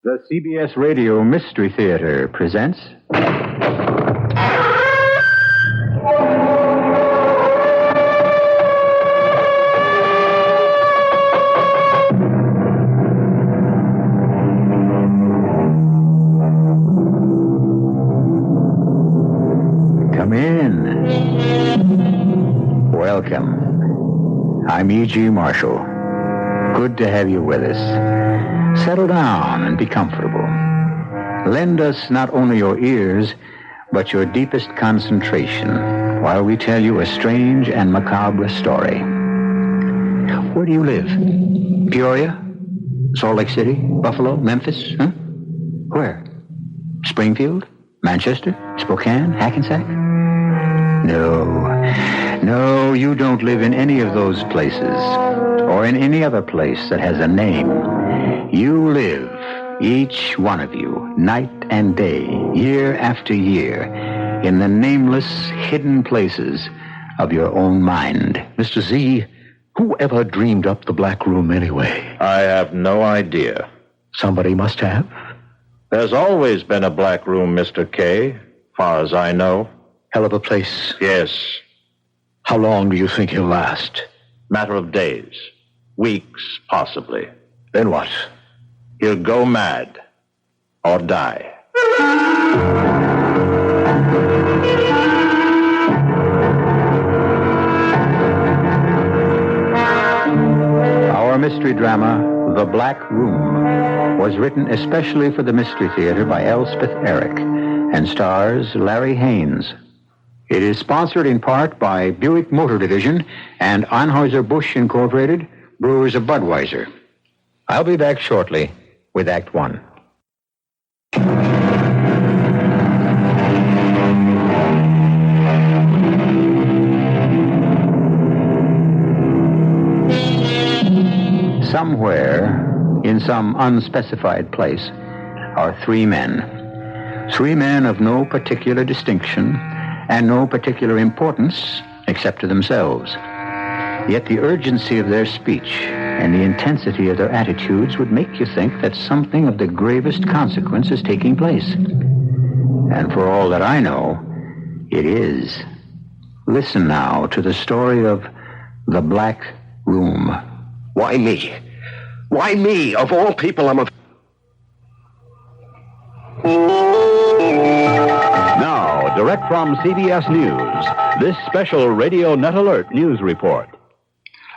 The CBS Radio Mystery Theater presents... Come in. Welcome. I'm E.G. Marshall. Good to have you with us. Settle down and be comfortable. Lend us not only your ears, but your deepest concentration while we tell you a strange and macabre story. Where do you live? Peoria? Salt Lake City? Buffalo? Memphis? Huh? Where? Springfield? Manchester? Spokane? Hackensack? No, you don't live in any of those places, or in any other place that has a name. You live, each one of you, night and day, year after year, in the nameless, hidden places of your own mind. Mr. Z, who ever dreamed up the Black Room anyway? I have no idea. Somebody must have. There's always been a Black Room, Mr. K, far as I know. Hell of a place. Yes. How long do you think he'll last? Matter of days. Weeks, possibly. Then what? He'll go mad. Or die. Our mystery drama, The Black Room, was written especially for the Mystery Theater by Elspeth Eric and stars Larry Haynes. It is sponsored in part by Buick Motor Division and Anheuser-Busch Incorporated, Brewers of Budweiser. I'll be back shortly with Act One. Somewhere, in some unspecified place, are three men. Three men of no particular distinction and no particular importance except to themselves. Yet the urgency of their speech and the intensity of their attitudes would make you think that something of the gravest consequence is taking place. And for all that I know, it is. Listen now to the story of The Black Room. Why me? Why me? Of all people, I'm a... Now, direct from CBS News, this special Radio Net Alert News Report.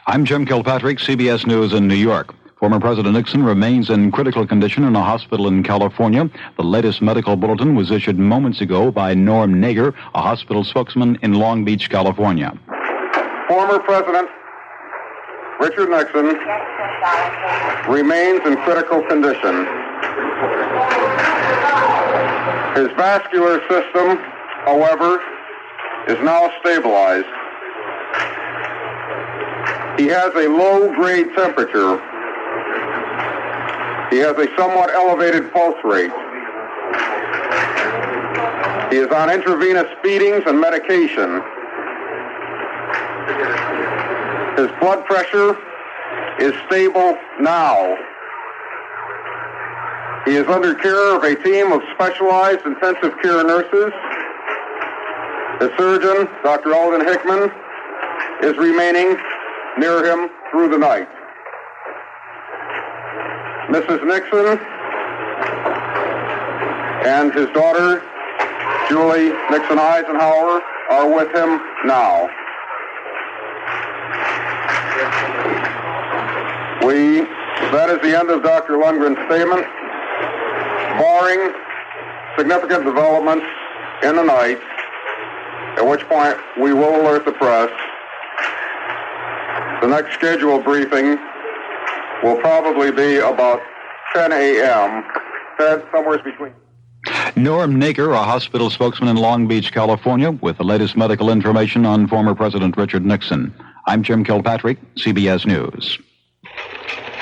I'm Jim Kilpatrick, CBS News in New York. Former President Nixon remains in critical condition in a hospital in California. The latest medical bulletin was issued moments ago by Norm Nager, a hospital spokesman in Long Beach, California. Former President Richard Nixon remains in critical condition. His vascular system, however, is now stabilized. He has a low-grade temperature. He has a somewhat elevated pulse rate. He is on intravenous feedings and medication. His blood pressure is stable now. He is under care of a team of specialized intensive care nurses. The surgeon, Dr. Alden Hickman, is remaining near him through the night. Mrs. Nixon and his daughter, Julie Nixon Eisenhower, are with him now. That is the end of Dr. Lundgren's statement. Barring significant developments in the night, at which point we will alert the press. The next scheduled briefing will probably be about 10 a.m., somewhere between... Norm Nager, a hospital spokesman in Long Beach, California, with the latest medical information on former President Richard Nixon. I'm Jim Kilpatrick, CBS News.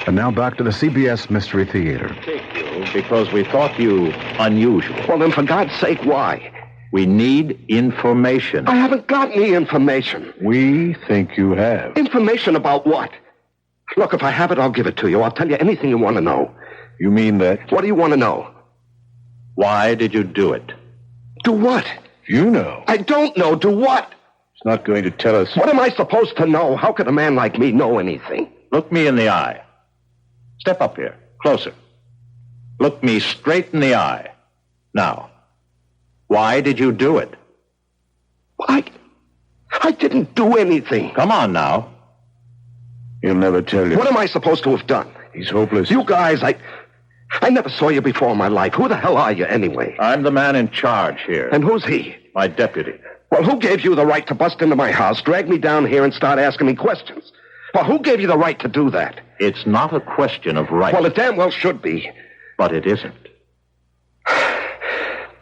And now back to the CBS Mystery Theater. Take you because we thought you unusual. Well, then, for God's sake, why? We need information. I haven't got any information. We think you have. Information about what? Look, if I have it, I'll give it to you. I'll tell you anything you want to know. You mean that? What do you want to know? Why did you do it? Do what? You know. I don't know. Do what? He's not going to tell us. What am I supposed to know? How could a man like me know anything? Look me in the eye. Step up here. Closer. Look me straight in the eye. Now, why did you do it? I didn't do anything. Come on now. He'll never tell you. What am I supposed to have done? He's hopeless. You guys, I never saw you before in my life. Who the hell are you anyway? I'm the man in charge here. And who's he? My deputy. Well, who gave you the right to bust into my house, drag me down here, and start asking me questions? Well, who gave you the right to do that? It's not a question of right. Well, it damn well should be. But it isn't.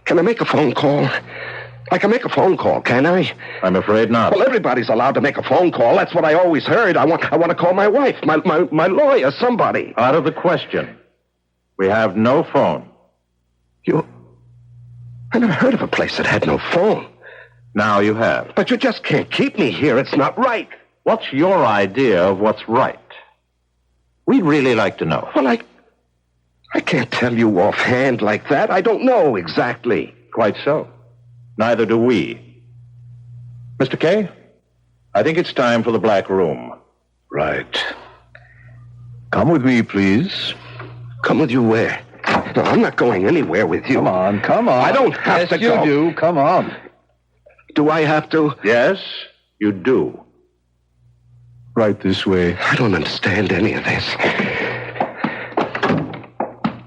Can I make a phone call? I can make a phone call, can I? I'm afraid not. Well, everybody's allowed to make a phone call. That's what I always heard. I want to call my wife, my lawyer, somebody. Out of the question. We have no phone. I never heard of a place that had no phone. Now you have. But you just can't keep me here. It's not right. What's your idea of what's right? We'd really like to know. Well, I can't tell you offhand like that. I don't know exactly. Quite so. Neither do we. Mr. Kay, I think it's time for the black room. Right. Come with me, please. Come with you where? No, I'm not going anywhere with you. Come on. I don't have to go. Yes, you do. Come on. Do I have to? Yes, you do. Right this way. I don't understand any of this.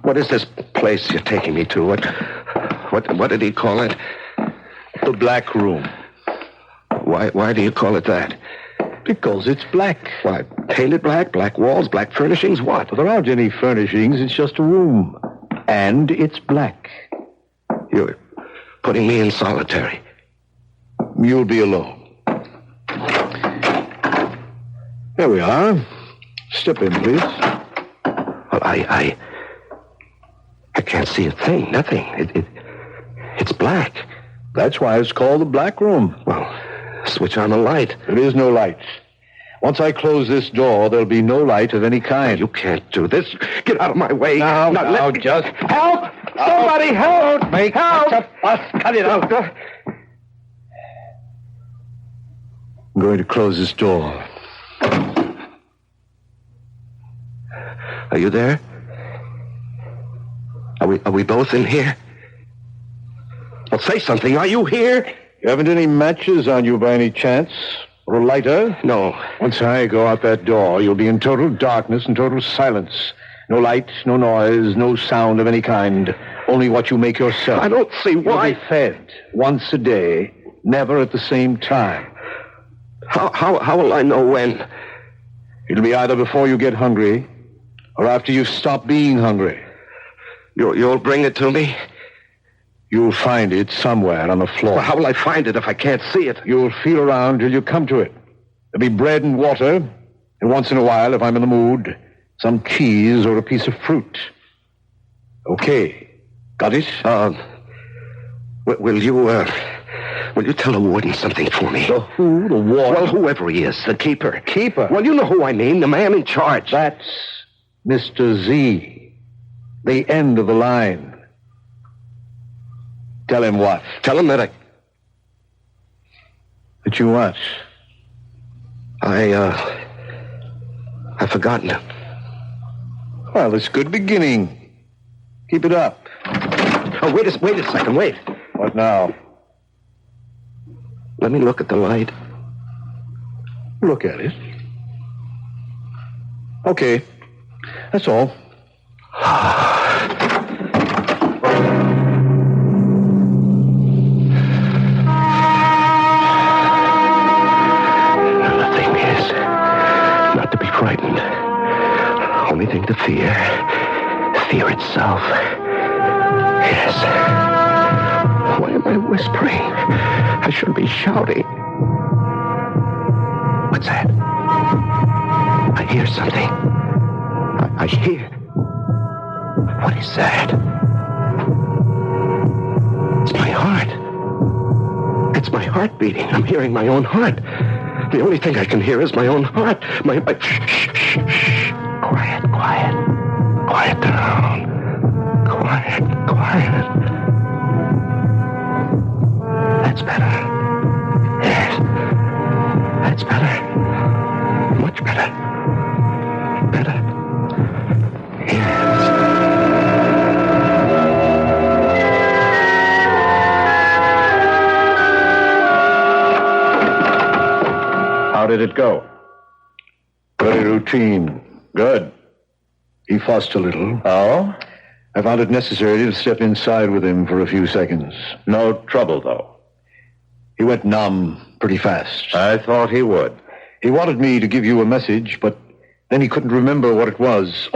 What is this place you're taking me to? What did he call it? The black room. Why do you call it that? Because it's black. Why, painted black, black walls, black furnishings, what? But there aren't any furnishings. It's just a room. And it's black. You're putting me in solitary. You'll be alone. There we are. Step in, please. Well, I can't see a thing, nothing. It's black. That's why it's called the black room. Well, switch on the light. There is no light. Once I close this door, there'll be no light of any kind. You can't do this. Get out of my way. Now, let me... just... Help! Somebody help! Don't make help! such a fuss. Cut it out. I'm going to close this door. Are you there? Are we both in here? Well, say something. Are you here? You haven't any matches on you by any chance? Or a lighter? No. Once I go out that door, you'll be in total darkness and total silence. No light, no noise, no sound of any kind. Only what you make yourself. I don't see why. You'll be fed once a day, never at the same time. How will I know when? It'll be either before you get hungry or after you stop being hungry. You'll bring it to me? You'll find it somewhere on the floor. Well, how will I find it if I can't see it? You'll feel around till you come to it. There'll be bread and water, and once in a while, if I'm in the mood, some cheese or a piece of fruit. Okay. Got it? Will you tell the warden something for me? The who? The warden? Well, whoever he is, the keeper. Keeper? Well, you know who I mean, the man in charge. That's Mr. Z. The end of the line. Tell him what? Tell him that That you what? I've forgotten it. Well, it's a good beginning. Keep it up. Oh, wait a second, wait. What now? Let me look at the light. Look at it. Okay. That's all. The thing is, not to be frightened. Only thing to fear. Fear itself. Yes. Why am I whispering? I should be shouting. What's that? I hear something. I hear. What is that? It's my heart. It's my heart beating. I'm hearing my own heart. The only thing I can hear is my own heart. Shh. Quiet. Quiet down. Quiet. That's better. Yes. That's better. Much better. Better. Yes. How did it go? Very routine. Good. He fussed a little. Oh? I found it necessary to step inside with him for a few seconds. No trouble, though. He went numb pretty fast. I thought he would. He wanted me to give you a message, but then he couldn't remember what it was.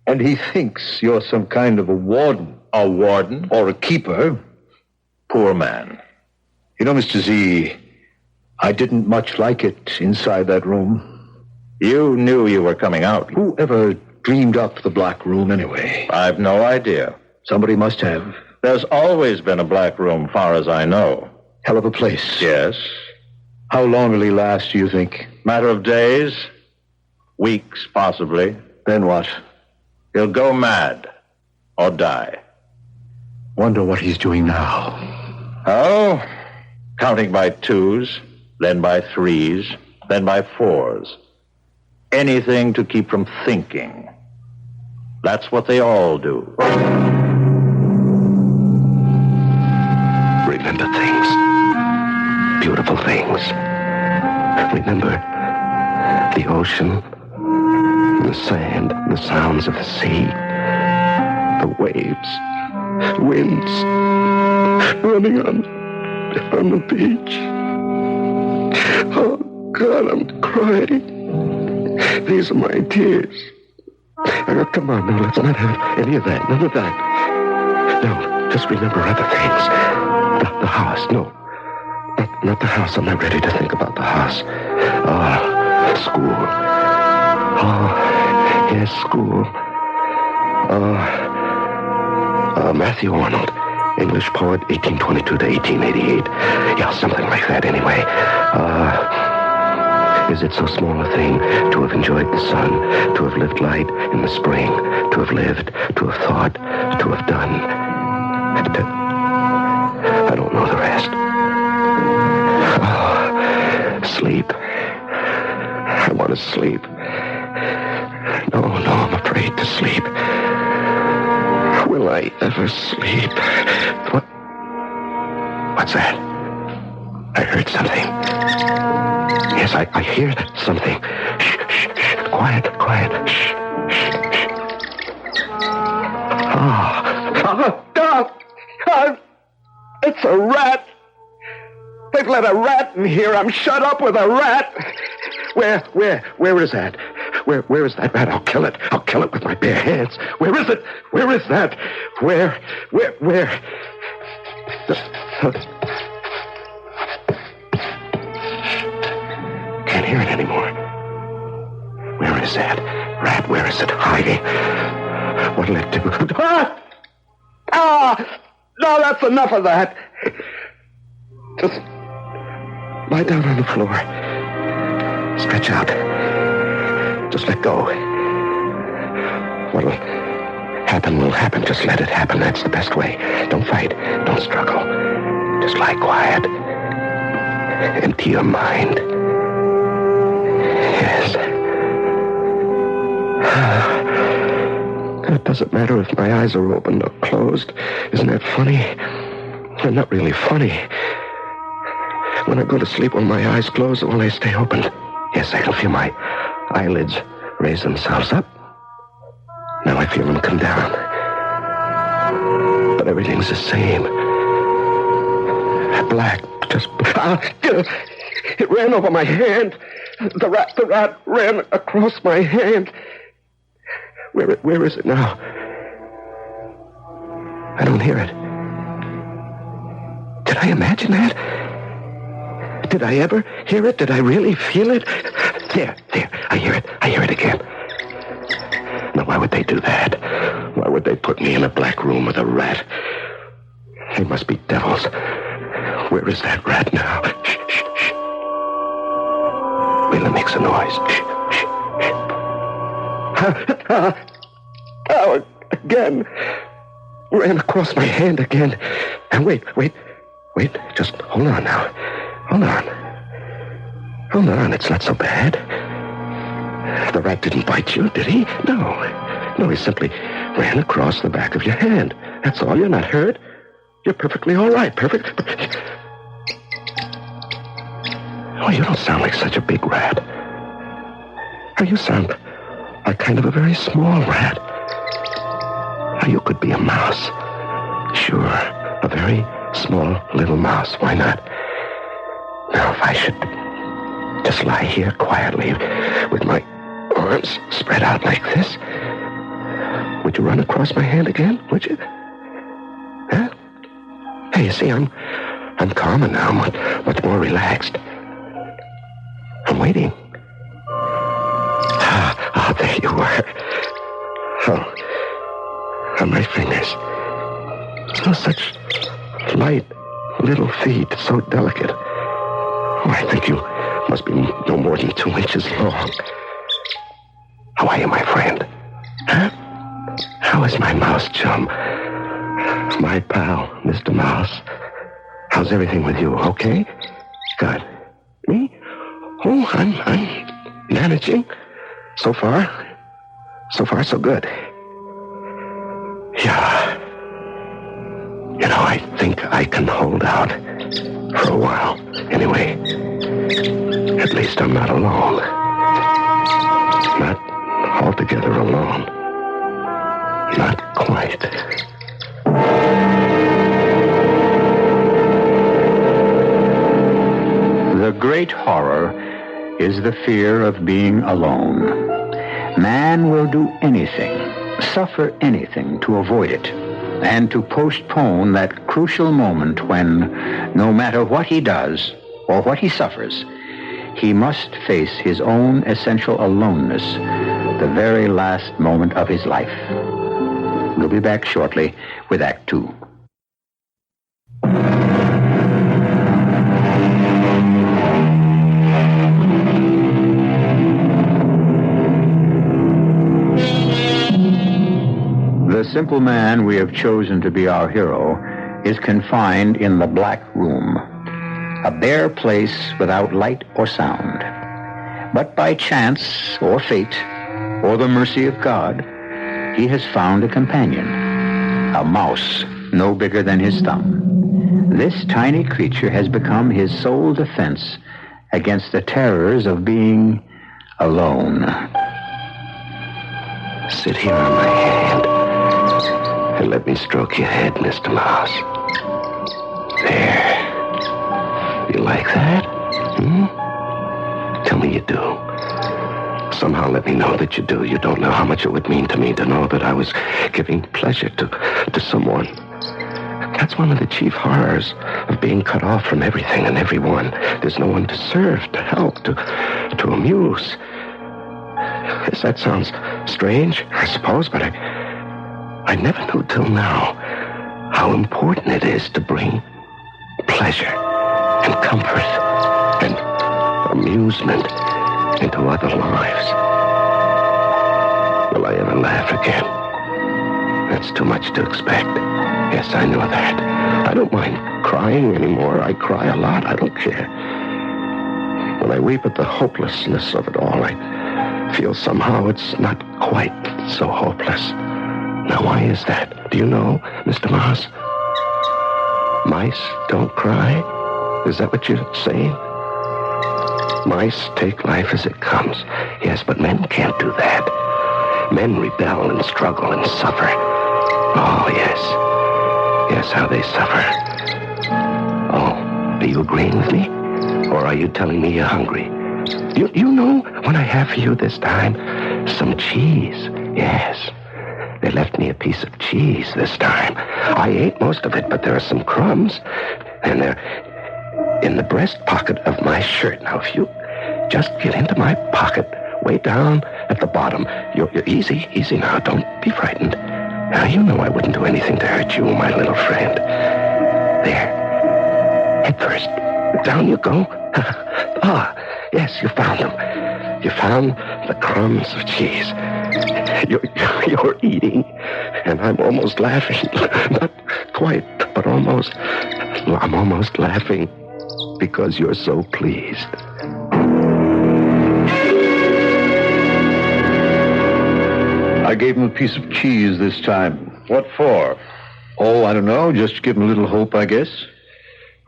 And he thinks you're some kind of a warden. A warden? Or a keeper. Poor man. You know, Mr. Z, I didn't much like it inside that room. You knew you were coming out. Who ever dreamed up the black room anyway? I've no idea. Somebody must have. There's always been a black room, far as I know. Hell of a place. Yes. How long will he last, do you think? Matter of days. Weeks, possibly. Then what? He'll go mad. Or die. Wonder what he's doing now. Oh? Counting by twos, then by threes, then by fours. Anything to keep from thinking. That's what they all do. Remember things. Beautiful things. Remember the ocean, the sand, the sounds of the sea, the waves, winds running on the beach. Oh, God, I'm crying. These are my tears. Come on, now, let's not have any of that. None of that. No, just remember other things. The house. No, not the house. I'm not ready to think about the house. School. Oh, yes, school. Matthew Arnold, English poet, 1822 to 1888. Yeah, something like that anyway. Is it so small a thing to have enjoyed the sun, to have lived light in the spring, to have lived, to have thought, to have done? I don't know the rest. Oh, sleep. I want to sleep. No, I'm afraid to sleep. Will I ever sleep? What's that? I heard something. Yes, I hear something. Shh. Quiet. Shh. It's a rat. They've let a rat in here. I'm shut up with a rat. Where is that? Where is that rat? I'll kill it. I'll kill it with my bare hands. Where is it? Where is that? Where? Can't hear it anymore. Where is that rat? Where is it hiding? What'll it do? No, that's enough of that. Just lie down on the floor. Stretch out. Just let go. What'll happen will happen. Just let it happen. That's the best way. Don't fight. Don't struggle. Just lie quiet. Empty your mind. Yes. It doesn't matter if my eyes are open or closed. Isn't that funny? They're not really funny. When I go to sleep, when my eyes close, or when they stay open. Yes, I can feel my eyelids raise themselves up. Now I feel them come down. But everything's the same. Black, just... it ran over my hand. The rat ran across my hand. Where is it now? I don't hear it. Did I imagine that? Did I ever hear it? Did I really feel it? There. I hear it again. Now, why would they do that? Why would they put me in a black room with a rat? They must be devils. Where is that rat now? Shh. Willa makes a noise. Shh. Oh, again. ran across my hand again. And wait. Just hold on now. Hold on. It's not so bad. The rat didn't bite you, did he? No, he simply ran across the back of your hand. That's all. You're not hurt. You're perfectly all right. Perfect. Oh, you don't sound like such a big rat. Oh, you sound like kind of a very small rat. Oh, you could be a mouse. Sure, a very small little mouse. Why not? Now, if I should just lie here quietly with my arms spread out like this, would you run across my hand again? Would you? Huh? Hey, you see, I'm calmer now, much more relaxed. I'm waiting. Ah, there you were. Oh, my fingers. Oh, such light little feet, so delicate. Oh, I think you must be no more than 2 inches long. How are you, my friend? Huh? How is my mouse chum? My pal, Mr. Mouse. How's everything with you? Okay? Good. Me? Oh, I'm managing. So far, so good. Yeah. You know, I think I can hold out for a while. Anyway, at least I'm not alone. Not altogether alone. Not quite. The great horror is the fear of being alone. Man will do anything, suffer anything to avoid it, and to postpone that crucial moment when, no matter what he does or what he suffers, he must face his own essential aloneness, the very last moment of his life. We'll be back shortly with Act Two. The simple man we have chosen to be our hero is confined in the black room, a bare place without light or sound. But by chance or fate or the mercy of God, he has found a companion, a mouse no bigger than his thumb. This tiny creature has become his sole defense against the terrors of being alone. Sit here on my hand and let me stroke your head, Mr. Mouse. There. You like that? Tell me you do. Somehow let me know that you do. You don't know how much it would mean to me to know that I was giving pleasure to someone. That's one of the chief horrors of being cut off from everything and everyone. There's no one to serve, to help, to amuse. Yes, that sounds strange, I suppose, but I never knew till now how important it is to bring pleasure and comfort and amusement into other lives. Will I ever laugh again? That's too much to expect. Yes, I know that. I don't mind crying anymore. I cry a lot. I don't care. When I weep at the hopelessness of it all, I feel somehow it's not quite so hopeless. Now, why is that? Do you know, Mr. Mouse? Mice don't cry? Is that what you're saying? Mice take life as it comes. Yes, but men can't do that. Men rebel and struggle and suffer. Oh, yes. Yes, how they suffer. Oh, are you agreeing with me? Or are you telling me you're hungry? You know what I have for you this time? Some cheese. Yes. They left me a piece of cheese this time. I ate most of it, but there are some crumbs. And they're in the breast pocket of my shirt. Now, if you just get into my pocket, way down at the bottom. You're easy now. Don't be frightened. Now, you know I wouldn't do anything to hurt you, my little friend. There. Head first. Down you go. Ah, yes, you found them. You found the crumbs of cheese. You're eating, and I'm almost laughing. Not quite, but almost. I'm almost laughing because you're so pleased. I gave him a piece of cheese this time. What for? Oh, I don't know. Just to give him a little hope, I guess.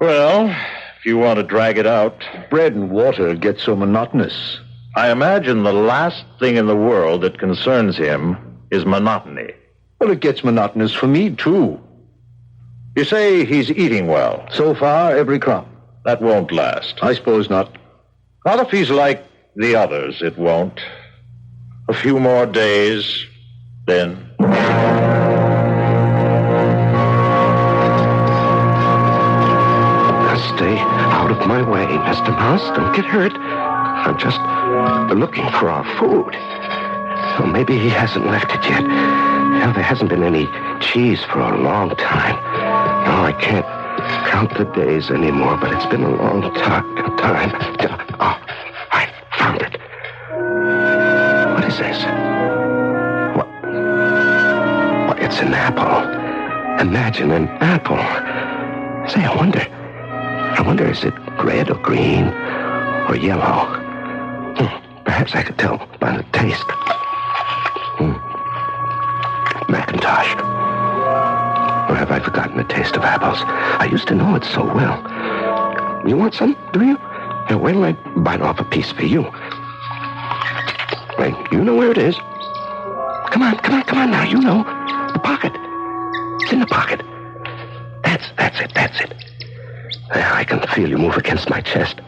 Well, if you want to drag it out. Bread and water get so monotonous. I imagine the last thing in the world that concerns him is monotony. Well, it gets monotonous for me, too. You say he's eating well. So far, every crumb. That won't last. I suppose not. Not if he's like the others, it won't. A few more days, then... Now stay out of my way, Mr. Mouse. Don't get hurt. I'm just looking for our food. Well, maybe he hasn't left it yet. Now, there hasn't been any cheese for a long time. No, I can't count the days anymore, but it's been a long time. Oh, I found it. What is this? What? It's an apple. Imagine an apple. Say, I wonder, is it red or green or yellow? Perhaps I could tell by the taste. Macintosh. Or have I forgotten the taste of apples? I used to know it so well. You want some, do you? Now, wait till I bite off a piece for you. Wait, you know where it is. Come on now, you know. The pocket. It's in the pocket. That's it. Now, I can feel you move against my chest.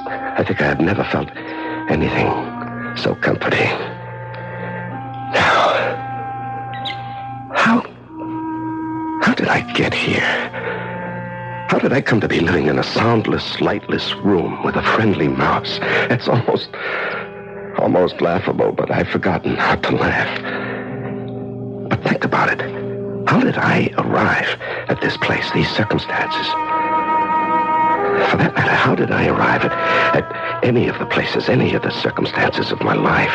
I think I have never felt anything so comforting. Now, how did I get here? How did I come to be living in a soundless, lightless room with a friendly mouse? It's almost laughable, but I've forgotten how to laugh. But think about it. How did I arrive at this place, these circumstances? For that matter, how did I arrive at any of the places, any of the circumstances of my life?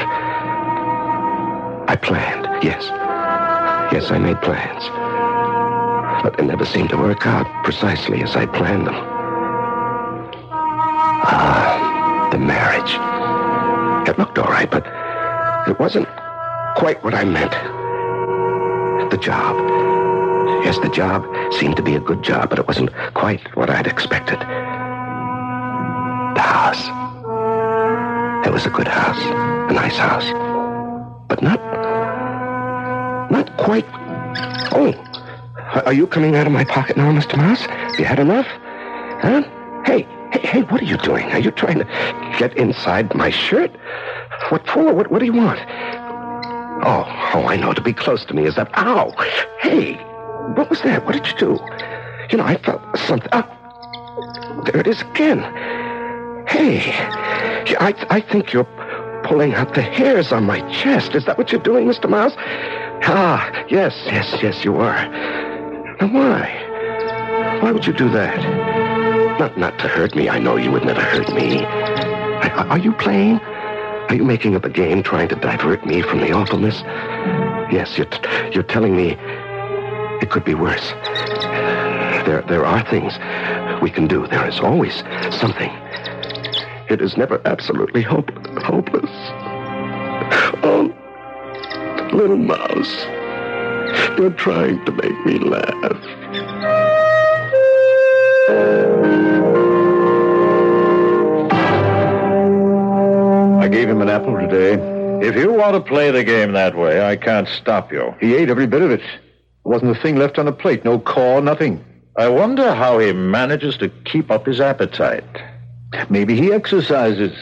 I planned, yes. Yes, I made plans. But they never seemed to work out precisely as I planned them. The marriage. It looked all right, but it wasn't quite what I meant. The job. Yes, the job seemed to be a good job, but it wasn't quite what I'd expected. The house. It was a good house, a nice house, but not quite. Oh, are you coming out of my pocket now, Mr. Mouse? You had enough? Huh? Hey, what are you doing? Are you trying to get inside my shirt? What for? What do you want? Oh, I know. To be close to me is that... Ow! Hey, what was that? What did you do? You know, I felt something... Oh, there it is again. Hey, I think you're pulling out the hairs on my chest. Is that what you're doing, Mr. Mouse? Ah, yes, you are. Now, why? Why would you do that? Not to hurt me. I know you would never hurt me. Are you playing? Are you making up a game trying to divert me from the awfulness? Yes, you're telling me it could be worse. There are things we can do. There is always something. It is never absolutely hopeless. Oh, little mouse, you're trying to make me laugh. I gave him an apple today. If you want to play the game that way, I can't stop you. He ate every bit of it. There wasn't a thing left on the plate. No core, nothing. I wonder how he manages to keep up his appetite. Maybe he exercises.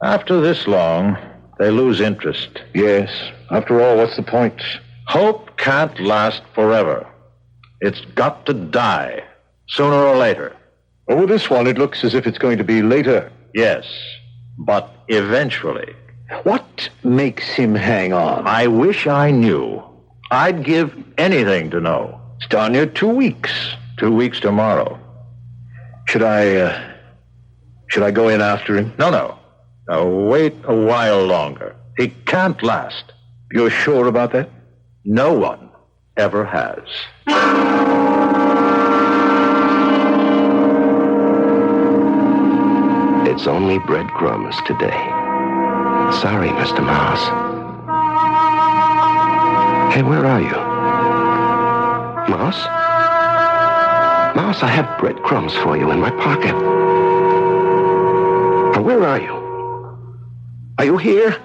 After this long, they lose interest. Yes. After all, what's the point? Hope can't last forever. It's got to die, sooner or later. Well, with this one, it looks as if it's going to be later. Yes, but eventually. What makes him hang on? I wish I knew. I'd give anything to know. It's darn near 2 weeks. 2 weeks tomorrow. Should I go in after him? No. Now, wait a while longer. He can't last. You're sure about that? No one ever has. It's only breadcrumbs today. Sorry, Mr. Mouse. Hey, where are you? Mouse? Mouse, I have breadcrumbs for you in my pocket. Now, where are you? Are you here?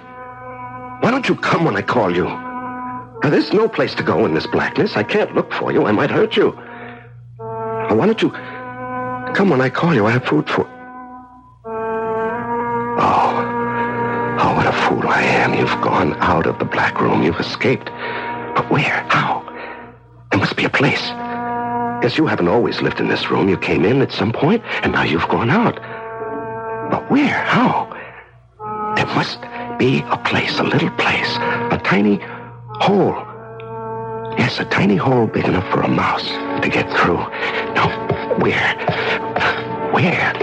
Why don't you come when I call you? Now, there's no place to go in this blackness. I can't look for you. I might hurt you. Now, why don't you come when I call you? I have food for... Oh, what a fool I am. You've gone out of the black room. You've escaped. But where? How? There must be a place. Yes, you haven't always lived in this room. You came in at some point, and now you've gone out. But where? How? There must be a place, a little place, a tiny hole. Yes, a tiny hole big enough for a mouse to get through. No, where? Where?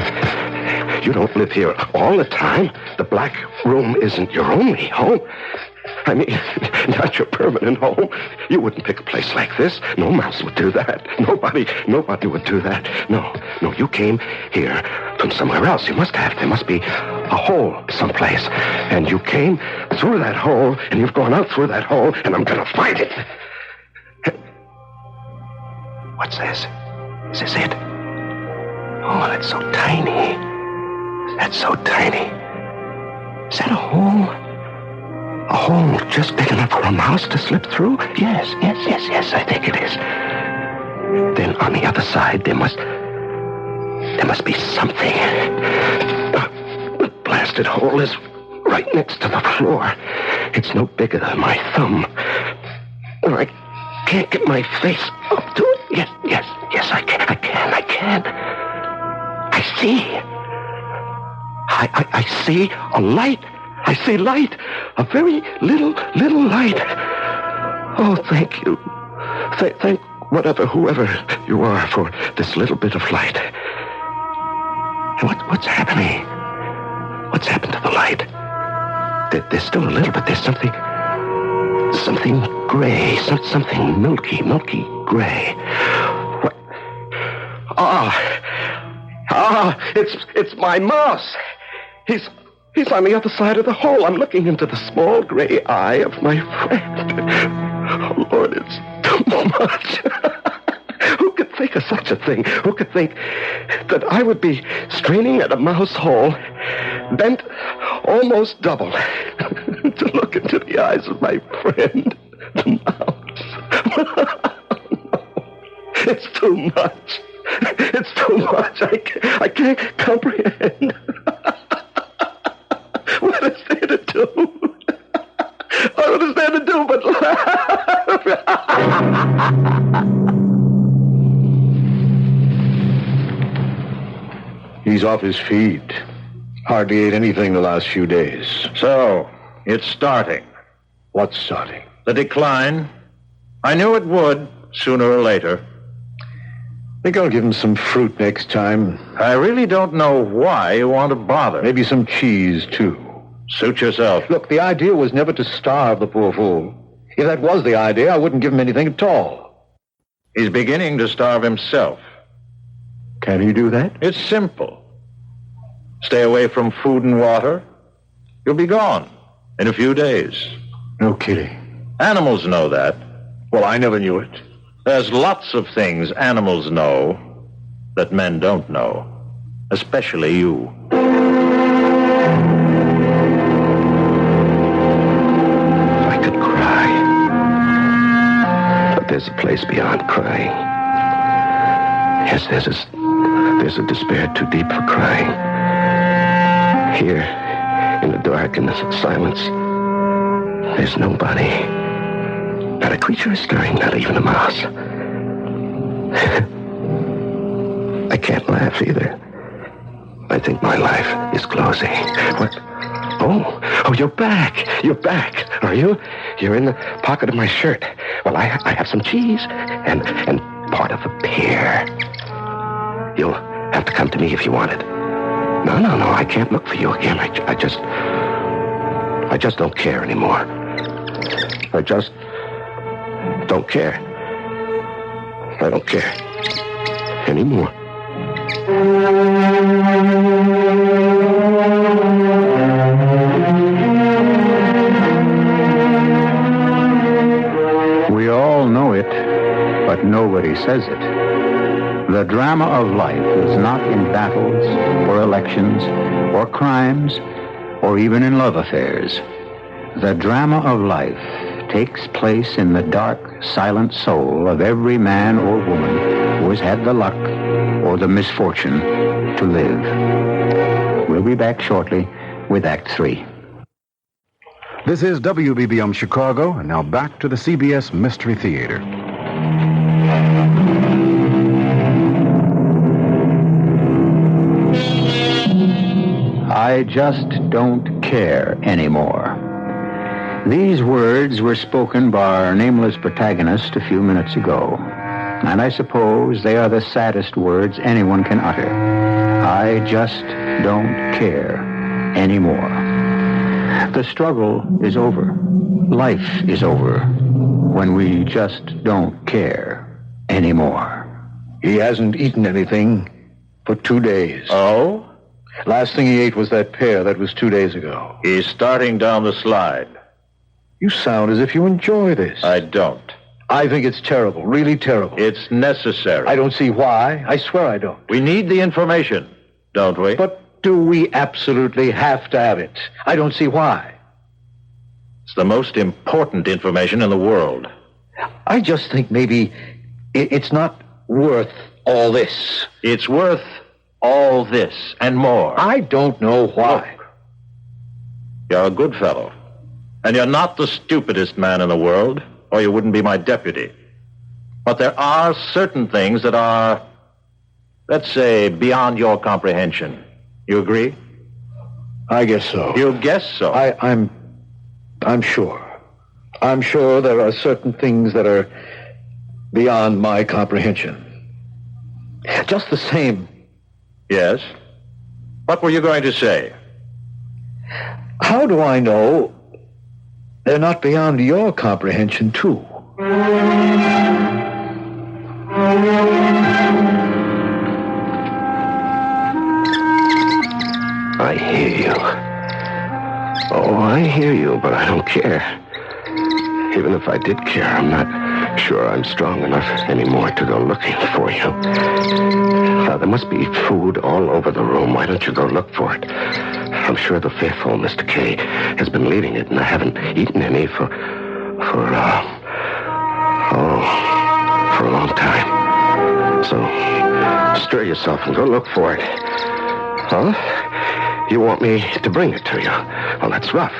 You don't live here all the time. The black room isn't your only home. I mean, not your permanent home. You wouldn't pick a place like this. No mouse would do that. Nobody would do that. No, you came here from somewhere else. You must have. There must be a hole someplace. And you came through that hole, and you've gone out through that hole, and I'm going to find it. What's this? Is this it? Oh, that's so tiny. That's so tiny. Is that a hole? A hole just big enough for a mouse to slip through? Yes, I think it is. Then on the other side, there must be something. The blasted hole is right next to the floor. It's no bigger than my thumb. I can't get my face up to it. Yes, I can. I see. I see a light. I see light. A very little light. Oh, thank you. Thank whoever you are for this little bit of light. What's happening? What's happened to the light? There's still a little bit. There's something gray. Something milky gray. What? It's my mouse. He's on the other side of the hole. I'm looking into the small gray eye of my friend. Oh, Lord, it's too much. Who could think of such a thing? Who could think that I would be straining at a mouse hole, bent almost double, to look into the eyes of my friend, the mouse? No, it's too much. It's too much. I can't comprehend. What is there to do? What is there to do but laugh? He's off his feet. Hardly ate anything the last few days. So, it's starting. What's starting? The decline. I knew it would, sooner or later. Think I'll give him some fruit next time. I really don't know why you want to bother. Maybe some cheese, too. Suit yourself. Look, the idea was never to starve the poor fool. If that was the idea, I wouldn't give him anything at all. He's beginning to starve himself. Can he do that? It's simple. Stay away from food and water. You'll be gone in a few days. No kidding. Animals know that. Well, I never knew it. There's lots of things animals know that men don't know, especially you. I could cry, but there's a place beyond crying. Yes, there's a despair too deep for crying. Here, in the dark and the silence, there's nobody. Not a creature is stirring, not even a mouse. I can't laugh either. I think my life is closing. What? Oh, you're back. You're back, are you? You're in the pocket of my shirt. Well, I have some cheese and part of a pear. You'll have to come to me if you want it. No, I can't look for you again. I just don't care anymore. I just don't care. I don't care anymore. We all know it, but nobody says it. The drama of life is not in battles or elections or crimes or even in love affairs. The drama of life takes place in the dark, silent soul of every man or woman who has had the luck or the misfortune to live. We'll be back shortly with Act 3. This is WBBM Chicago, and now back to the CBS Mystery Theater. I just don't care anymore. These words were spoken by our nameless protagonist a few minutes ago, and I suppose they are the saddest words anyone can utter. I just don't care anymore. The struggle is over. Life is over when we just don't care anymore. He hasn't eaten anything for 2 days. Oh? Last thing he ate was that pear that was 2 days ago. He's starting down the slide. You sound as if you enjoy this. I don't. I think it's terrible, really terrible. It's necessary. I don't see why. I swear I don't. We need the information, don't we? But do we absolutely have to have it? I don't see why. It's the most important information in the world. I just think maybe it's not worth all this. It's worth all this and more. I don't know why. Look, you're a good fellow. And you're not the stupidest man in the world, or you wouldn't be my deputy. But there are certain things that are, let's say, beyond your comprehension. You agree? I guess so. You guess so? I'm sure. I'm sure there are certain things that are beyond my comprehension. Just the same. Yes? What were you going to say? How do I know they're not beyond your comprehension, too? I hear you. Oh, I hear you, but I don't care. Even if I did care, I'm not sure I'm strong enough anymore to go looking for you. There must be food all over the room. Why don't you go look for it? I'm sure the faithful Mr. K has been leaving it, and I haven't eaten any for a long time. So, stir yourself and go look for it. Huh? You want me to bring it to you? Well, that's rough.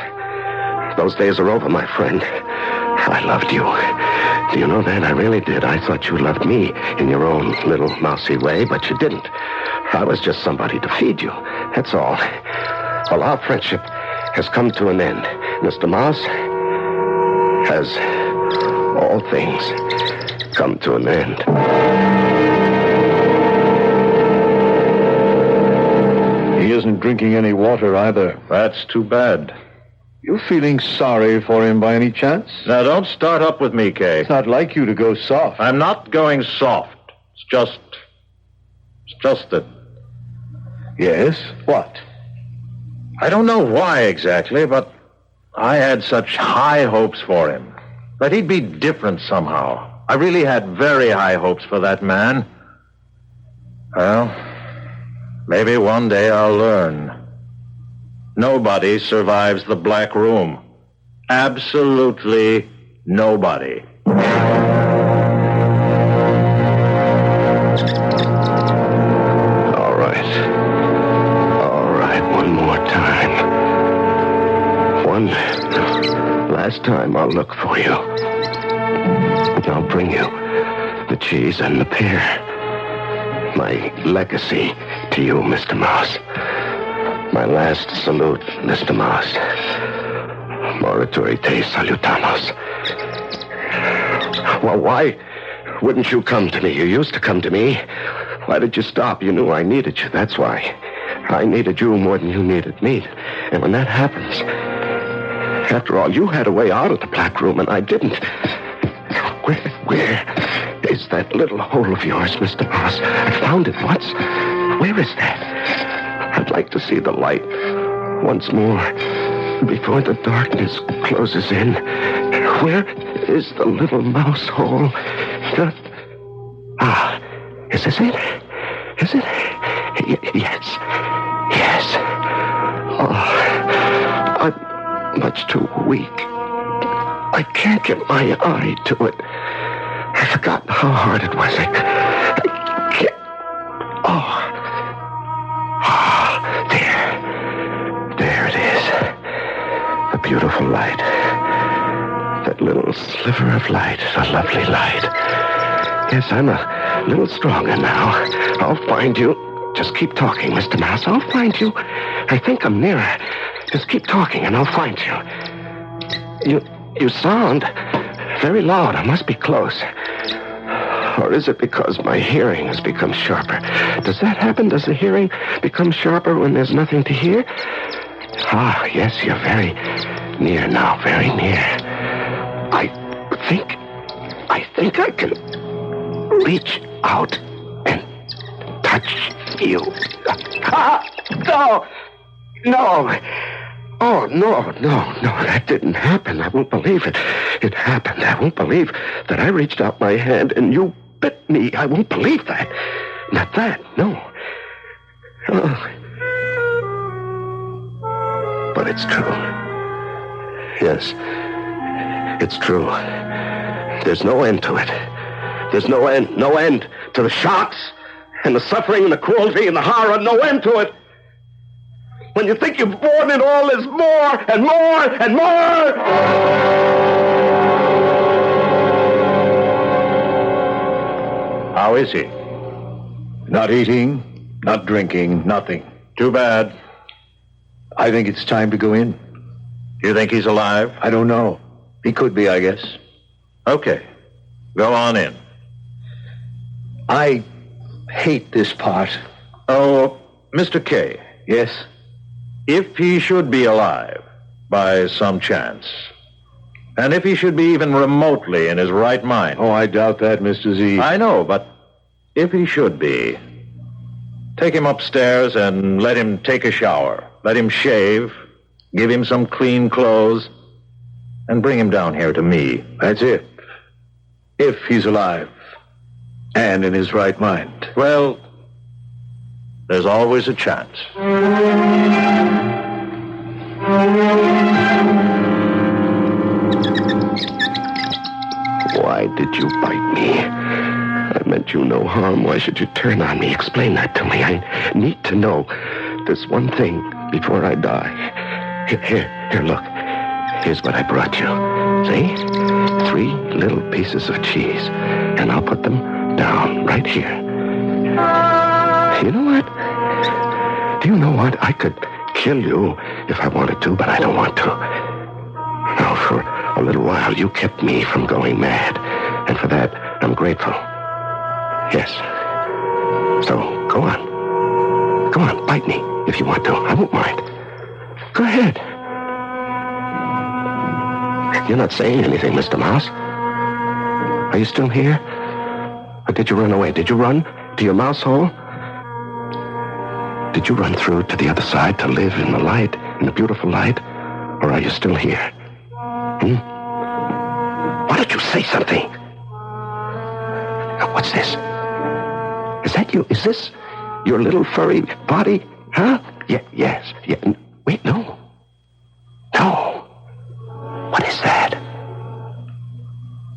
Those days are over, my friend. I loved you. Do you know that? I really did. I thought you loved me in your own little mousy way, but you didn't. I was just somebody to feed you. That's all. Well, our friendship has come to an end. Mr. Mouse, has all things come to an end. He isn't drinking any water either. That's too bad. You feeling sorry for him by any chance? Now, don't start up with me, Kay. It's not like you to go soft. I'm not going soft. It's just that... Yes? What? I don't know why exactly, but I had such high hopes for him. That he'd be different somehow. I really had very high hopes for that man. Well, maybe one day I'll learn. Nobody survives the Black Room. Absolutely nobody. All right, one more time. One last time I'll look for you. I'll bring you the cheese and the pear. My legacy to you, Mr. Mouse. My last salute, Mr. Mouse. Morituri te salutamos. Well, why wouldn't you come to me? You used to come to me. Why did you stop? You knew I needed you, that's why. I needed you more than you needed me. And when that happens, After all, you had a way out of the black room, and I didn't. Where is that little hole of yours, Mr. Moss? I found it once. Where is that? I'd like to see the light once more before the darkness closes in. Where is the little mouse hole? Is this it? Is it? Yes. Oh, I'm much too weak. I can't get my eye to it. I forgot how hard it was. I can't. There it is. The beautiful light. That little sliver of light. A lovely light. Yes, I'm a little stronger now. I'll find you. Just keep talking, Mr. Mouse. I'll find you. I think I'm nearer. Just keep talking and I'll find you. You sound very loud. I must be close. Or is it because my hearing has become sharper? Does that happen? Does the hearing become sharper when there's nothing to hear? Yes, you're very near now. Very near. I think I can reach out and touch you. No. Oh, no, that didn't happen. I won't believe it. It happened. I won't believe that I reached out my hand and you bit me. I won't believe that. Not that, no. Oh. But it's true. Yes, it's true. There's no end to it. There's no end to the shocks and the suffering and the cruelty and the horror. No end to it. When you think you've borne it all, there's more and more and more. How is he? Not eating, not drinking, nothing. Too bad. I think it's time to go in. You think he's alive? I don't know. He could be, I guess. Okay. Go on in. I hate this part. Oh, Mr. K. Yes? If he should be alive, by some chance, and if he should be even remotely in his right mind. Oh, I doubt that, Mr. Z. I know, but if he should be, take him upstairs and let him take a shower. Let him shave, give him some clean clothes, and bring him down here to me. That's it. If he's alive and in his right mind. Well, there's always a chance. Why did you bite me? I meant you no harm. Why should you turn on me? Explain that to me. I need to know this one thing before I die. Here, look. Here's what I brought you. See? 3 little pieces of cheese. And I'll put them down right here. You know what? Do you know what? I could kill you if I wanted to, but I don't want to. Now, for a little while, you kept me from going mad. And for that, I'm grateful. Yes. So, go on. Go on, bite me if you want to. I won't mind. Go ahead. You're not saying anything, Mr. Mouse. Are you still here? Or did you run away? Did you run to your mouse hole? Did you run through to the other side to live in the light, in the beautiful light? Or are you still here? Why don't you say something? Now, what's this? Is that you? Is this your little furry body? Huh? Yes. Wait, no. No. What is that?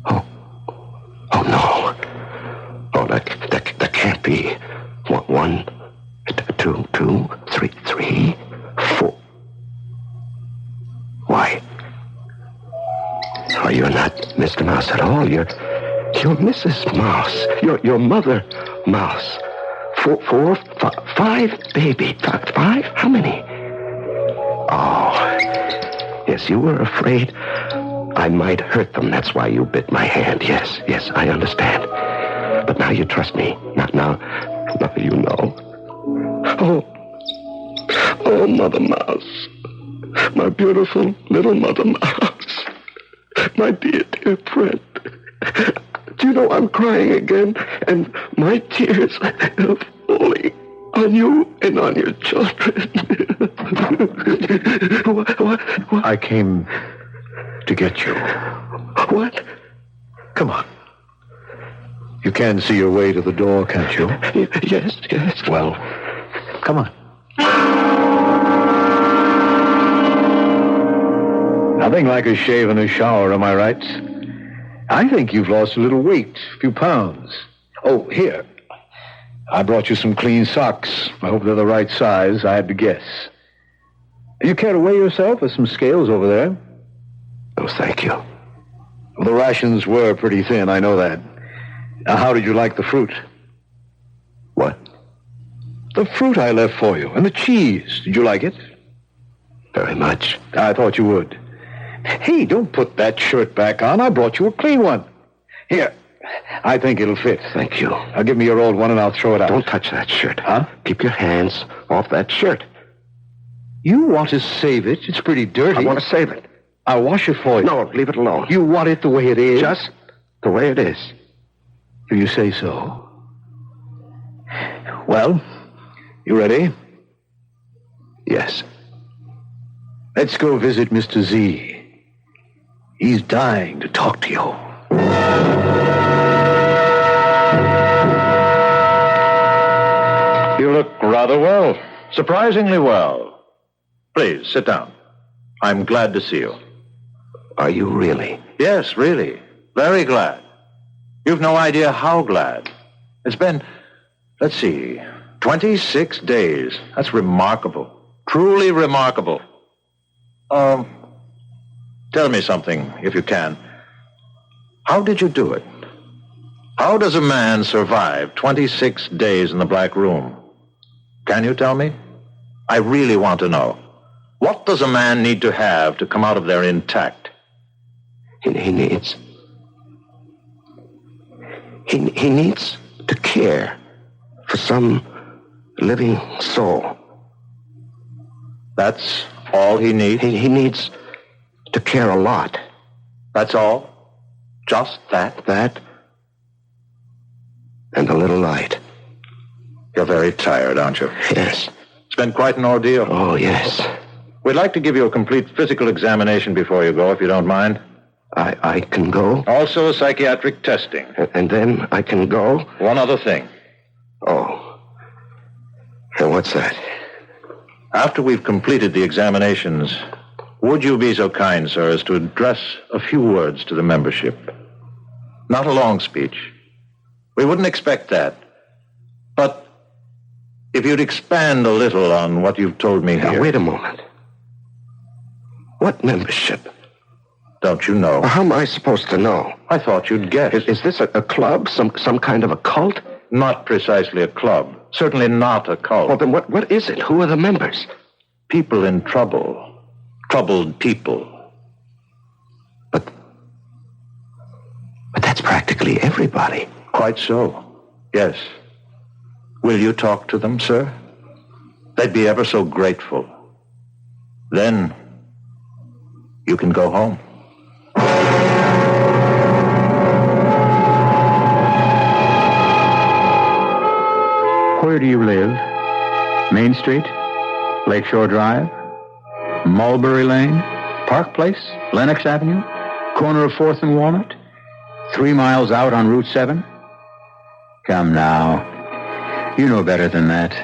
Oh, no. Oh, that can't be. 1, 2, 3, 4. Why? Oh, you're not Mr. Mouse at all. You're Mrs. Mouse. You're Mother Mouse. 4, 5, baby. 5? How many? Oh, yes, you were afraid I might hurt them. That's why you bit my hand. Yes, I understand. But now you trust me. Now you know. Oh, Mother Mouse. My beautiful little Mother Mouse. My dear, dear friend. Do you know I'm crying again? And my tears are falling on you and on your children. What? I came to get you. What? Come on. You can see your way to the door, can't you? Yes. Well, come on. Nothing like a shave and a shower, am I right? I think you've lost a little weight, a few pounds. Oh, here. I brought you some clean socks. I hope they're the right size. I had to guess. You care to weigh yourself? There's some scales over there. Oh, thank you. Well, the rations were pretty thin, I know that. Now, how did you like the fruit? What? The fruit I left for you, and the cheese. Did you like it? Very much. I thought you would. Hey, don't put that shirt back on. I brought you a clean one. Here, I think it'll fit. Thank you. Now, give me your old one and I'll throw it out. Don't touch that shirt. Huh? Keep your hands off that shirt. You want to save it? It's pretty dirty. I want to save it. I'll wash it for you. No, leave it alone. You want it the way it is? Just the way it is. If you say so. Well, you ready? Yes. Let's go visit Mr. Z. He's dying to talk to you. You look rather well. Surprisingly well. Please, sit down. I'm glad to see you. Are you really? Yes, really. Very glad. You've no idea how glad. It's been, let's see, 26 days. That's remarkable. Truly remarkable. Tell me something, if you can. How did you do it? How does a man survive 26 days in the Black Room? Can you tell me? I really want to know. What does a man need to have to come out of there intact? He needs to care for some living soul. That's all he needs? He needs to care a lot. That's all? Just that? That and a little light. You're very tired, aren't you? Yes. It's been quite an ordeal. Oh, yes. We'd like to give you a complete physical examination before you go, if you don't mind. I can go? Also psychiatric testing. And then I can go? One other thing. Oh. And what's that? After we've completed the examinations, would you be so kind, sir, as to address a few words to the membership? Not a long speech. We wouldn't expect that. But if you'd expand a little on what you've told me Now, here. wait a moment. What membership? Don't you know? How am I supposed to know? I thought you'd guess. Is this a club? Some kind of a cult? Not precisely a club. Certainly not a cult. Well, then what is it? Who are the members? People in trouble. Troubled people. But that's practically everybody. Quite so. Yes. Will you talk to them, sir? They'd be ever so grateful. Then you can go home. Where do you live? Main Street? Lakeshore Drive? Mulberry Lane? Park Place? Lenox Avenue? Corner of 4th and Walnut? 3 miles out on Route 7? Come now. You know better than that.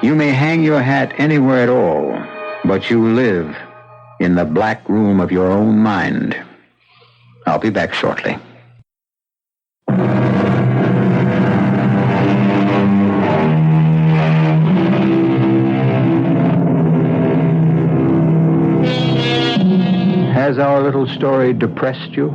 You may hang your hat anywhere at all, but you live in the black room of your own mind. I'll be back shortly. Has our little story depressed you?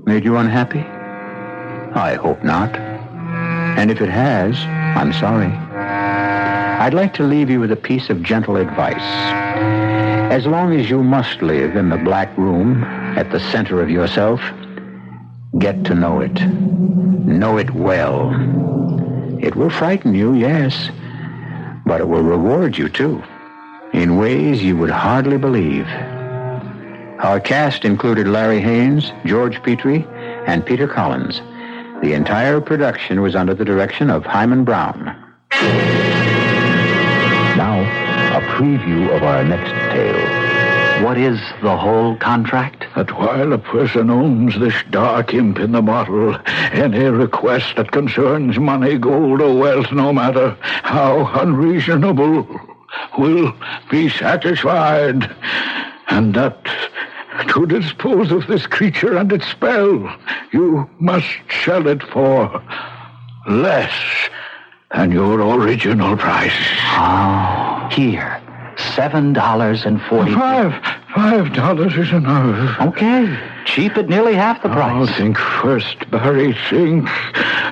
Made you unhappy? I hope not. And if it has, I'm sorry. I'd like to leave you with a piece of gentle advice. As long as you must live in the black room at the center of yourself, get to know it. Know it well. It will frighten you, yes, but it will reward you, too. in ways you would hardly believe. Our cast included Larry Haynes, George Petrie, and Peter Collins. The entire production was under the direction of Hyman Brown. Now, a preview of our next tale. What is the whole contract? That while a person owns this dark imp in the bottle, any request that concerns money, gold, or wealth, no matter how unreasonable, will be satisfied. And that to dispose of this creature and its spell, you must sell it for less than your original price. Oh, here. $7.40. $5 is enough. Okay. Cheap at nearly half the price. Oh, think first, Barry, think.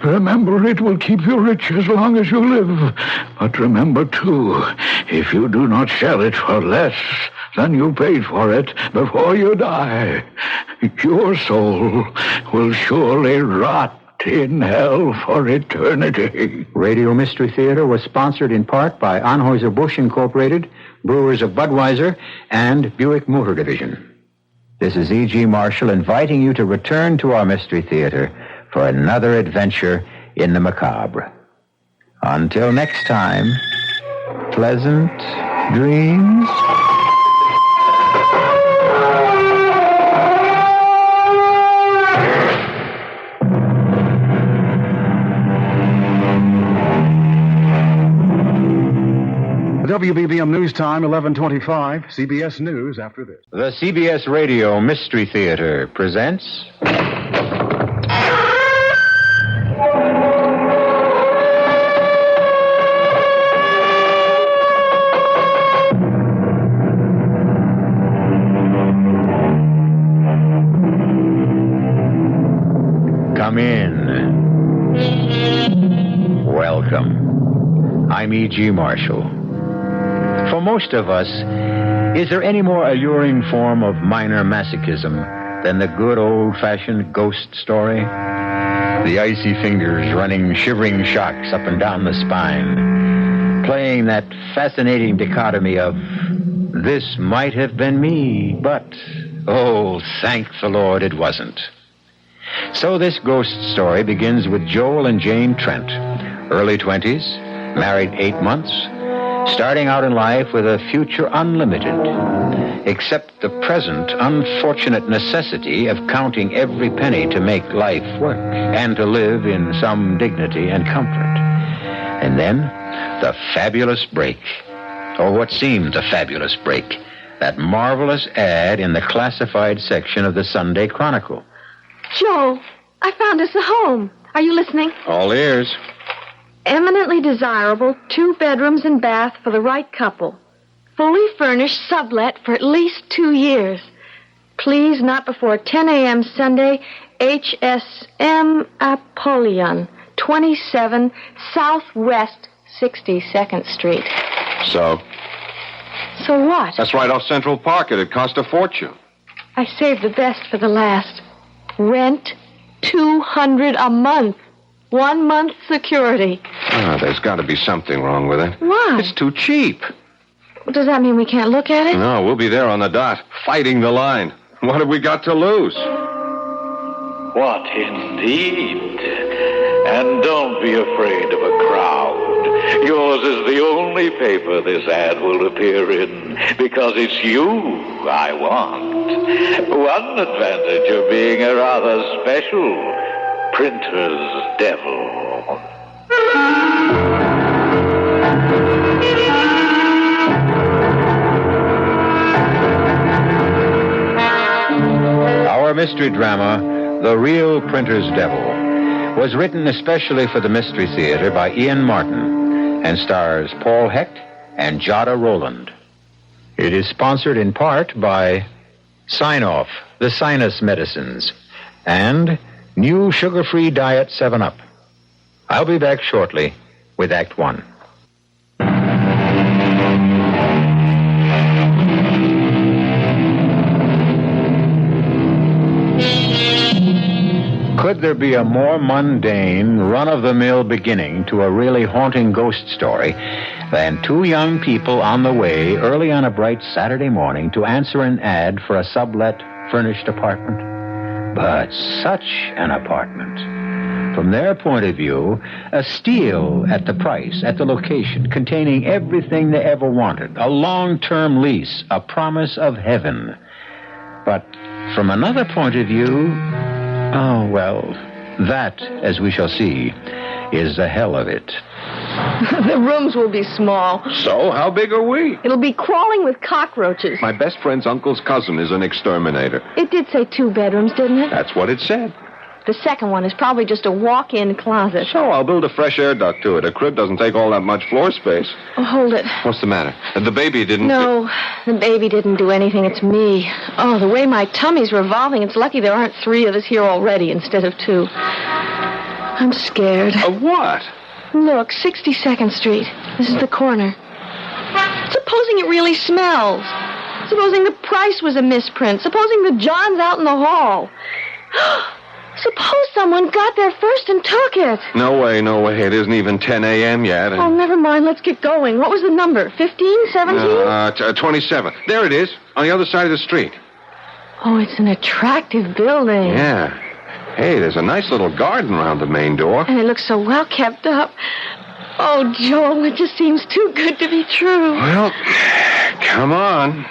Remember, it will keep you rich as long as you live. But remember, too, if you do not sell it for less than you paid for it before you die, your soul will surely rot in hell for eternity. Radio Mystery Theater was sponsored in part by Anheuser-Busch Incorporated, Brewers of Budweiser, and Buick Motor Division. This is E.G. Marshall inviting you to return to our Mystery Theater for another adventure in the macabre. Until next time, pleasant dreams. WBBM News Time, 11:25. CBS News after this. The CBS Radio Mystery Theater presents... Come in. Welcome. I'm E.G. Marshall. For most of us, is there any more alluring form of minor masochism than the good old-fashioned ghost story? The icy fingers running shivering shocks up and down the spine, playing that fascinating dichotomy of, this might have been me, but, oh, thank the Lord it wasn't. So this ghost story begins with Joel and Jane Trent, early 20s, married 8 months, starting out in life with a future unlimited, except the present unfortunate necessity of counting every penny to make life work and to live in some dignity and comfort. And then, the fabulous break, or what seemed the fabulous break, that marvelous ad in the classified section of the Sunday Chronicle. Joel, I found us a home. Are you listening? All ears. Eminently desirable, 2 bedrooms and bath for the right couple. Fully furnished, sublet for at least 2 years. Please, not before 10 a.m. Sunday, HSM Apollyon, 27 Southwest 62nd Street. So? So what? That's right off Central Park. It'd cost a fortune. I saved the best for the last. Rent, $200 a month. 1 month security. There's got to be something wrong with it. Why? It's too cheap. Does that mean we can't look at it? No, we'll be there on the dot, fighting the line. What have we got to lose? What indeed? And don't be afraid of a crowd. Yours is the only paper this ad will appear in, because it's you I want. One advantage of being a rather special printer's devil. Our mystery drama, The Real Printer's Devil, was written especially for the Mystery Theater by Ian Martin and stars Paul Hecht and Jada Rowland. It is sponsored in part by Sign-Off, the sinus medicines, and new sugar-free diet 7-Up. I'll be back shortly with Act 1. Could there be a more mundane, run-of-the-mill beginning to a really haunting ghost story than two young people on the way early on a bright Saturday morning to answer an ad for a sublet furnished apartment? But such an apartment. From their point of view, a steal at the price, at the location, containing everything they ever wanted, a long-term lease, a promise of heaven. But from another point of view, oh, well, that, as we shall see, is the hell of it. The rooms will be small. So, how big are we? It'll be crawling with cockroaches. My best friend's uncle's cousin is an exterminator. It did say 2 bedrooms, didn't it? That's what it said. The second one is probably just a walk-in closet. So, I'll build a fresh air duct to it. A crib doesn't take all that much floor space. Oh, hold it. What's the matter? The baby didn't... No, the baby didn't do anything. It's me. Oh, the way my tummy's revolving, it's lucky there aren't 3 of us here already instead of 2. I'm scared. Of what? Look, 62nd Street. This is the corner. Supposing it really smells. Supposing the price was a misprint. Supposing the John's out in the hall. Suppose someone got there first and took it. No way. It isn't even 10 a.m. yet. Oh, never mind. Let's get going. What was the number? 15? 17? 27. There it is, on the other side of the street. Oh, it's an attractive building. Yeah. Hey, there's a nice little garden around the main door. And it looks so well kept up. Oh, Joel, it just seems too good to be true. Well, come on.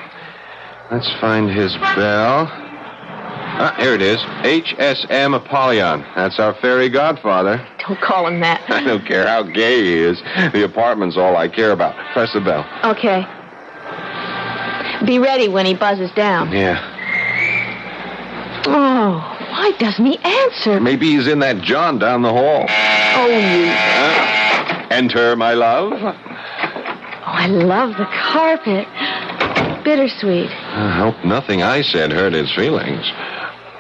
Let's find his bell. Here it is. HSM Apollyon. That's our fairy godfather. Don't call him that. I don't care how gay he is. The apartment's all I care about. Press the bell. Okay. Be ready when he buzzes down. Yeah. Oh, why doesn't he answer? Maybe he's in that John down the hall. Oh, you... Enter, my love. Oh, I love the carpet. Bittersweet. I hope nothing I said hurt his feelings.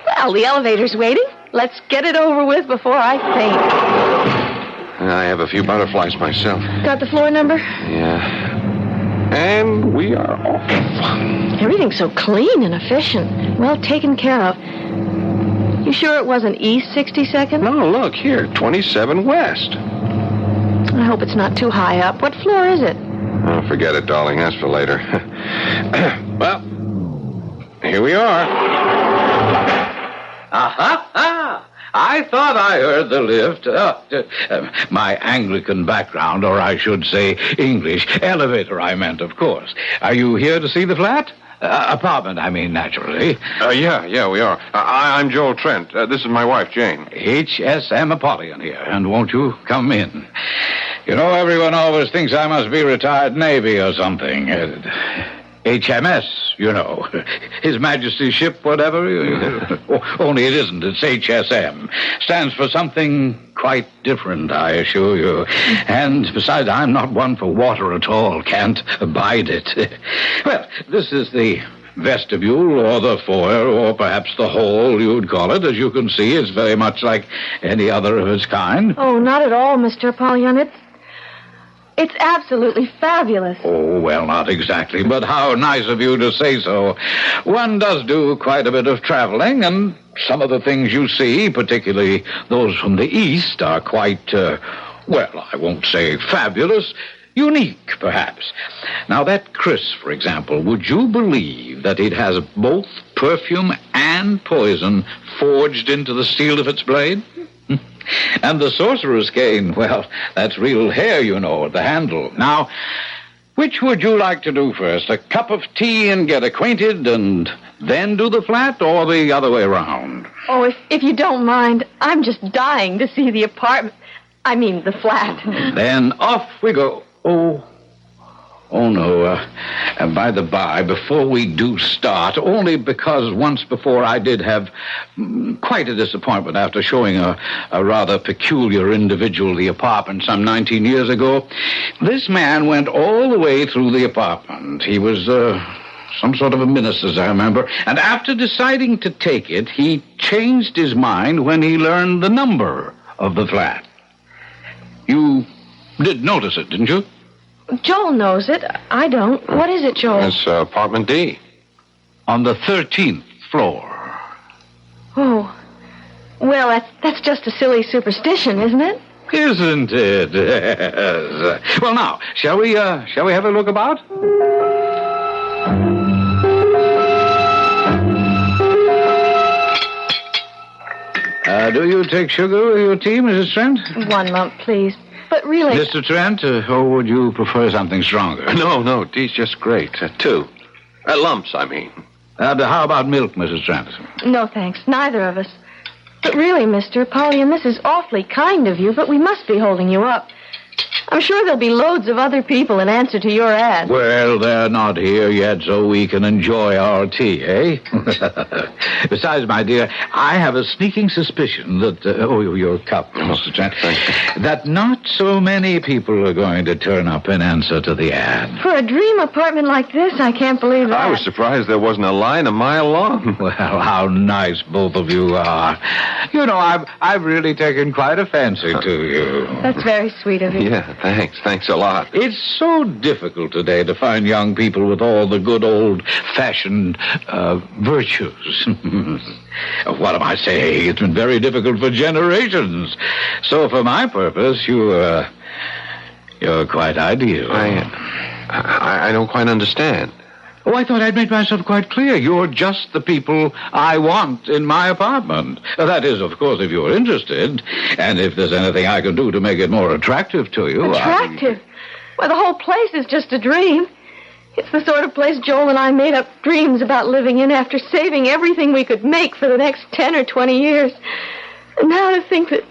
Well, the elevator's waiting. Let's get it over with before I faint. I have a few butterflies myself. Got the floor number? Yeah. And we are off. Everything's so clean and efficient. Well taken care of. You sure it wasn't East 62nd? No, look, here, 27 West. I hope it's not too high up. What floor is it? Oh, forget it, darling. That's for later. Well, here we are. Aha! I thought I heard the lift. My Anglican background, or I should say English. Elevator, I meant, of course. Are you here to see the flat? Apartment, I mean, naturally. Yeah, we are. I'm Joel Trent. This is my wife, Jane. HSM Apollyon here, and won't you come in? You know, everyone always thinks I must be retired Navy or something. HMS, you know. His Majesty's ship, whatever. Only it isn't. It's HSM. Stands for something quite different, I assure you. And besides, I'm not one for water at all. Can't abide it. Well, this is the vestibule, or the foyer, or perhaps the hall, you'd call it. As you can see, it's very much like any other of its kind. Oh, not at all, Mr. Apollyon. It's absolutely fabulous. Oh, well, not exactly, but how nice of you to say so. One does do quite a bit of traveling, and some of the things you see, particularly those from the East, are quite, well, I won't say fabulous, unique, perhaps. Now, that Chris, for example, would you believe that it has both perfume and poison forged into the steel of its blade? And the sorcerer's cane, well, that's real hair, you know, at the handle. Now, which would you like to do first? A cup of tea and get acquainted and then do the flat, or the other way around? Oh, if you don't mind, I'm just dying to see the apartment. I mean, the flat. Then off we go. Oh, no. By the by, before we do start, only because once before I did have quite a disappointment after showing a rather peculiar individual the apartment some 19 years ago. This man went all the way through the apartment. He was some sort of a minister, as I remember. And after deciding to take it, he changed his mind when he learned the number of the flat. You did notice it, didn't you? Joel knows it. I don't. What is it, Joel? It's apartment D. On the 13th floor. Oh. Well, that's just a silly superstition, isn't it? Isn't it? Yes. Well, now, shall we have a look about? Do you take sugar with your tea, Mrs. Trent? 1 lump, please. But really... Mr. Trent, or would you prefer something stronger? No, tea's just great. 2. Lumps, I mean. How about milk, Mrs. Trent? No, thanks. Neither of us. But really, mister, Polly, and this is awfully kind of you, but we must be holding you up. I'm sure there'll be loads of other people in answer to your ad. Well, they're not here yet, so we can enjoy our tea, eh? Besides, my dear, I have a sneaking suspicion that... your cup, Mr. Trent. That not so many people are going to turn up in answer to the ad. For a dream apartment like this, I can't believe that. I was surprised there wasn't a line a mile long. Well, how nice both of you are. You know, I've really taken quite a fancy to you. That's very sweet of you. Yeah, thanks a lot. It's so difficult today to find young people with all the good old-fashioned virtues. What am I saying? It's been very difficult for generations. So for my purpose, you're quite ideal. I don't quite understand. Oh, I thought I'd made myself quite clear. You're just the people I want in my apartment. That is, of course, if you're interested. And if there's anything I can do to make it more attractive to you. Attractive? Well, the whole place is just a dream. It's the sort of place Joel and I made up dreams about living in after saving everything we could make for the next 10 or 20 years. And now to think that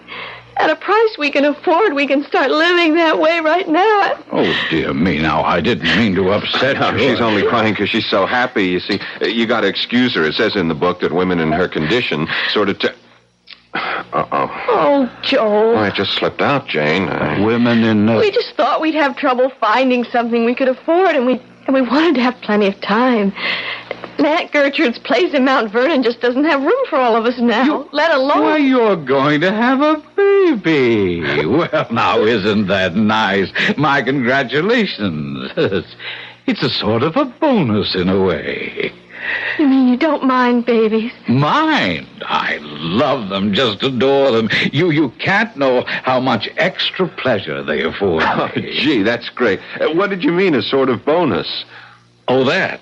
at a price we can afford, we can start living that way right now. Oh, dear me, now, I didn't mean to upset her. She's only crying because she's so happy. You see, you got to excuse her. It says in the book that women in her condition sort of... Oh, Joel. Oh, it just slipped out, Jane. Women in... We just thought we'd have trouble finding something we could afford, and we wanted to have plenty of time. Aunt Gertrude's place in Mount Vernon just doesn't have room for all of us now, let alone... Why, you're going to have a baby. Well, now, isn't that nice? My congratulations. It's a sort of a bonus in a way. You mean you don't mind babies? Mind? I love them, just adore them. You can't know how much extra pleasure they afford me. Oh, gee, that's great. What did you mean, a sort of bonus? Oh, that.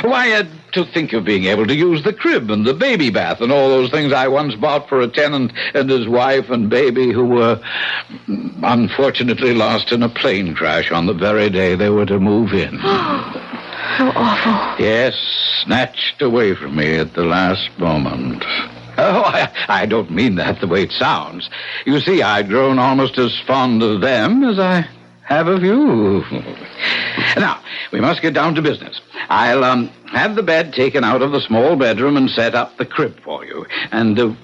Why, to think of being able to use the crib and the baby bath and all those things I once bought for a tenant and his wife and baby who were unfortunately lost in a plane crash on the very day they were to move in. How awful. Yes, snatched away from me at the last moment. Oh, I don't mean that the way it sounds. You see, I'd grown almost as fond of them as I have of you. Now, we must get down to business. I'll have the bed taken out of the small bedroom and set up the crib for you. And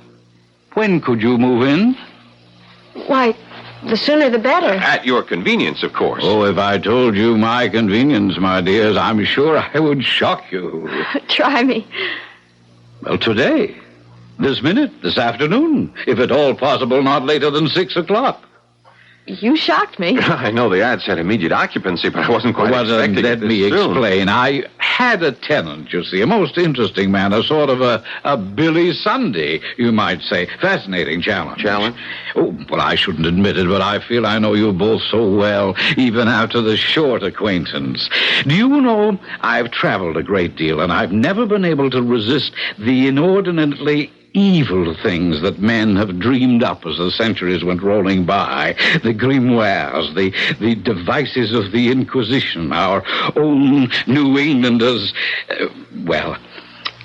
when could you move in? Why, the sooner the better. At your convenience, of course. Oh, if I told you my convenience, my dears, I'm sure I would shock you. Try me. Well, today. This minute, this afternoon. If at all possible, not later than 6 o'clock. You shocked me. I know the ad said immediate occupancy, but I wasn't quite expecting let me explain. I had a tenant, you see, a most interesting man, a sort of a Billy Sunday, you might say. Fascinating challenge. Challenge? Oh, well, I shouldn't admit it, but I feel I know you both so well, even after the short acquaintance. Do you know, I've traveled a great deal, and I've never been able to resist the inordinately evil things that men have dreamed up as the centuries went rolling by. The grimoires, the devices of the Inquisition, our own New Englanders. Well,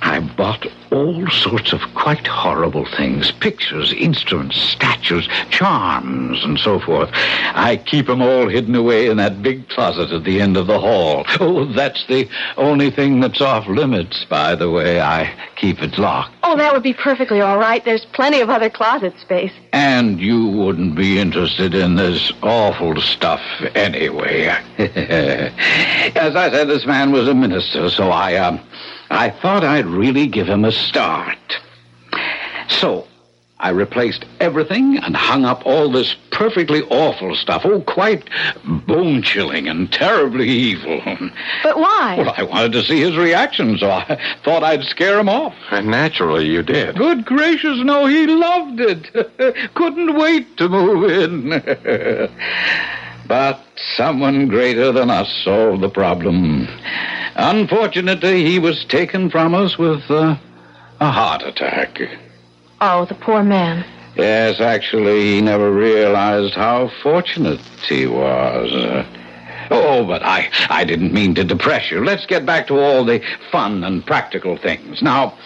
I bought all sorts of quite horrible things. Pictures, instruments, statues, charms, and so forth. I keep them all hidden away in that big closet at the end of the hall. Oh, that's the only thing that's off limits, by the way. I keep it locked. Oh, that would be perfectly all right. There's plenty of other closet space. And you wouldn't be interested in this awful stuff anyway. As I said, this man was a minister, so I thought I'd really give him a start. So, I replaced everything and hung up all this perfectly awful stuff. Oh, quite bone-chilling and terribly evil. But why? Well, I wanted to see his reaction, so I thought I'd scare him off. And naturally, you did. Good gracious, no, he loved it. Couldn't wait to move in. But someone greater than us solved the problem. Unfortunately, he was taken from us with a heart attack. Oh, the poor man. Yes, actually, he never realized how fortunate he was. But I didn't mean to depress you. Let's get back to all the fun and practical things. Now,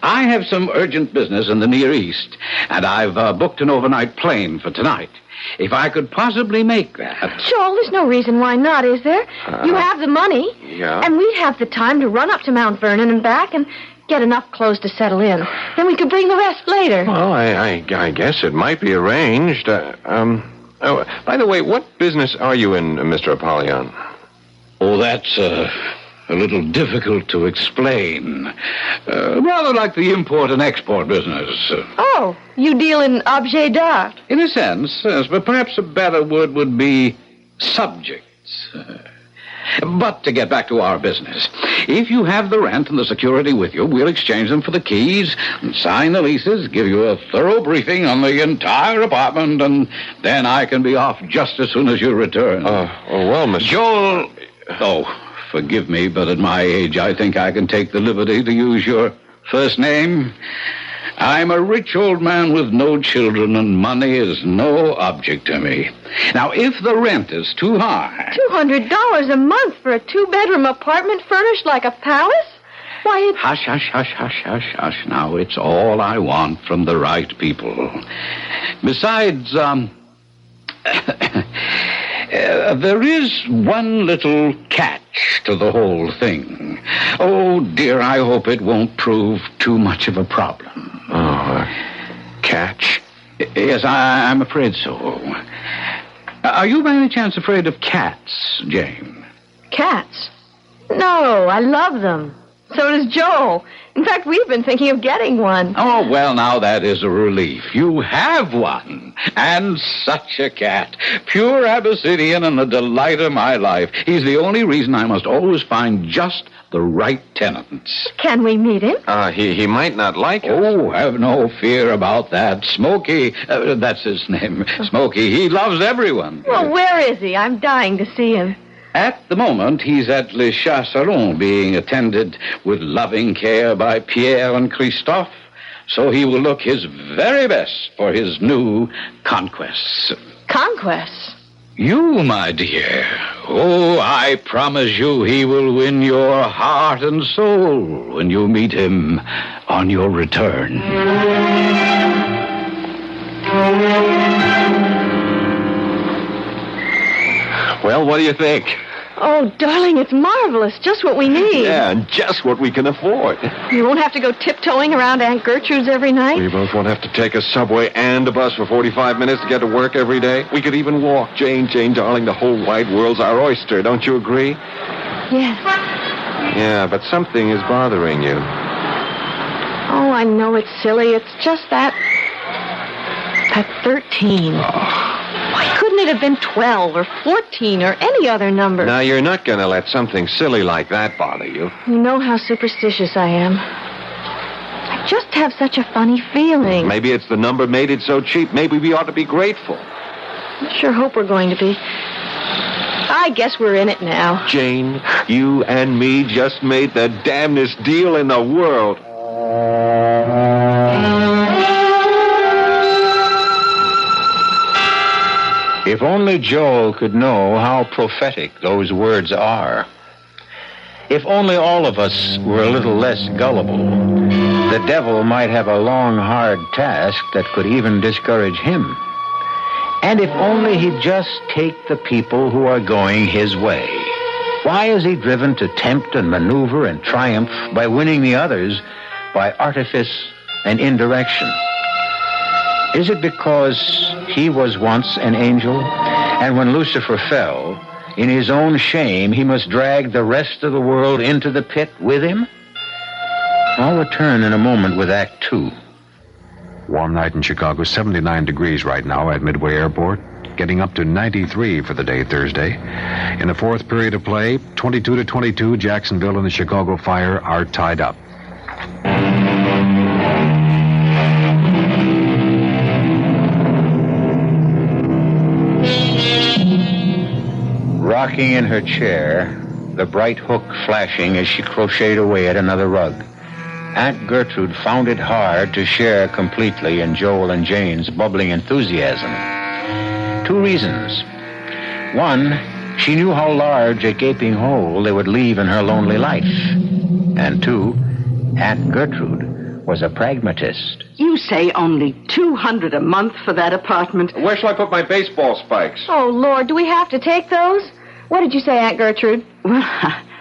I have some urgent business in the Near East, and I've booked an overnight plane for tonight. If I could possibly make that. Joel, there's no reason why not, is there? You have the money. Yeah. And we'd have the time to run up to Mount Vernon and back and get enough clothes to settle in. Then we could bring the rest later. Well, I guess it might be arranged. By the way, what business are you in, Mr. Apollyon? Oh, that's a little difficult to explain. Rather like the import and export business. Oh, you deal in objet d'art. In a sense, yes, but perhaps a better word would be subjects. But to get back to our business, if you have the rent and the security with you, we'll exchange them for the keys and sign the leases, give you a thorough briefing on the entire apartment, and then I can be off just as soon as you return. Well, Mr. Joel... Oh, forgive me, but at my age, I think I can take the liberty to use your first name. I'm a rich old man with no children, and money is no object to me. Now, if the rent is too high... $200 a month for a 2-bedroom apartment furnished like a palace? Why, it's... Hush, hush, hush, hush, hush, hush. Now, it's all I want from the right people. Besides, there is one little catch to the whole thing. Oh, dear, I hope it won't prove too much of a problem. Catch? Yes, I'm afraid so. Are you by any chance afraid of cats, Jane? Cats? No, I love them. So does Joel. In fact, we've been thinking of getting one. Oh, well, now that is a relief. You have one. And such a cat. Pure Abyssinian and the delight of my life. He's the only reason I must always find just the right tenants. Can we meet him? He might not like us. Oh, have no fear about that. Smokey, that's his name. Smokey, he loves everyone. Well, where is he? I'm dying to see him. At the moment, he's at Le Chasseron, being attended with loving care by Pierre and Christophe, so he will look his very best for his new conquests. Conquests? You, my dear. Oh, I promise you he will win your heart and soul when you meet him on your return. Well, what do you think? Oh, darling, it's marvelous. Just what we need. Yeah, and just what we can afford. You won't have to go tiptoeing around Aunt Gertrude's every night. We both won't have to take a subway and a bus for 45 minutes to get to work every day. We could even walk. Jane, darling, the whole wide world's our oyster. Don't you agree? Yes. Yeah, but something is bothering you. Oh, I know it's silly. It's just that 13. Why couldn't it have been 12 or 14 or any other number? Now, you're not going to let something silly like that bother you. You know how superstitious I am. I just have such a funny feeling. Maybe it's the number made it so cheap. Maybe we ought to be grateful. I sure hope we're going to be. I guess we're in it now. Jane, you and me just made the damnedest deal in the world. If only Joel could know how prophetic those words are. If only all of us were a little less gullible, the devil might have a long, hard task that could even discourage him. And if only he'd just take the people who are going his way. Why is he driven to tempt and maneuver and triumph by winning the others by artifice and indirection? Is it because he was once an angel, and when Lucifer fell, in his own shame, he must drag the rest of the world into the pit with him? I'll return in a moment with Act 2. Warm night in Chicago, 79 degrees right now at Midway Airport, getting up to 93 for the day Thursday. In the fourth period of play, 22-22, Jacksonville and the Chicago Fire are tied up. Rocking in her chair, the bright hook flashing as she crocheted away at another rug, Aunt Gertrude found it hard to share completely in Joel and Jane's bubbling enthusiasm. 2 reasons. 1, she knew how large a gaping hole they would leave in her lonely life. And 2, Aunt Gertrude was a pragmatist. You say only $200 a month for that apartment. Where shall I put my baseball spikes? Oh, Lord, do we have to take those? What did you say, Aunt Gertrude? Well,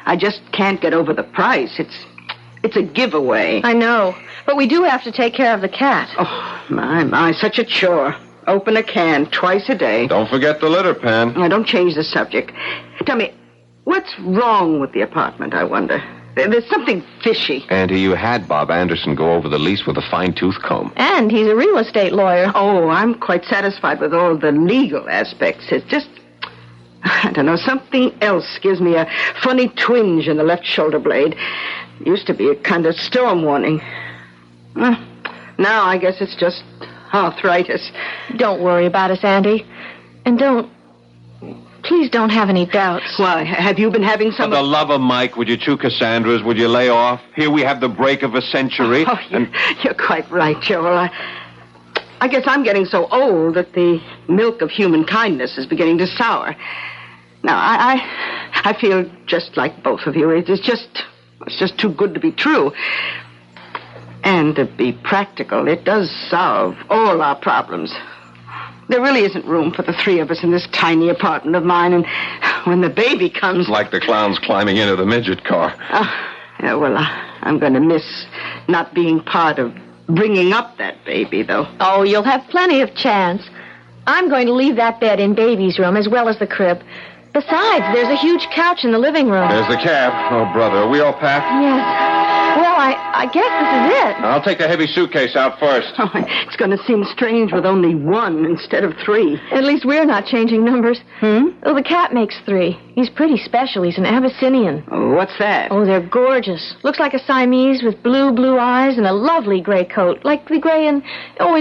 I just can't get over the price. It's a giveaway. I know, but we do have to take care of the cat. Oh, my, such a chore. Open a can twice a day. Don't forget the litter pan. Now, don't change the subject. Tell me, what's wrong with the apartment, I wonder? There's something fishy. Auntie, you had Bob Anderson go over the lease with a fine-tooth comb. And he's a real estate lawyer. Oh, I'm quite satisfied with all the legal aspects. It's just, I don't know, something else gives me a funny twinge in the left shoulder blade. Used to be a kind of storm warning. Now I guess it's just arthritis. Don't worry about us, Auntie. And please don't have any doubts. Why, have you been having some... For the love of Mike, would you 2 Cassandras? Would you lay off? Here we have the break of a century. Oh, you're quite right, Joel. I guess I'm getting so old that the milk of human kindness is beginning to sour. Now, I feel just like both of you. It's just too good to be true. And to be practical, it does solve all our problems. There really isn't room for the 3 of us in this tiny apartment of mine, and when the baby comes... Like the clowns climbing into the midget car. Yeah, well, I'm going to miss not being part of bringing up that baby, though. Oh, you'll have plenty of chance. I'm going to leave that bed in Baby's room as well as the crib. Besides, there's a huge couch in the living room. There's the cab. Oh, brother, are we all packed? Yes. Well, I guess this is it. I'll take the heavy suitcase out first. Oh, it's going to seem strange with only 1 instead of 3. At least we're not changing numbers. Oh, the cat makes 3. He's pretty special. He's an Abyssinian. Oh, what's that? Oh, they're gorgeous. Looks like a Siamese with blue eyes and a lovely gray coat, like the gray in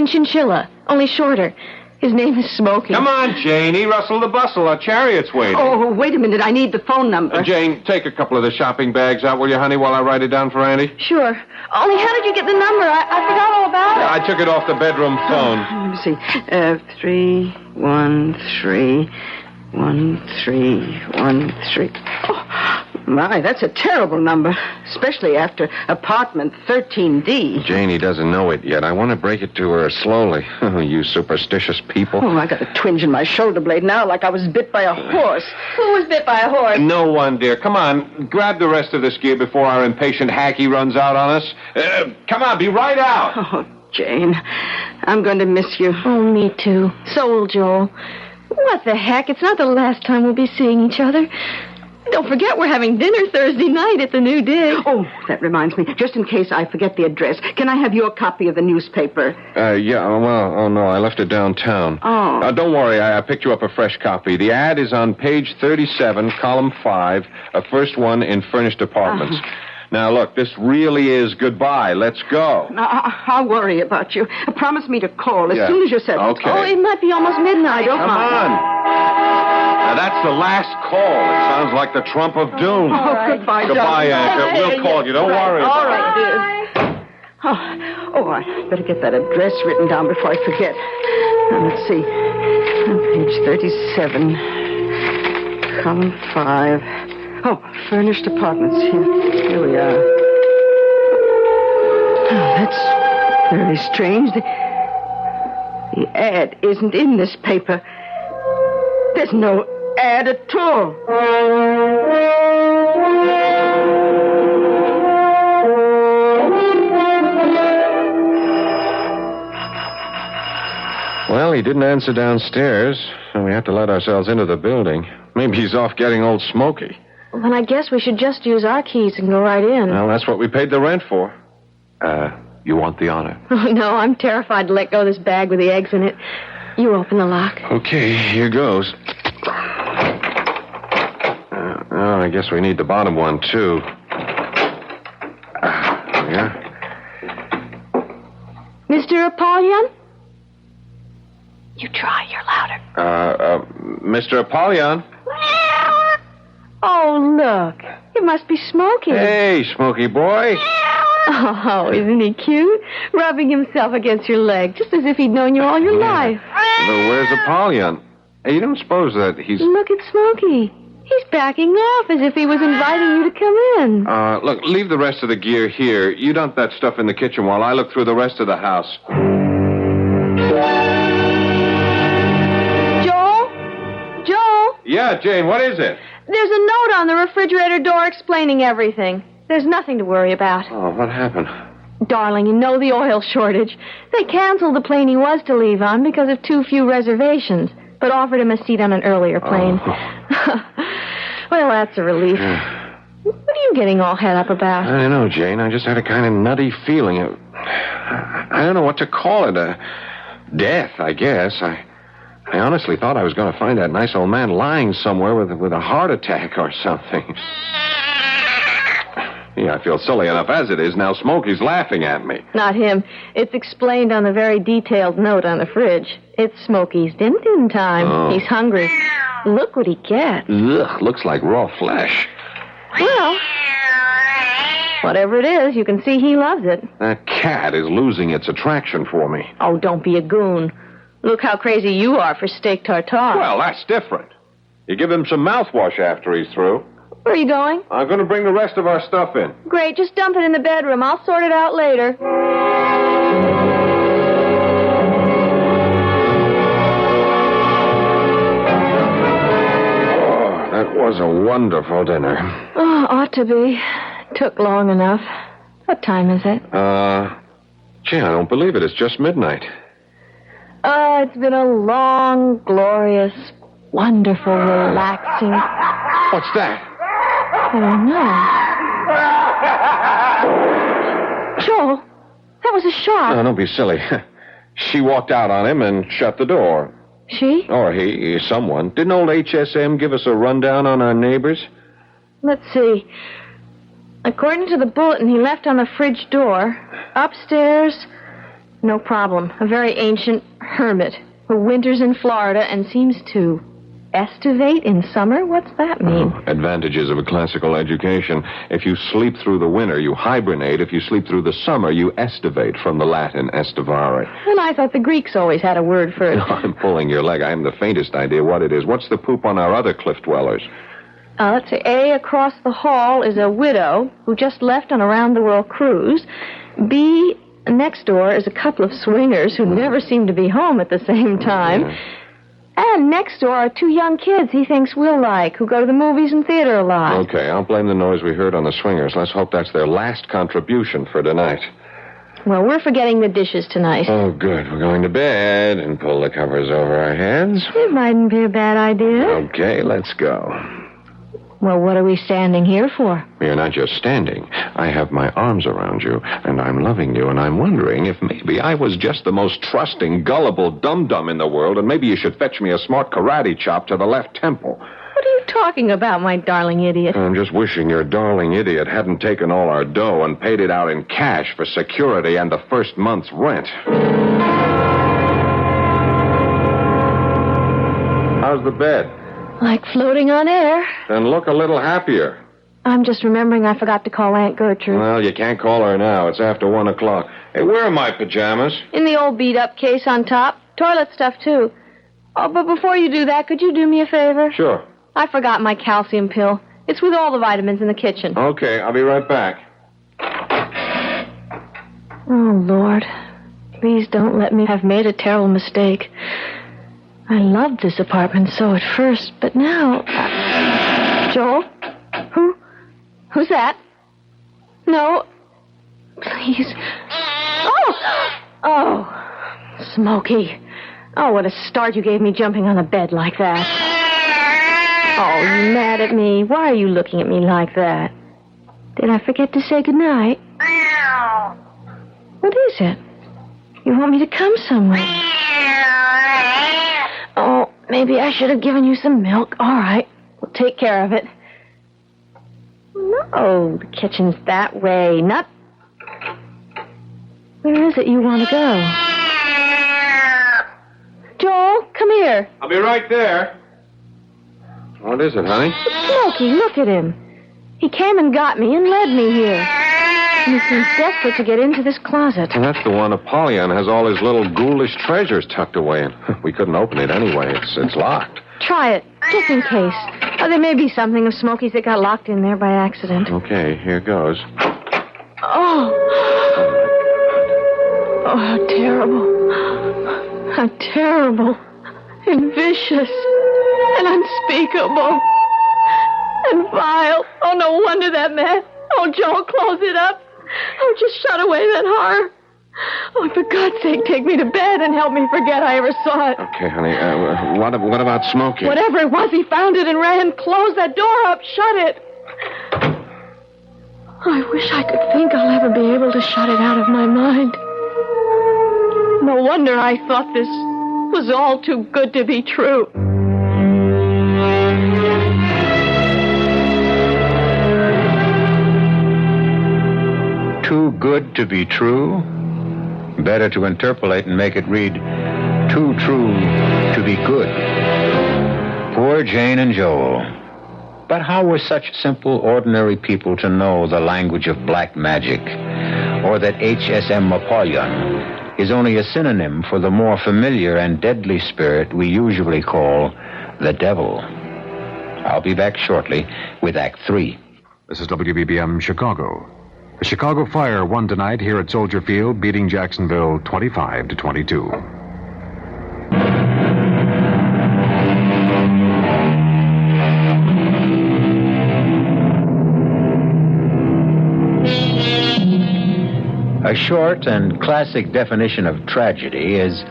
chinchilla, only shorter. His name is Smokey. Come on, Janie. Rustle the bustle. Our chariot's waiting. Oh, wait a minute. I need the phone number. Jane, take a couple of the shopping bags out, will you, honey, while I write it down for Andy? Sure. Only how did you get the number? I forgot all about it. I took it off the bedroom phone. Let me see. 313 1313. Oh, my, that's a terrible number, especially after apartment 13D. Janie doesn't know it yet. I want to break it to her slowly. Oh, you superstitious people. Oh, I got a twinge in my shoulder blade now like I was bit by a horse. Who was bit by a horse? No one, dear. Come on. Grab the rest of this gear before our impatient hacky runs out on us. Come on, be right out. Oh, Jane, I'm going to miss you. Oh, me too. So will Joel. What the heck? It's not the last time we'll be seeing each other. Don't forget we're having dinner Thursday night at the New Dig. Oh, that reminds me. Just in case I forget the address, can I have your copy of the newspaper? Yeah, well, no, I left it downtown. Oh. Don't worry, I picked you up a fresh copy. The ad is on page 37, column 5, first one in furnished apartments. Now, look, this really is goodbye. Let's go. I'll worry about you. Promise me to call as soon as you're settled. Okay. Oh, it might be almost midnight. Come on. Now, that's the last call. It sounds like the trump of doom. Oh, right. Goodbye, Goodbye, darling. Anchor. We'll call you. Don't worry. All right, dear. Oh, I better get that address written down before I forget. Now, let's see. Page 37, column 5. Oh, furnished apartments. Here we are. Oh, that's very strange. The ad isn't in this paper. There's no ad at all. Well, he didn't answer downstairs, and we have to let ourselves into the building. Maybe he's off getting old Smoky. Well, then I guess we should just use our keys and go right in. Well, that's what we paid the rent for. You want the honor? Oh, no, I'm terrified to let go of this bag with the eggs in it. You open the lock. Okay, here goes. I guess we need the bottom one, too. Yeah. Mr. Apollyon? You try, you're louder. Mr. Apollyon? Oh, look. It must be Smokey. Hey, Smokey boy. Oh, isn't he cute? Rubbing himself against your leg, just as if he'd known you all your life. But where's Apollyon? Hey, you don't suppose that he's... Look at Smokey. He's backing off as if he was inviting you to come in. Look, leave the rest of the gear here. You dump that stuff in the kitchen while I look through the rest of the house. Joel? Yeah, Jane, what is it? There's a note on the refrigerator door explaining everything. There's nothing to worry about. Oh, what happened? Darling, you know the oil shortage. They canceled the plane he was to leave on because of too few reservations, but offered him a seat on an earlier plane. Oh. Well, that's a relief. What are you getting all head up about? I don't know, Jane. I just had a kind of nutty feeling. I don't know what to call it. Death, I guess. I honestly thought I was going to find that nice old man lying somewhere with a heart attack or something. Yeah, I feel silly enough as it is. Now Smokey's laughing at me. Not him. It's explained on the very detailed note on the fridge. It's Smokey's din-din time. Oh. He's hungry. Look what he gets. Ugh, looks like raw flesh. Well, whatever it is, you can see he loves it. That cat is losing its attraction for me. Oh, don't be a goon. Look how crazy you are for steak tartare. Well, that's different. You give him some mouthwash after he's through. Where are you going? I'm going to bring the rest of our stuff in. Great, just dump it in the bedroom. I'll sort it out later. Oh, that was a wonderful dinner. Oh, ought to be. Took long enough. What time is it? Gee, I don't believe it. It's just midnight. Oh, it's been a long, glorious, wonderful, relaxing... What's that? I don't know. Joel, that was a shot. No, don't be silly. She walked out on him and shut the door. She? Or he, someone. Didn't old HSM give us a rundown on our neighbors? Let's see. According to the bulletin he left on the fridge door, upstairs, no problem. A very ancient hermit who winters in Florida and seems to estivate in summer? What's that mean? Advantages of a classical education. If you sleep through the winter, you hibernate. If you sleep through the summer, you estivate, from the Latin estivare. And I thought the Greeks always had a word for it. No, I'm pulling your leg. I haven't the faintest idea what it is. What's the poop on our other cliff dwellers? Let's see. A, across the hall is a widow who just left on a round-the-world cruise. B, next door is a couple of swingers who never seem to be home at the same time. Yeah. And next door are two young kids he thinks we'll like, who go to the movies and theater a lot. Okay, I'll blame the noise we heard on the swingers. Let's hope that's their last contribution for tonight. Well, we're forgetting the dishes tonight. Oh, good. We're going to bed and pull the covers over our heads. It mightn't be a bad idea. Okay, let's go. Well, what are we standing here for? You're not just standing. I have my arms around you, and I'm loving you, and I'm wondering if maybe I was just the most trusting, gullible dum-dum in the world, and maybe you should fetch me a smart karate chop to the left temple. What are you talking about, my darling idiot? I'm just wishing your darling idiot hadn't taken all our dough and paid it out in cash for security and the first month's rent. How's the bed? Like floating on air. Then look a little happier. I'm just remembering I forgot to call Aunt Gertrude. Well, you can't call her now. It's after 1 o'clock. Hey, where are my pajamas? In the old beat-up case on top. Toilet stuff, too. Oh, but before you do that, could you do me a favor? Sure. I forgot my calcium pill. It's with all the vitamins in the kitchen. Okay, I'll be right back. Oh, Lord. Please don't let me have made a terrible mistake. I loved this apartment so at first, but now... Joel? Who's that? No. Please. Oh, Smokey. Oh, what a start you gave me jumping on the bed like that. Oh, you mad at me? Why are you looking at me like that? Did I forget to say goodnight? What is it? You want me to come somewhere? Oh, maybe I should have given you some milk. All right. We'll take care of it. No, the kitchen's that way. Not... Where is it you want to go? Joel, come here. I'll be right there. What is it, honey? It's Smokey. Look at him. He came and got me and led me here. And he seems desperate to get into this closet. And that's the one Apollyon has all his little ghoulish treasures tucked away in. We couldn't open it anyway. It's locked. Try it, just in case. Oh, there may be something of Smokey's that got locked in there by accident. Okay, here goes. Oh, how terrible. How terrible. And vicious. And unspeakable. And vile. Oh, no wonder that man. Oh, Joel, close it up. Oh, just shut away that horror. Oh, for God's sake, take me to bed and help me forget I ever saw it. Okay, honey. What about Smokey? Whatever it was, he found it and ran. Close that door up. Shut it. Oh, I wish I could think I'll ever be able to shut it out of my mind. No wonder I thought this was all too good to be true. Too good to be true? Better to interpolate and make it read, too true to be good. Poor Jane and Joel. But how were such simple, ordinary people to know the language of black magic, or that HSM Apollyon is only a synonym for the more familiar and deadly spirit we usually call the devil? I'll be back shortly with Act 3. This is WBBM Chicago. The Chicago Fire won tonight here at Soldier Field, beating Jacksonville 25-22. A short and classic definition of tragedy is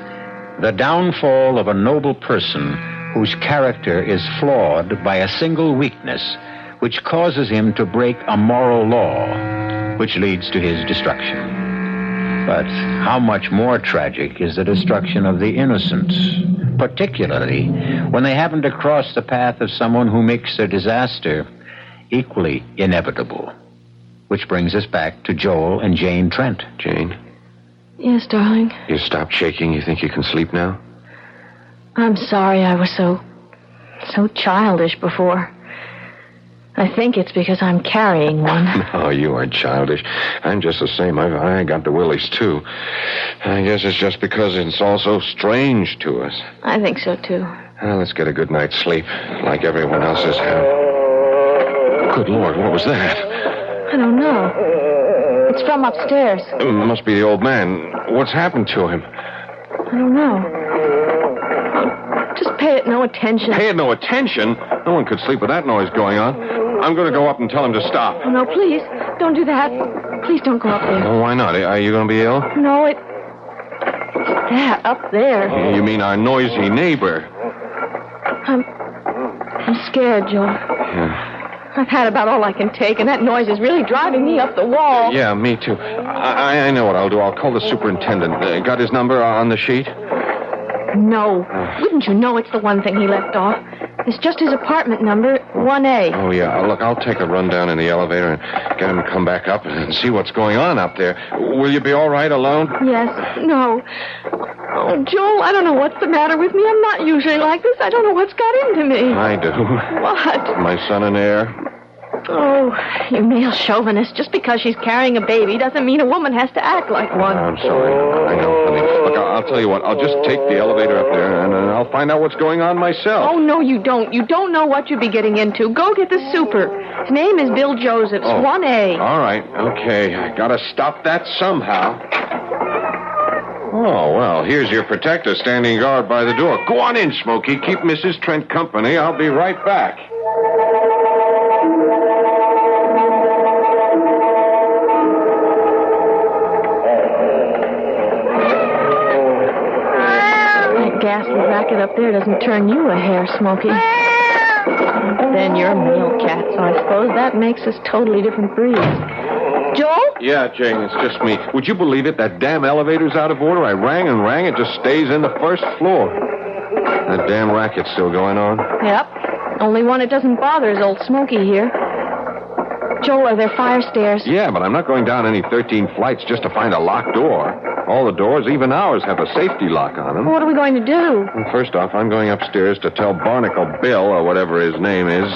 the downfall of a noble person whose character is flawed by a single weakness which causes him to break a moral law, which leads to his destruction. But how much more tragic is the destruction of the innocent, particularly when they happen to cross the path of someone who makes their disaster equally inevitable. Which brings us back to Joel and Jane Trent. Jane? Yes, darling? You stopped shaking. You think you can sleep now? I'm sorry I was so childish before. I think it's because I'm carrying one. No, you aren't childish. I'm just the same. I got the willies, too. I guess it's just because it's all so strange to us. I think so, too. Well, let's get a good night's sleep, like everyone else has had. Good Lord, what was that? I don't know. It's from upstairs. It must be the old man. What's happened to him? I don't know. Just pay it no attention. Pay it no attention? No one could sleep with that noise going on. I'm going to go up and tell him to stop. Oh, no, please. Don't do that. Please don't go up there. Oh, why not? Are you going to be ill? No, it's that up there. You mean our noisy neighbor? I'm scared, Joel. Yeah. I've had about all I can take, and that noise is really driving me up the wall. Yeah, me too. I know what I'll do. I'll call the superintendent. Got his number on the sheet? No. Wouldn't you know it's the one thing he left off? It's just his apartment number, 1A. Oh, yeah. Look, I'll take a run down in the elevator and get him to come back up and see what's going on up there. Will you be all right alone? Yes. No. Oh, Joel, I don't know what's the matter with me. I'm not usually like this. I don't know what's got into me. I do. What? My son and heir. Oh, you male chauvinist. Just because she's carrying a baby doesn't mean a woman has to act like one. I'm sorry. I know, honey. Look, I'll tell you what. I'll just take the elevator up there, and I'll find out what's going on myself. Oh, no, you don't. You don't know what you'd be getting into. Go get the super. His name is Bill Josephs, 1A. All right. Okay. I gotta stop that somehow. Oh, well, here's your protector standing guard by the door. Go on in, Smokey. Keep Mrs. Trent company. I'll be right back. That ghastly racket up there doesn't turn you a hair, Smokey. Then you're a male cat, so I suppose that makes us totally different breeds. Joel? Yeah, Jane, it's just me. Would you believe it? That damn elevator's out of order. I rang and rang. It just stays in the first floor. That damn racket's still going on. Yep. Only one it doesn't bother is old Smokey here. Joel, are there fire stairs? Yeah, but I'm not going down any 13 flights just to find a locked door. All the doors, even ours, have a safety lock on them. What are we going to do? Well, first off, I'm going upstairs to tell Barnacle Bill, or whatever his name is.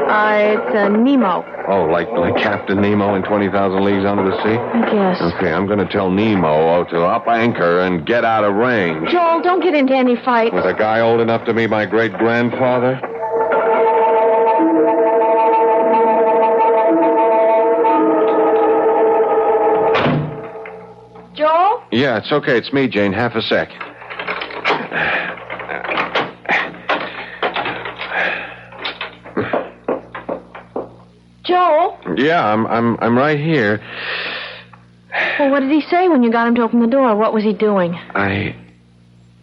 It's Nemo. Oh, like Captain Nemo in 20,000 Leagues Under the Sea? I guess. Okay, I'm going to tell Nemo to up anchor and get out of range. Joel, don't get into any fights. With a guy old enough to be my great-grandfather? Joel? Yeah, it's okay. It's me, Jane. Half a sec. Joel? Yeah, I'm right here. Well, what did he say when you got him to open the door? What was he doing? I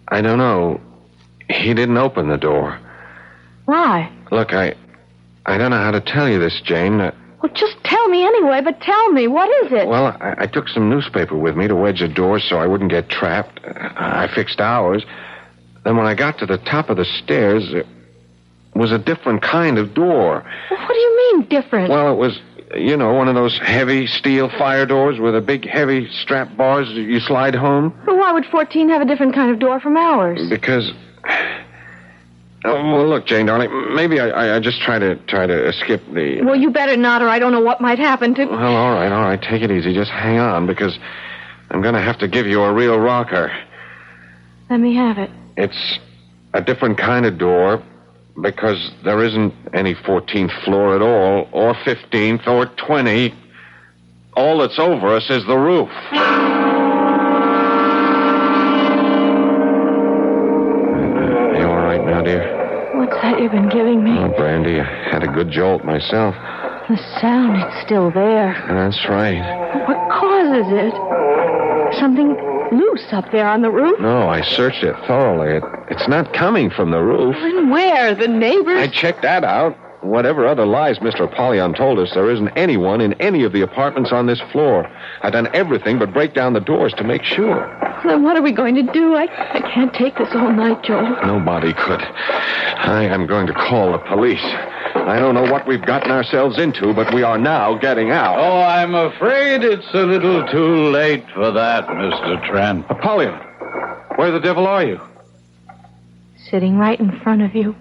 don't know. He didn't open the door. Why? Look, I don't know how to tell you this, Jane. Well, just tell me anyway, but tell me. What is it? Well, I took some newspaper with me to wedge the door so I wouldn't get trapped. I fixed ours. Then when I got to the top of the stairs, it was a different kind of door. Well, what do you mean, different? Well, it was, one of those heavy steel fire doors with a big, heavy strap bars you slide home. Well, why would 14 have a different kind of door from ours? Because... Oh, well, look, Jane, darling, maybe I just try to skip the... Well, you better not, or I don't know what might happen to... Well, all right, take it easy. Just hang on, because I'm going to have to give you a real rocker. Let me have it. It's a different kind of door, because there isn't any 14th floor at all, or 15th, or 20. All that's over us is the roof. Dear. What's that you've been giving me? Oh, brandy. I had a good jolt myself. The sound, it's still there. That's right. What causes it? Something loose up there on the roof? No, I searched it thoroughly. It's not coming from the roof. Then where? The neighbors? I checked that out. Whatever other lies Mr. Apollyon told us, there isn't anyone in any of the apartments on this floor. I've done everything but break down the doors to make sure. Then what are we going to do? I can't take this all night, Joel. Nobody could. I am going to call the police. I don't know what we've gotten ourselves into, but we are now getting out. Oh, I'm afraid it's a little too late for that, Mr. Trent. Apollyon, where the devil are you? Sitting right in front of you.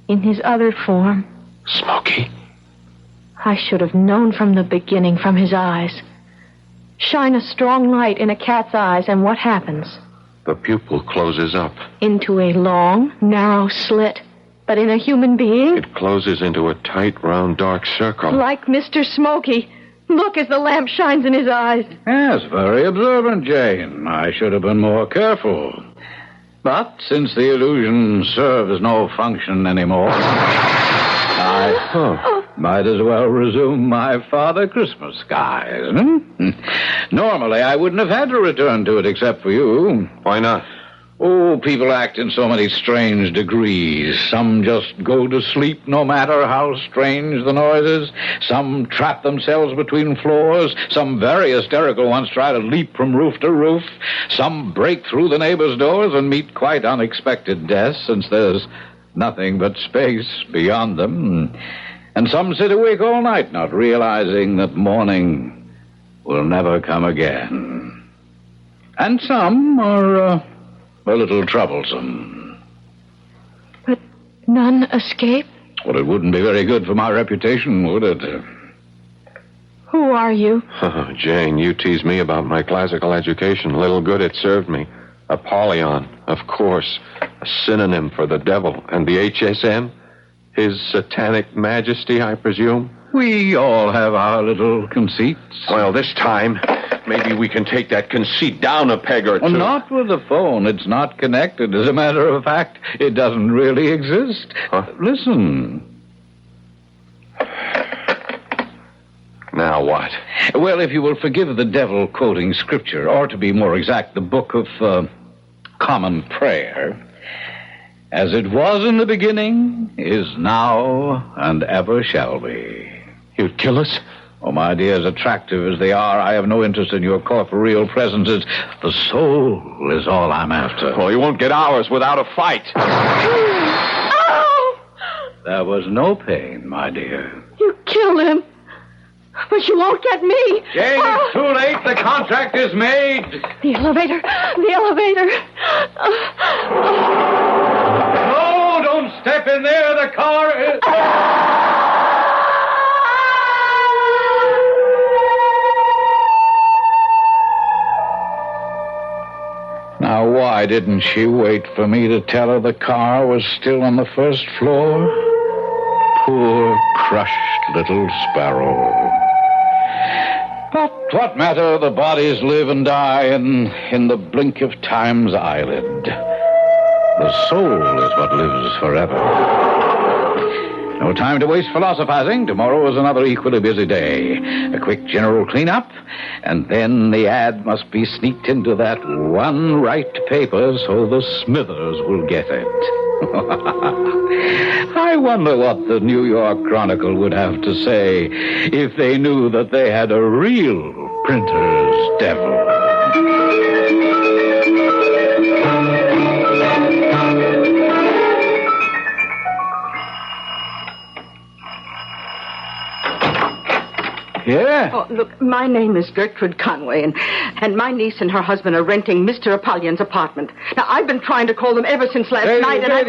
In his other form. Smokey. I should have known from the beginning, from his eyes. Shine a strong light in a cat's eyes, and what happens? The pupil closes up. Into a long, narrow slit. But in a human being? It closes into a tight, round, dark circle. Like Mr. Smokey. Look as the lamp shines in his eyes. Yes, very observant, Jane. I should have been more careful. But since the illusion serves no function anymore, I might as well resume my Father Christmas skies. Normally, I wouldn't have had to return to it except for you. Why not? Oh, people act in so many strange degrees. Some just go to sleep no matter how strange the noise is. Some trap themselves between floors. Some very hysterical ones try to leap from roof to roof. Some break through the neighbors' doors and meet quite unexpected deaths, since there's nothing but space beyond them. And some sit awake all night, not realizing that morning will never come again. And some are... a little troublesome. But none escape? Well, it wouldn't be very good for my reputation, would it? Who are you? Oh, Jane, you tease me about my classical education. Little good it served me. Apollyon, of course. A synonym for the devil. And the HSM? His satanic majesty, I presume? We all have our little conceits. Well, this time... maybe we can take that conceit down a peg or two. Not with the phone. It's not connected. As a matter of fact, it doesn't really exist. Huh? Listen. Now what? Well, if you will forgive the devil quoting scripture, or to be more exact, the book of common prayer, as it was in the beginning, is now, and ever shall be. You'd kill us? Oh, my dear, as attractive as they are, I have no interest in your corporeal presences. The soul is all I'm after. Oh, you won't get ours without a fight. Oh! There was no pain, my dear. You killed him. But you won't get me. Jane, it's too late. The contract is made. The elevator. The elevator. No, don't step in there. The car is... Now, why didn't she wait for me to tell her the car was still on the first floor? Poor, crushed little sparrow. But what matter? The bodies live and die in the blink of time's eyelid. The soul is what lives forever. No time to waste philosophizing. Tomorrow is another equally busy day. A quick general cleanup, and then the ad must be sneaked into that one right paper so the Smithers will get it. I wonder what the New York Chronicle would have to say if they knew that they had a real printer's devil. Yeah? Oh, look, my name is Gertrude Conway, and my niece and her husband are renting Mr. Apollyon's apartment. Now, I've been trying to call them ever since last night, and I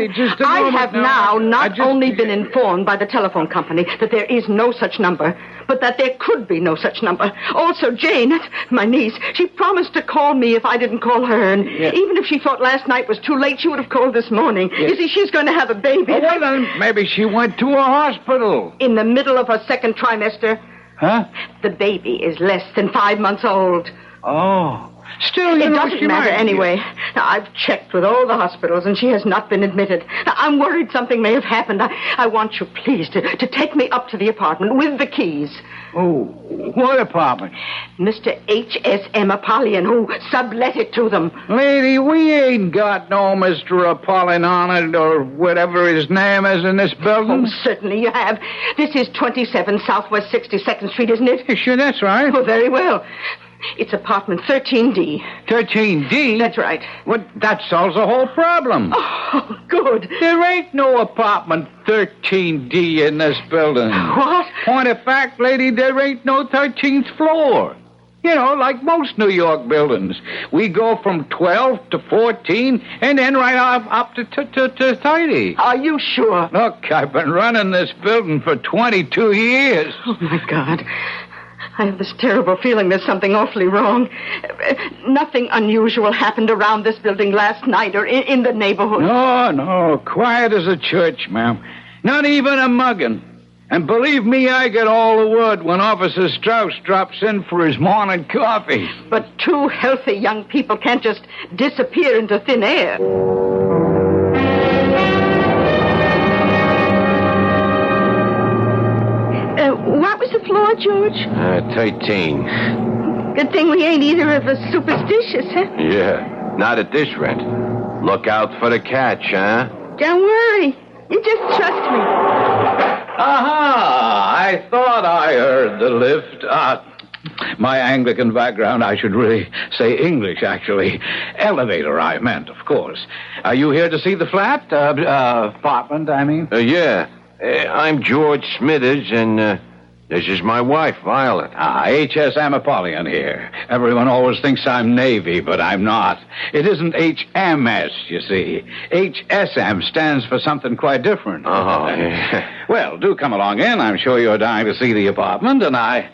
have now not only been informed by the telephone company that there is no such number, but that there could be no such number. Also, Jane, my niece, she promised to call me if I didn't call her, and even if she thought last night was too late, she would have called this morning. You see, she's going to have a baby. Oh, well, then maybe she went to a hospital. In the middle of her second trimester. Huh? The baby is less than 5 months old. Oh. Still, it doesn't matter anyway. Now, I've checked with all the hospitals, and she has not been admitted. Now, I'm worried something may have happened. I want you, please, to take me up to the apartment with the keys. Oh, what apartment? Mr. H.S.M. Apollyon, who sublet it to them. Lady, we ain't got no Mr. Apollyon on it, or whatever his name is in this building. Oh, certainly you have. This is 27 Southwest 62nd Street, isn't it? Sure, that's right. Oh, very well. It's apartment 13D. 13D? That's right. Well, that solves the whole problem. Oh, good. There ain't no apartment 13D in this building. What? Point of fact, lady, there ain't no 13th floor. You know, like most New York buildings. We go from 12 to 14 and then right up to 30. Are you sure? Look, I've been running this building for 22 years. Oh, my God. I have this terrible feeling there's something awfully wrong. Nothing unusual happened around this building last night or in the neighborhood. No. Quiet as a church, ma'am. Not even a mugging. And believe me, I get all the word when Officer Strauss drops in for his morning coffee. But two healthy young people can't just disappear into thin air. What was the floor, George? 13. Good thing we ain't either of us superstitious, huh? Yeah, not at this rent. Look out for the catch, huh? Don't worry. You just trust me. Aha! I thought I heard the lift. My Anglican background, I should really say English, actually. Elevator, I meant, of course. Are you here to see the flat? Apartment, I mean? Yeah. I'm George Smithers, and this is my wife, Violet. H.S.M. Apollyon here. Everyone always thinks I'm Navy, but I'm not. It isn't H.M.S., you see. H.S.M. stands for something quite different. Oh, yeah. Well, do come along in. I'm sure you're dying to see the apartment, and I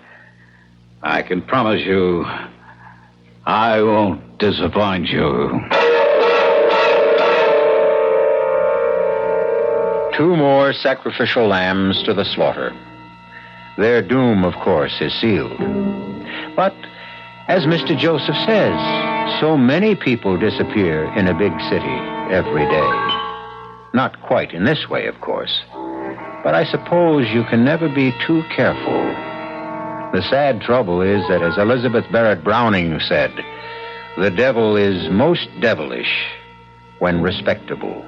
can promise you I won't disappoint you. 2 more sacrificial lambs to the slaughter. Their doom, of course, is sealed. But, as Mr. Joseph says, so many people disappear in a big city every day. Not quite in this way, of course. But I suppose you can never be too careful. The sad trouble is that, as Elizabeth Barrett Browning said, the devil is most devilish when respectable.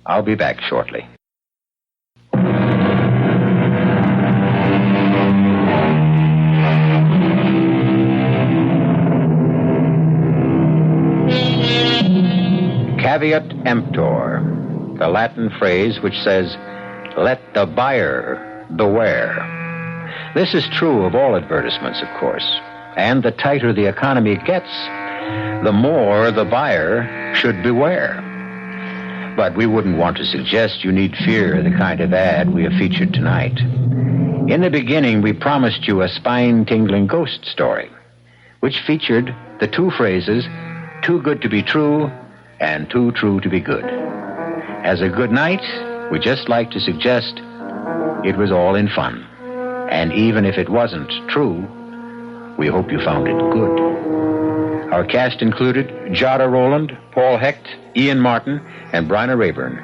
I'll be back shortly. caveat emptor, the Latin phrase which says, let the buyer beware. This is true of all advertisements, of course, and the tighter the economy gets, the more the buyer should beware. But we wouldn't want to suggest you need fear the kind of ad we have featured tonight. In the beginning, we promised you a spine-tingling ghost story, which featured the two phrases, too good to be true and too true to be good. As a good night, we just like to suggest it was all in fun. And even if it wasn't true, we hope you found it good. Our cast included Jada Rowland, Paul Hecht, Ian Martin, and Bryna Rayburn.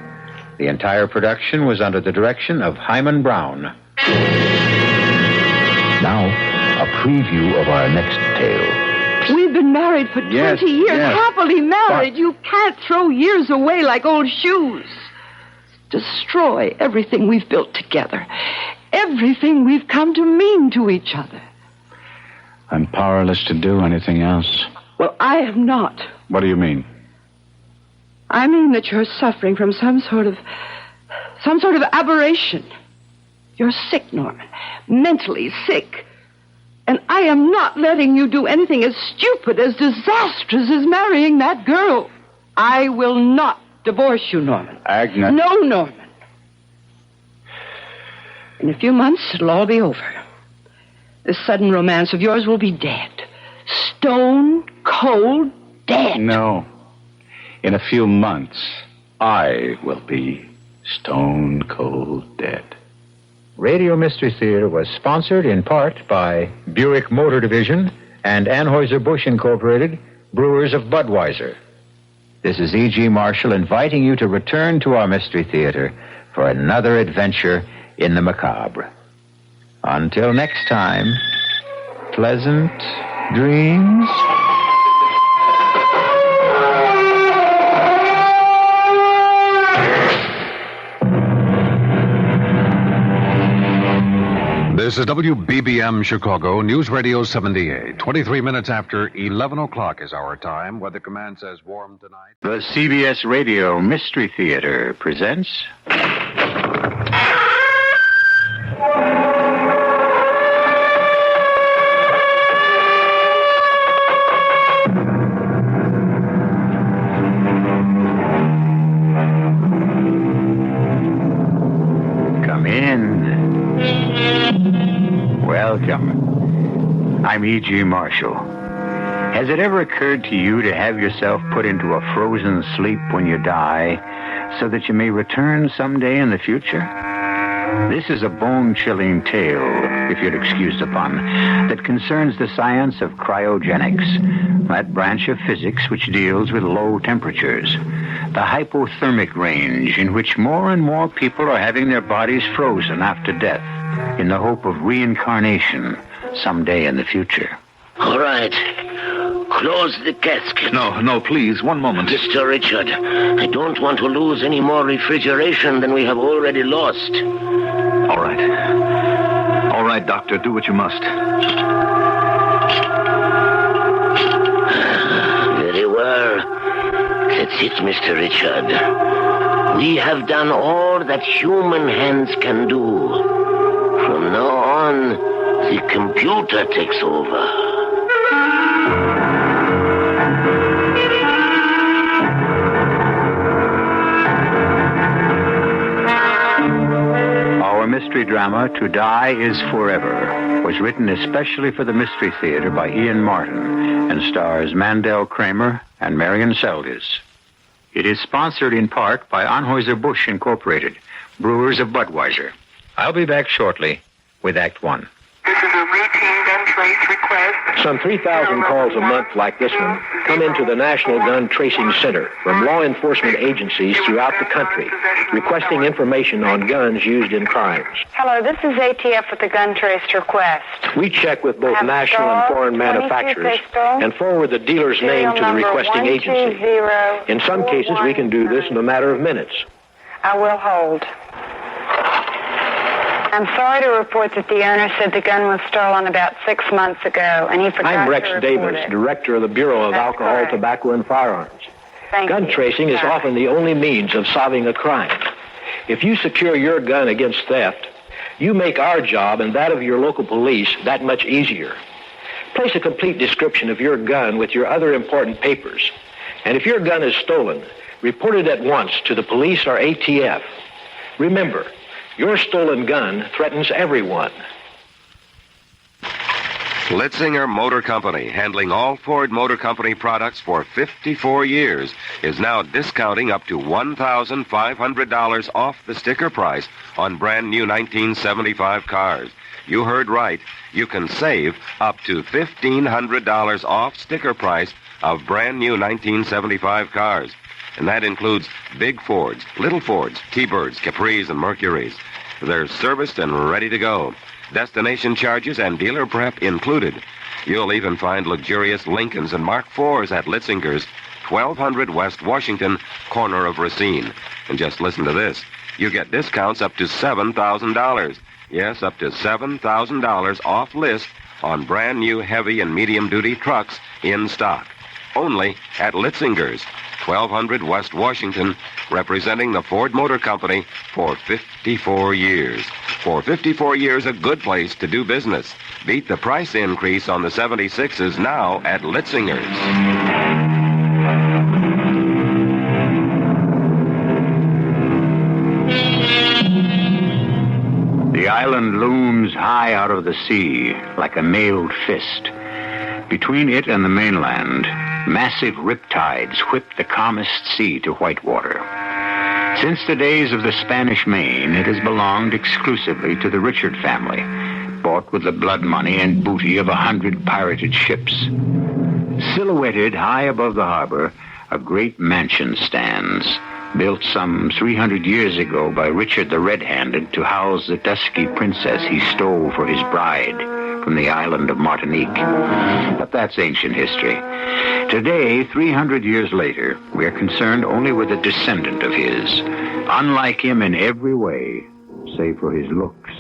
The entire production was under the direction of Hyman Brown. Now, a preview of our next tale. We've been married for 20 years, happily married. But you can't throw years away like old shoes. Destroy everything we've built together. Everything we've come to mean to each other. I'm powerless to do anything else. Well, I am not. What do you mean? I mean that you're suffering from some sort of aberration. You're sick, Norman. Mentally sick. And I am not letting you do anything as stupid, as disastrous as marrying that girl. I will not divorce you, Norman. Agnes. No, Norman. In a few months, it'll all be over. This sudden romance of yours will be dead. Stone cold dead. No. In a few months, I will be stone cold dead. Radio Mystery Theater was sponsored in part by Buick Motor Division and Anheuser-Busch Incorporated, Brewers of Budweiser. This is E.G. Marshall inviting you to return to our Mystery Theater for another adventure in the macabre. Until next time, pleasant dreams. This is WBBM Chicago, News Radio 78. 23 minutes after 11 o'clock is our time. Weather Command says warm tonight. The CBS Radio Mystery Theater presents... Come in. Welcome. I'm E.G. Marshall. Has it ever occurred to you to have yourself put into a frozen sleep when you die so that you may return someday in the future? This is a bone-chilling tale, if you'll excuse the pun, that concerns the science of cryogenics, that branch of physics which deals with low temperatures, the hypothermic range in which more and more people are having their bodies frozen after death in the hope of reincarnation someday in the future. All right. Close the casket. No, please, one moment. Mr. Richard, I don't want to lose any more refrigeration than we have already lost. All right. All right, Doctor, do what you must. Very well. That's it, Mr. Richard. We have done all that human hands can do. From now on, the computer takes over. Our mystery drama, To Die Is Forever, was written especially for the Mystery Theater by Ian Martin and stars Mandel Kramer and Marion Seldes. It is sponsored in part by Anheuser-Busch Incorporated, Brewers of Budweiser. I'll be back shortly with Act One. This is a routine gun trace request. Some 3,000 calls a month like this one come into the National Gun Tracing Center from law enforcement agencies throughout the country requesting information on guns used in crimes. Hello, this is ATF with the gun trace request. We check with both national and foreign manufacturers and forward the dealer's name to the requesting agency. In some cases, we can do this in a matter of minutes. I will hold. I'm sorry to report that the owner said the gun was stolen about 6 months ago, and he forgot I'm Rex to report Davis, it. Director of the Bureau of That's Alcohol, correct. Tobacco, and Firearms. Thank Gun you. tracing is often the only means of solving a crime. If you secure your gun against theft, you make our job and that of your local police that much easier. Place a complete description of your gun with your other important papers. And if your gun is stolen, report it at once to the police or ATF. Remember, your stolen gun threatens everyone. Litzinger Motor Company, handling all Ford Motor Company products for 54 years, is now discounting up to $1,500 off the sticker price on brand new 1975 cars. You heard right. You can save up to $1,500 off sticker price of brand new 1975 cars. And that includes big Fords, little Fords, T-Birds, Capris, and Mercuries. They're serviced and ready to go. Destination charges and dealer prep included. You'll even find luxurious Lincolns and Mark IVs at Litzinger's, 1200 West Washington, corner of Racine. And just listen to this. You get discounts up to $7,000. Yes, up to $7,000 off list on brand new heavy and medium-duty trucks in stock. Only at Litzinger's, 1200 West Washington, representing the Ford Motor Company for 54 years. For 54 years, a good place to do business. Beat the price increase on the 76s now at Litzinger's. The island looms high out of the sea like a mailed fist. Between it and the mainland, massive riptides whip the calmest sea to whitewater. Since the days of the Spanish Main, it has belonged exclusively to the Richard family, bought with the blood money and booty of 100 pirated ships. Silhouetted high above the harbor, a great mansion stands, built some 300 years ago by Richard the Red-Handed to house the dusky princess he stole for his bride from the island of Martinique. But that's ancient history. Today, 300 years later, we are concerned only with a descendant of his, unlike him in every way, save for his looks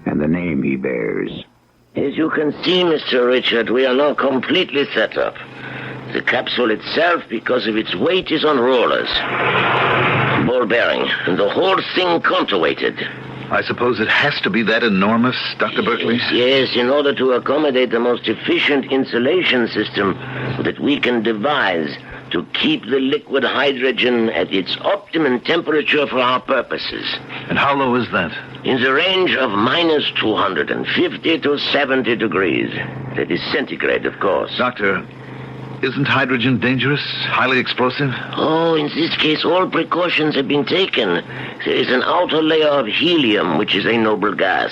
and the name he bears. As you can see, Mr. Richard, we are now completely set up. The capsule itself, because of its weight, is on rollers. Ball bearing, and the whole thing counterweighted. I suppose it has to be that enormous, Dr. Berkeley? Yes, in order to accommodate the most efficient insulation system that we can devise to keep the liquid hydrogen at its optimum temperature for our purposes. And how low is that? In the range of minus 250 to 70 degrees. That is centigrade, of course. Doctor, isn't hydrogen dangerous? Highly explosive? Oh, in this case, all precautions have been taken. There is an outer layer of helium, which is a noble gas.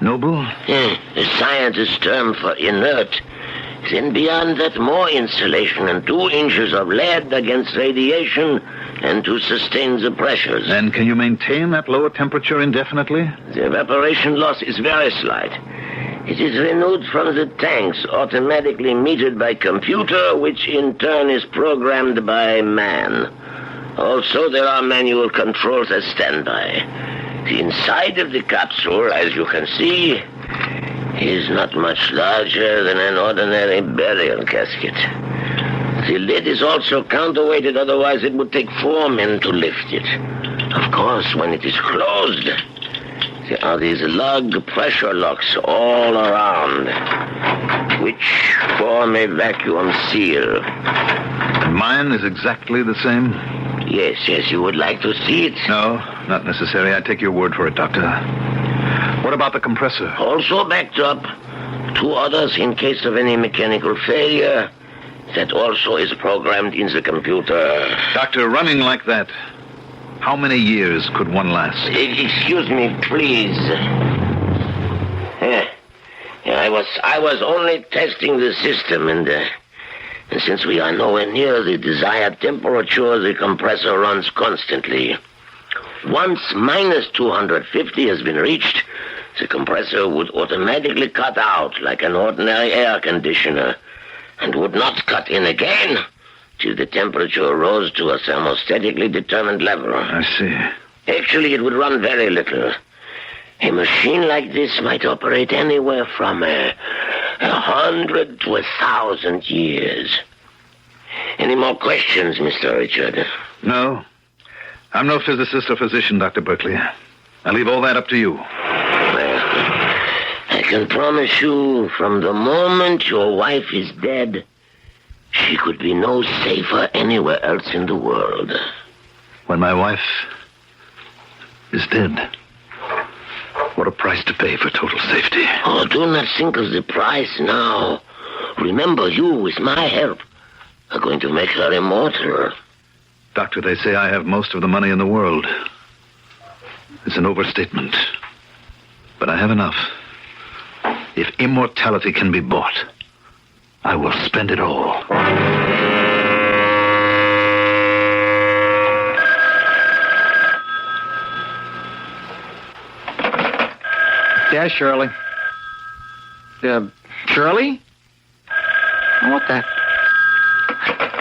Noble? A scientist's term for inert. Then beyond that, more insulation and 2 inches of lead against radiation and to sustain the pressures. And can you maintain that lower temperature indefinitely? The evaporation loss is very slight. It is renewed from the tanks, automatically metered by computer, which in turn is programmed by man. Also, there are manual controls as standby. The inside of the capsule, as you can see, is not much larger than an ordinary burial casket. The lid is also counterweighted, otherwise it would take 4 men to lift it. Of course, when it is closed, there are these lug pressure locks all around, which form a vacuum seal. Mine is exactly the same? Yes, you would like to see it? No, not necessary. I take your word for it, Doctor. What about the compressor? Also backed up. 2 others in case of any mechanical failure. That also is programmed in the computer. Doctor, running like that, how many years could one last? Excuse me, please. I was only testing the system, and since we are nowhere near the desired temperature, the compressor runs constantly. Once minus 250 has been reached, the compressor would automatically cut out like an ordinary air conditioner, and would not cut in again till the temperature rose to a thermostatically determined level. I see. Actually, it would run very little. A machine like this might operate anywhere from 100 to 1,000 years. Any more questions, Mr. Richard? No. I'm no physicist or physician, Dr. Berkeley. I leave all that up to you. Well, I can promise you, from the moment your wife is dead, she could be no safer anywhere else in the world. When my wife is dead, what a price to pay for total safety. Oh, do not think of the price now. Remember, you, with my help, are going to make her immortal. Doctor, they say I have most of the money in the world. It's an overstatement. But I have enough. If immortality can be bought, I will spend it all. Yeah, Shirley. Shirley? What the...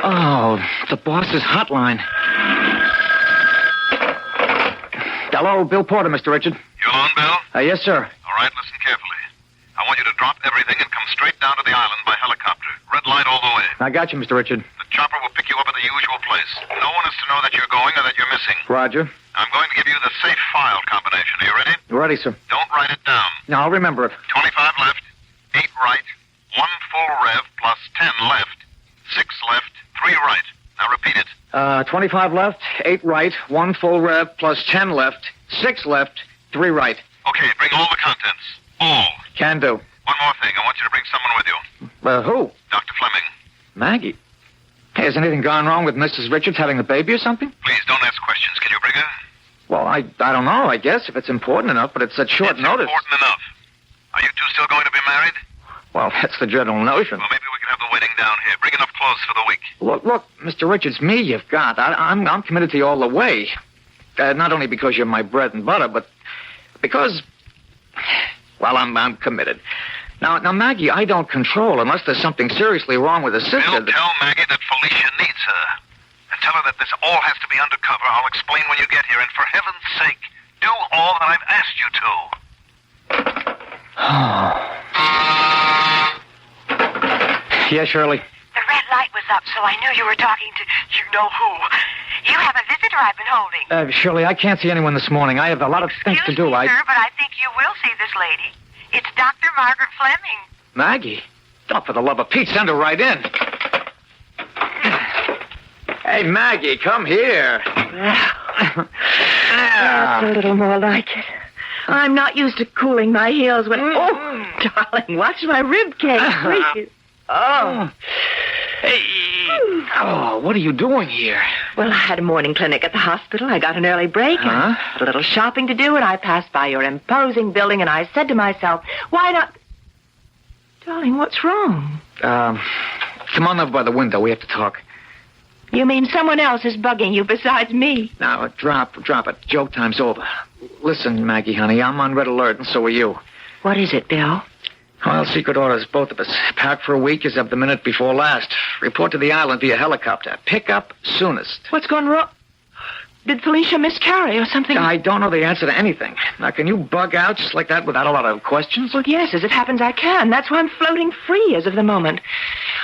Oh, the boss's hotline. Hello, Bill Porter, Mr. Richard. You alone, Bill? Yes, sir. All right, listen carefully. I want you to drop everything and come straight down to the island by helicopter. Red light all the way. I got you, Mr. Richard. The chopper will pick you up at the usual place. No one is to know that you're going or that you're missing. Roger. I'm going to give you the safe file combination. Are you ready? Ready, sir. Don't write it down. No, I'll remember it. 25 left, 8 right, 1 full rev plus 10 left, 6 left, 3 right. Now repeat it. 25 left, 8 right, 1 full rev, plus 10 left, 6 left, 3 right. Okay, bring all the contents. All. Can do. One more thing. I want you to bring someone with you. Who? Dr. Fleming. Maggie. Hey, has anything gone wrong with Mrs. Richards having the baby or something? Please, don't ask questions. Can you bring her? Well, I don't know, I guess, if it's important enough, but it's at short notice. Important enough. Are you two still going to be married? Well, that's the general notion. Well, maybe we can have the wedding down here. Bring enough clothes for the week. Look, Mr. Richards, me you've got. I'm committed to you all the way. Not only because you're my bread and butter, but because, well, I'm committed. Now, Maggie, I don't control unless there's something seriously wrong with the sister. Bill, tell Maggie that Felicia needs her. And tell her that this all has to be undercover. I'll explain when you get here. And for heaven's sake, do all that I've asked you to. Yeah, Shirley. The red light was up, so I knew you were talking to you-know-who. You have a visitor I've been holding. Shirley, I can't see anyone this morning. I have a lot of things to do. Sir, but I think you will see this lady. It's Dr. Margaret Fleming. Maggie? Oh, for the love of Pete, send her right in. Hey, Maggie, come here. That's a little more like it. I'm not used to cooling my heels when... Oh, darling, watch my rib cage, please. Oh. Hey. Oh, what are you doing here? Well, I had a morning clinic at the hospital. I got an early break and a little shopping to do, and I passed by your imposing building, and I said to myself, why not... Darling, what's wrong? Come on over by the window. We have to talk. You mean someone else is bugging you besides me? Now, drop it. Joke time's over. Listen, Maggie, honey, I'm on red alert, and so are you. What is it, Bill? Well, secret orders, both of us. Pack for a week as of the minute before last. Report to the island via helicopter. Pick up soonest. What's gone wrong? Did Felicia miscarry or something? I don't know the answer to anything. Now, can you bug out just like that without a lot of questions? Well, yes, as it happens, I can. That's why I'm floating free as of the moment.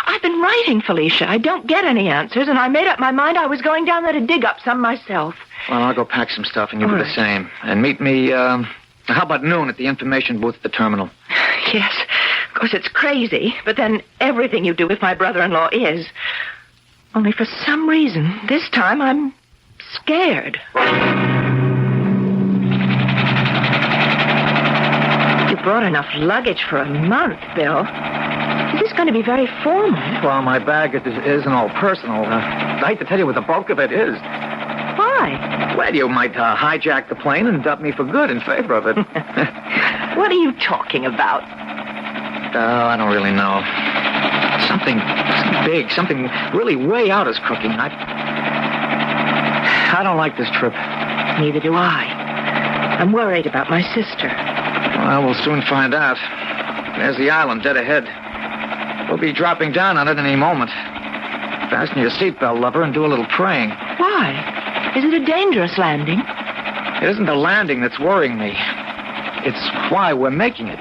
I've been writing Felicia. I don't get any answers, and I made up my mind I was going down there to dig up some myself. Well, I'll go pack some stuff, and you do the same. And meet me, how about noon at the information booth at the terminal? Yes, of course it's crazy, but then everything you do with my brother-in-law is. Only for some reason, this time I'm scared. You brought enough luggage for a month, Bill. Is this going to be very formal? Well, my bag isn't all personal. I hate to tell you what the bulk of it is. Why? Well, you might hijack the plane and dump me for good in favor of it. What are you talking about? Oh, I don't really know. Something big, something really way out is cooking. I don't like this trip. Neither do I. I'm worried about my sister. Well, we'll soon find out. There's the island dead ahead. We'll be dropping down on it any moment. Fasten your seatbelt, lover, and do a little praying. Why? Is it a dangerous landing? It isn't the landing that's worrying me. It's why we're making it.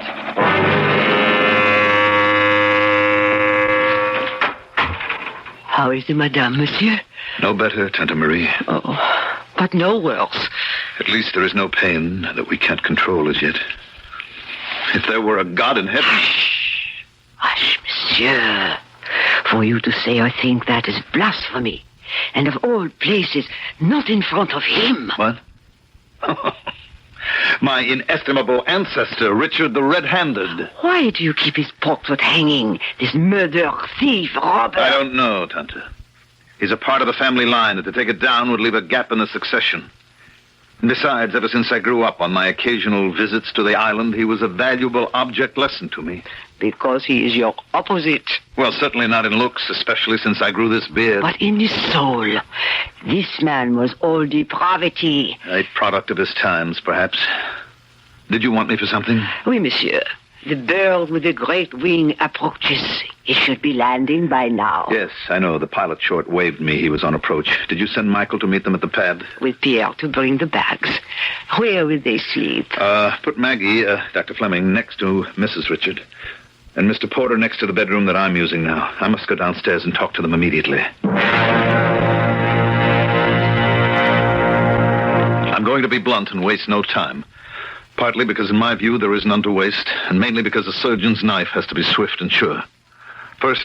How is the madame, monsieur? No better, Tante Marie. Oh, but no worse. At least there is no pain that we can't control as yet. If there were a God in heaven... Hush, monsieur. For you to say or think that is blasphemy. And of all places, not in front of him. What? My inestimable ancestor, Richard the Red-Handed. Why do you keep his portrait hanging? This murderer, thief, robber? I don't know, Tante. He's a part of the family line, and to take it down would leave a gap in the succession. And besides, ever since I grew up, on my occasional visits to the island, he was a valuable object lesson to me. Because he is your opposite. Well, certainly not in looks, especially since I grew this beard. But in his soul. This man was all depravity. A product of his times, perhaps. Did you want me for something? Oui, monsieur. The bird with the great wing approaches. He should be landing by now. Yes, I know. The pilot short waved me he was on approach. Did you send Michael to meet them at the pad? With Pierre to bring the bags. Where will they sleep? Put Maggie, Dr. Fleming, next to Mrs. Richard. And Mr. Porter next to the bedroom that I'm using now. I must go downstairs and talk to them immediately. I'm going to be blunt and waste no time. Partly because, in my view, there is none to waste, and mainly because a surgeon's knife has to be swift and sure. First,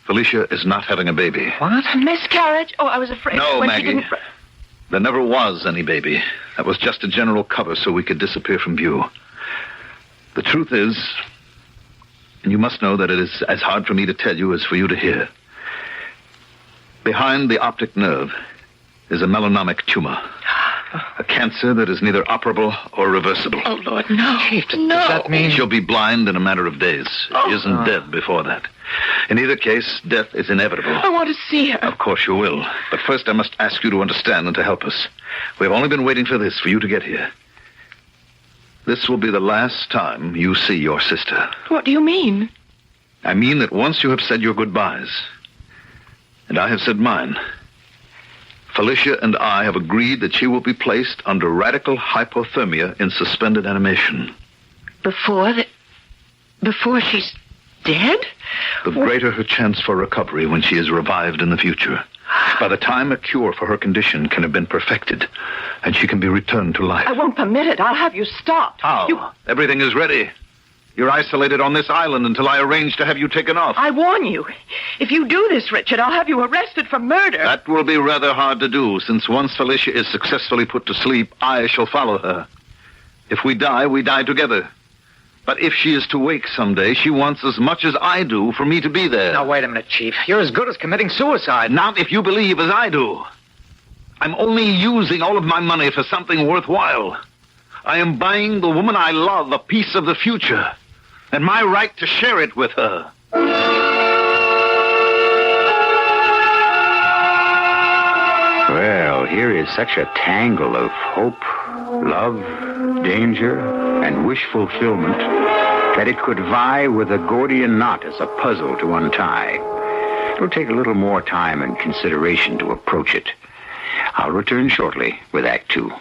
Felicia is not having a baby. What? A miscarriage? Oh, I was afraid. No, when Maggie. She didn't... There never was any baby. That was just a general cover so we could disappear from view. The truth is, and you must know that it is as hard for me to tell you as for you to hear. Behind the optic nerve is a melanemic tumor. A cancer that is neither operable or reversible. Oh, Lord, no. Chief, no. Does that mean... She'll be blind in a matter of days. She isn't dead before that. In either case, death is inevitable. I want to see her. Of course you will. But first I must ask you to understand and to help us. We've only been waiting for this, for you to get here. This will be the last time you see your sister. What do you mean? I mean that once you have said your goodbyes, and I have said mine, Felicia and I have agreed that she will be placed under radical hypothermia in suspended animation. Before she's dead? The greater her chance for recovery when she is revived in the future. By the time a cure for her condition can have been perfected, and she can be returned to life. I won't permit it. I'll have you stopped. How? Everything is ready. You're isolated on this island until I arrange to have you taken off. I warn you. If you do this, Richard, I'll have you arrested for murder. That will be rather hard to do, since once Felicia is successfully put to sleep, I shall follow her. If we die together. But if she is to wake someday, she wants as much as I do for me to be there. Now, wait a minute, Chief. You're as good as committing suicide. Not if you believe as I do. I'm only using all of my money for something worthwhile. I am buying the woman I love a piece of the future, and my right to share it with her. Well, here is such a tangle of hope, love, danger, and wish fulfillment that it could vie with a Gordian knot as a puzzle to untie. It'll take a little more time and consideration to approach it. I'll return shortly with Act Two.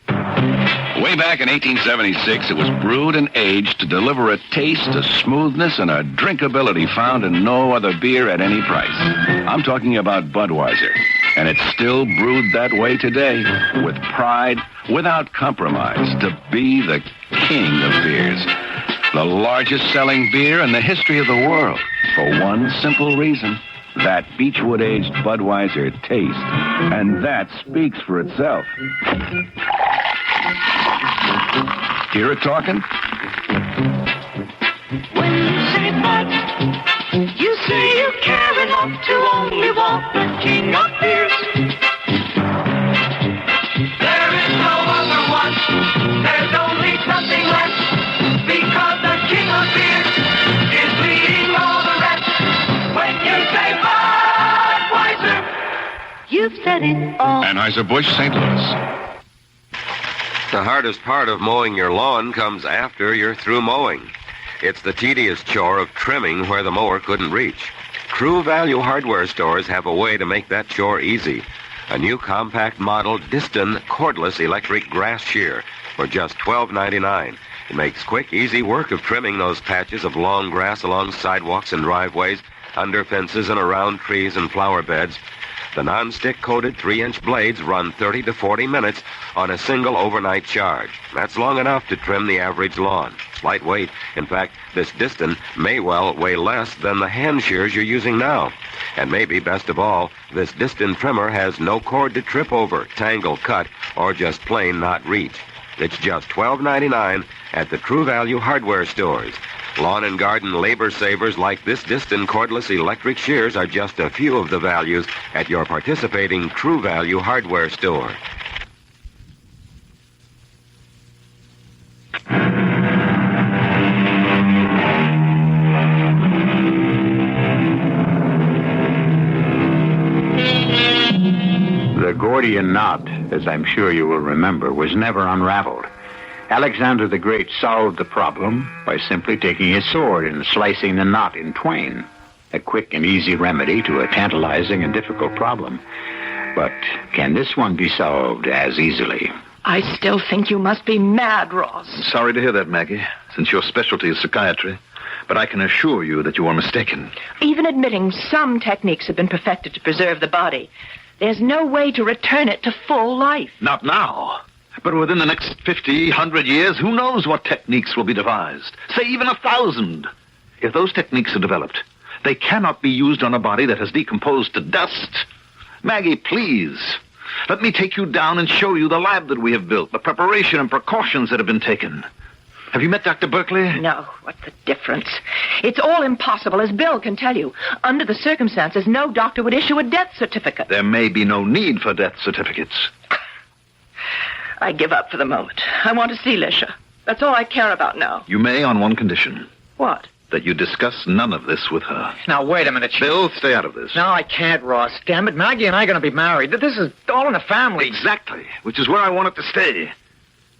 Way back in 1876, it was brewed and aged to deliver a taste, a smoothness, and a drinkability found in no other beer at any price. I'm talking about Budweiser, and it's still brewed that way today, with pride, without compromise, to be the king of beers. The largest selling beer in the history of the world, for one simple reason. That Beechwood-aged Budweiser taste, and that speaks for itself. Hear it talking? When you say Bud, you say you care enough to only want the king of beers. There is no other one, there's only something less, because the king of beers is leading all the rest. When you say Budweiser, you've said it all. Anheuser-Busch, St. Louis. The hardest part of mowing your lawn comes after you're through mowing. It's the tedious chore of trimming where the mower couldn't reach. True Value hardware stores have a way to make that chore easy. A new compact model Diston cordless electric grass shear for just $12.99. It makes quick, easy work of trimming those patches of long grass along sidewalks and driveways under fences and around trees and flower beds. The non-stick coated 3-inch blades run 30 to 40 minutes on a single overnight charge. That's long enough to trim the average lawn. It's lightweight. In fact, this Distin may well weigh less than the hand shears you're using now. And maybe, best of all, this Distin trimmer has no cord to trip over, tangle, cut, or just plain not reach. It's just $12.99 at the True Value hardware stores. Lawn and garden labor savers like this Distin cordless electric shears are just a few of the values at your participating True Value hardware store. The Gordian knot, as I'm sure you will remember, was never unraveled. Alexander the Great solved the problem by simply taking his sword and slicing the knot in twain. A quick and easy remedy to a tantalizing and difficult problem. But can this one be solved as easily? I still think you must be mad, Ross. Sorry to hear that, Maggie, since your specialty is psychiatry. But I can assure you that you are mistaken. Even admitting some techniques have been perfected to preserve the body, there's no way to return it to full life. Not now. But within the next 50, 100 years, who knows what techniques will be devised? Say even 1,000. If those techniques are developed, they cannot be used on a body that has decomposed to dust. Maggie, please, let me take you down and show you the lab that we have built, the preparation and precautions that have been taken. Have you met Dr. Berkeley? No. What's the difference? It's all impossible, as Bill can tell you. Under the circumstances, no doctor would issue a death certificate. There may be no need for death certificates. I give up for the moment. I want to see Lisha. That's all I care about now. You may on one condition. What? That you discuss none of this with her. Now, wait a minute. Bill, stay out of this. No, I can't, Ross. Damn it, Maggie and I are going to be married. This is all in the family. Exactly, which is where I want it to stay.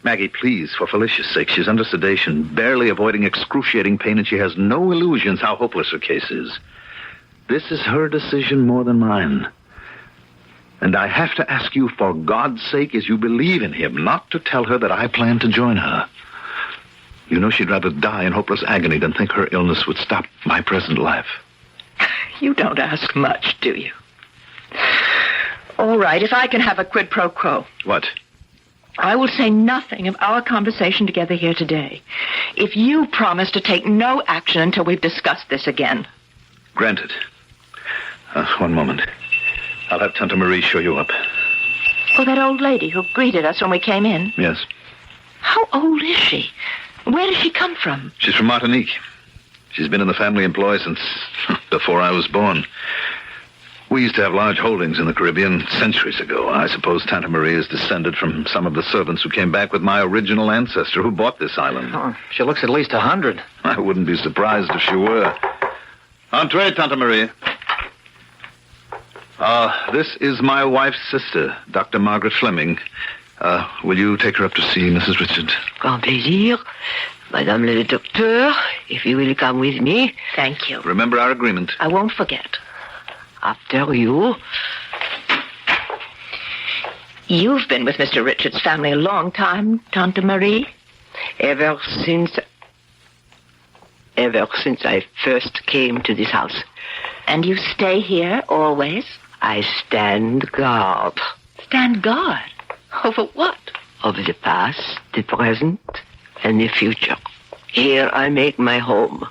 Maggie, please, for Felicia's sake, she's under sedation, barely avoiding excruciating pain, and she has no illusions how hopeless her case is. This is her decision more than mine. And I have to ask you, for God's sake, as you believe in him, not to tell her that I plan to join her. You know she'd rather die in hopeless agony than think her illness would stop my present life. You don't ask much, do you? All right, if I can have a quid pro quo. What? I will say nothing of our conversation together here today. If you promise to take no action until we've discussed this again. Granted. One moment. I'll have Tante Marie show you up. Oh, that old lady who greeted us when we came in? Yes. How old is she? Where does she come from? She's from Martinique. She's been in the family employ since before I was born. We used to have large holdings in the Caribbean centuries ago. I suppose Tante Marie is descended from some of the servants who came back with my original ancestor who bought this island. Oh, she looks at least 100. I wouldn't be surprised if she were. Entree, Tante Marie. This is my wife's sister, Dr. Margaret Fleming. Will you take her up to see Mrs. Richard? Grand plaisir. Madame le docteur, if you will come with me. Thank you. Remember our agreement. I won't forget. After you. You've been with Mr. Richard's family a long time, Tante Marie. Ever since I first came to this house. And you stay here always? I stand guard. Stand guard? Over what? Over the past, the present, and the future. Here I make my home.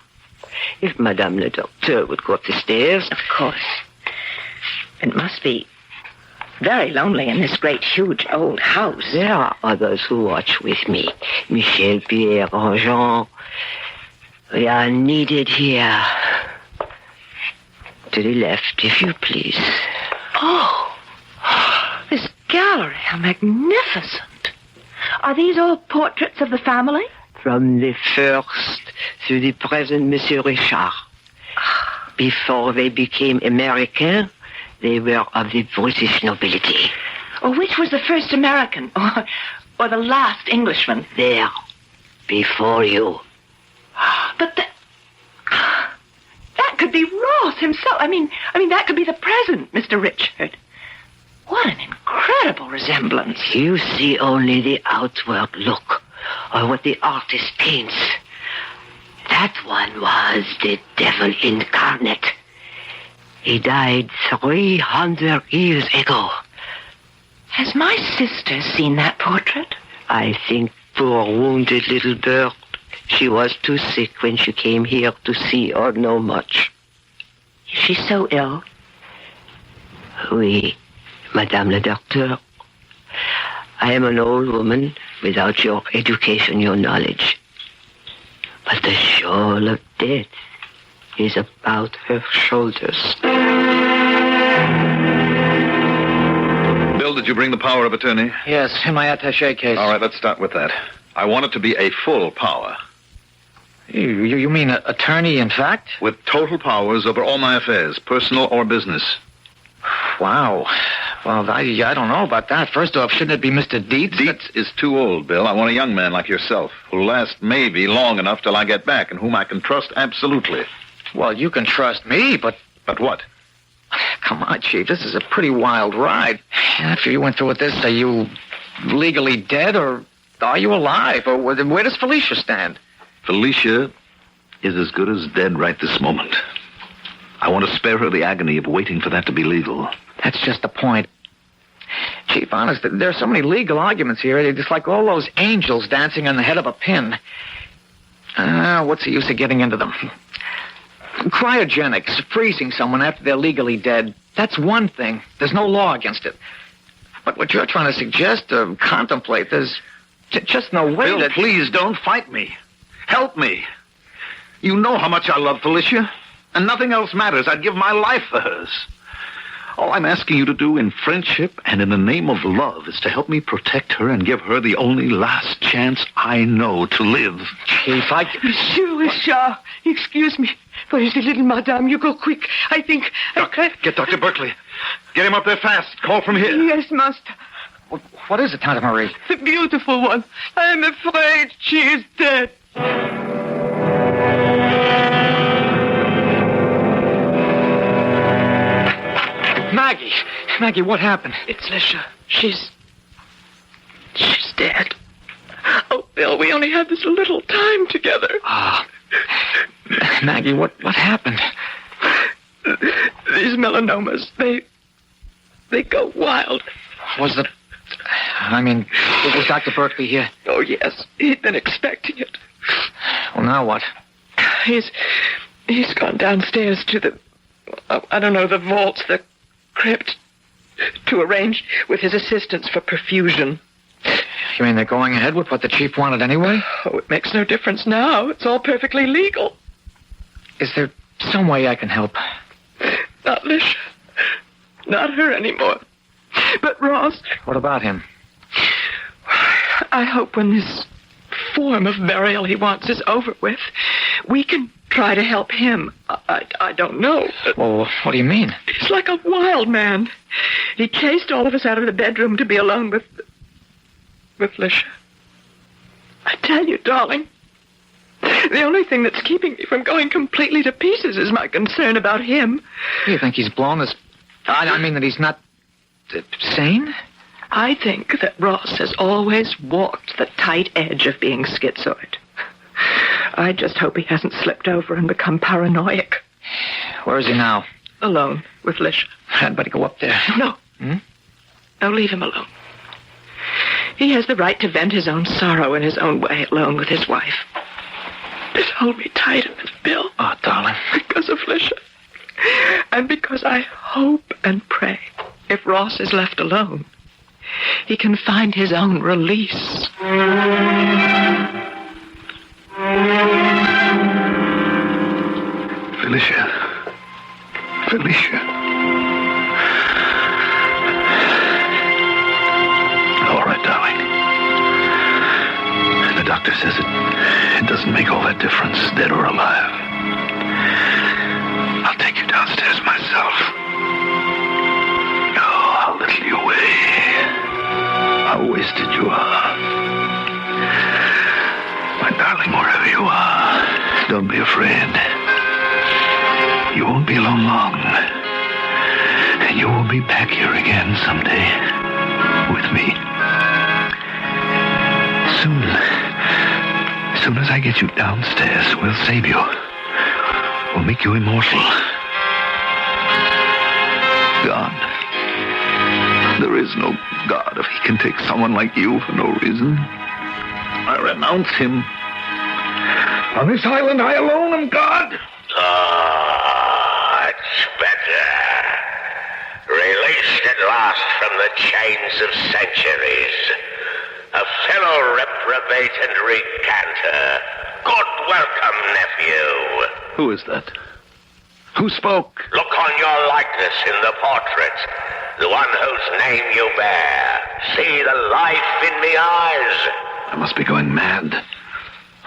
If Madame le Docteur would go up the stairs. Of course. It must be very lonely in this great, huge, old house. There are others who watch with me. Michel, Pierre, Jean. We are needed here. To the left, if you please. Oh, this gallery, how magnificent. Are these all portraits of the family? From the first to the present, Monsieur Richard. Before they became American, they were of the British nobility. Oh, which was the first American? Or the last Englishman? There, before you. But that could be Ross himself. I mean, that could be the present, Mr. Richard. What an incredible resemblance. You see only the outward look, or what the artist paints. That one was the devil incarnate. He died 300 years ago. Has my sister seen that portrait? I think poor wounded little bird. She was too sick when she came here to see or know much. Is she so ill? Oui, Madame la Docteur. I am an old woman without your education, your knowledge. But the shawl of death is about her shoulders. Bill, did you bring the power of attorney? Yes, in my attaché case. All right, let's start with that. I want it to be a full power. You mean attorney, in fact? With total powers over all my affairs, personal or business. Wow. Well, I don't know about that. First off, shouldn't it be Mr. Dietz? Dietz is too old, Bill. I want a young man like yourself who'll last maybe long enough till I get back and whom I can trust absolutely. Well, you can trust me, but... But what? Come on, Chief. This is a pretty wild ride. After you went through with this, are you legally dead or are you alive? Or where does Felicia stand? Felicia is as good as dead right this moment. I want to spare her the agony of waiting for that to be legal. That's just the point. Chief, honest, there are so many legal arguments here. They're just like all those angels dancing on the head of a pin. What's the use of getting into them? Cryogenics, freezing someone after they're legally dead, that's one thing. There's no law against it. But what you're trying to suggest or contemplate, there's just no way Bill, please don't fight me. Help me. You know how much I love Felicia, and nothing else matters. I'd give my life for hers. All I'm asking you to do in friendship and in the name of love is to help me protect her and give her the only last chance I know to live. Chief, Monsieur Richard, excuse me. Where is the little madame? You go quick. I think... Get Dr. Berkeley. Get him up there fast. Call from here. Yes, master. What is it, Tante Marie? The beautiful one. I am afraid she is dead. Maggie, what happened? It's Lisha. She's dead. Oh, Bill, we only had this little time together. Maggie, what happened? These melanomas, they go wild. Was Dr. Berkeley here? Oh, yes. He'd been expecting it. Well, now what? He's gone downstairs to the vaults, the crypt, to arrange with his assistants for perfusion. You mean they're going ahead with what the chief wanted anyway? Oh, it makes no difference now. It's all perfectly legal. Is there some way I can help? Not Lisha. Not her anymore. But Ross. What about him? I hope when this form of burial he wants is over with, we can try to help him. I don't know. Well, what do you mean? He's like a wild man. He chased all of us out of the bedroom to be alone with Lisha. I tell you, darling, the only thing that's keeping me from going completely to pieces is my concern about him. You think he's blown his... I mean that he's not... sane? I think that Ross has always walked the tight edge of being schizoid. I just hope he hasn't slipped over and become paranoid. Where is he now? Alone with Lisha. I'd better go up there. No. No, leave him alone. He has the right to vent his own sorrow in his own way, alone with his wife. Just hold me tight a minute, Bill. Oh, darling. Because of Lisha. And because I hope and pray, if Ross is left alone, he can find his own release. Felicia. All right, darling. The doctor says it doesn't make all that difference, dead or alive. I'll take you downstairs myself. Oh, how little you weigh. How wasted you are. My darling, wherever you are, don't be afraid. You won't be alone long. And you will be back here again someday with me. Soon as I get you downstairs, we'll save you. We'll make you immortal. is no God if he can take someone like you for no reason. I renounce him. On this island, I alone am God. Much better. Released at last from the chains of centuries. A fellow reprobate and recanter. Good welcome, nephew. Who is that? Who spoke? Look on your likeness in the portrait. The one whose name you bear. See the life in the eyes. I must be going mad.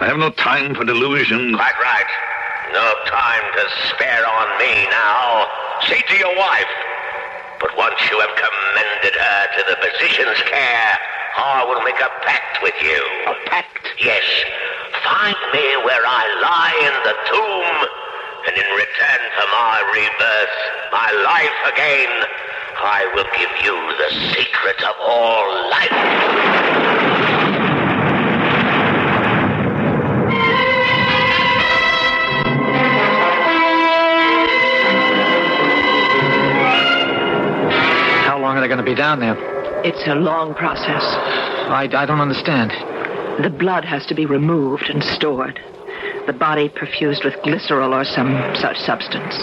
I have no time for delusion. Quite right. No time to spare on me now. See to your wife. But once you have commended her to the physician's care, I will make a pact with you. A pact? Yes. Find me where I lie in the tomb, and in return for my rebirth, my life again, I will give you the secret of all life. How long are they going to be down there? It's a long process. I don't understand. The blood has to be removed and stored. The body perfused with glycerol or some such substance.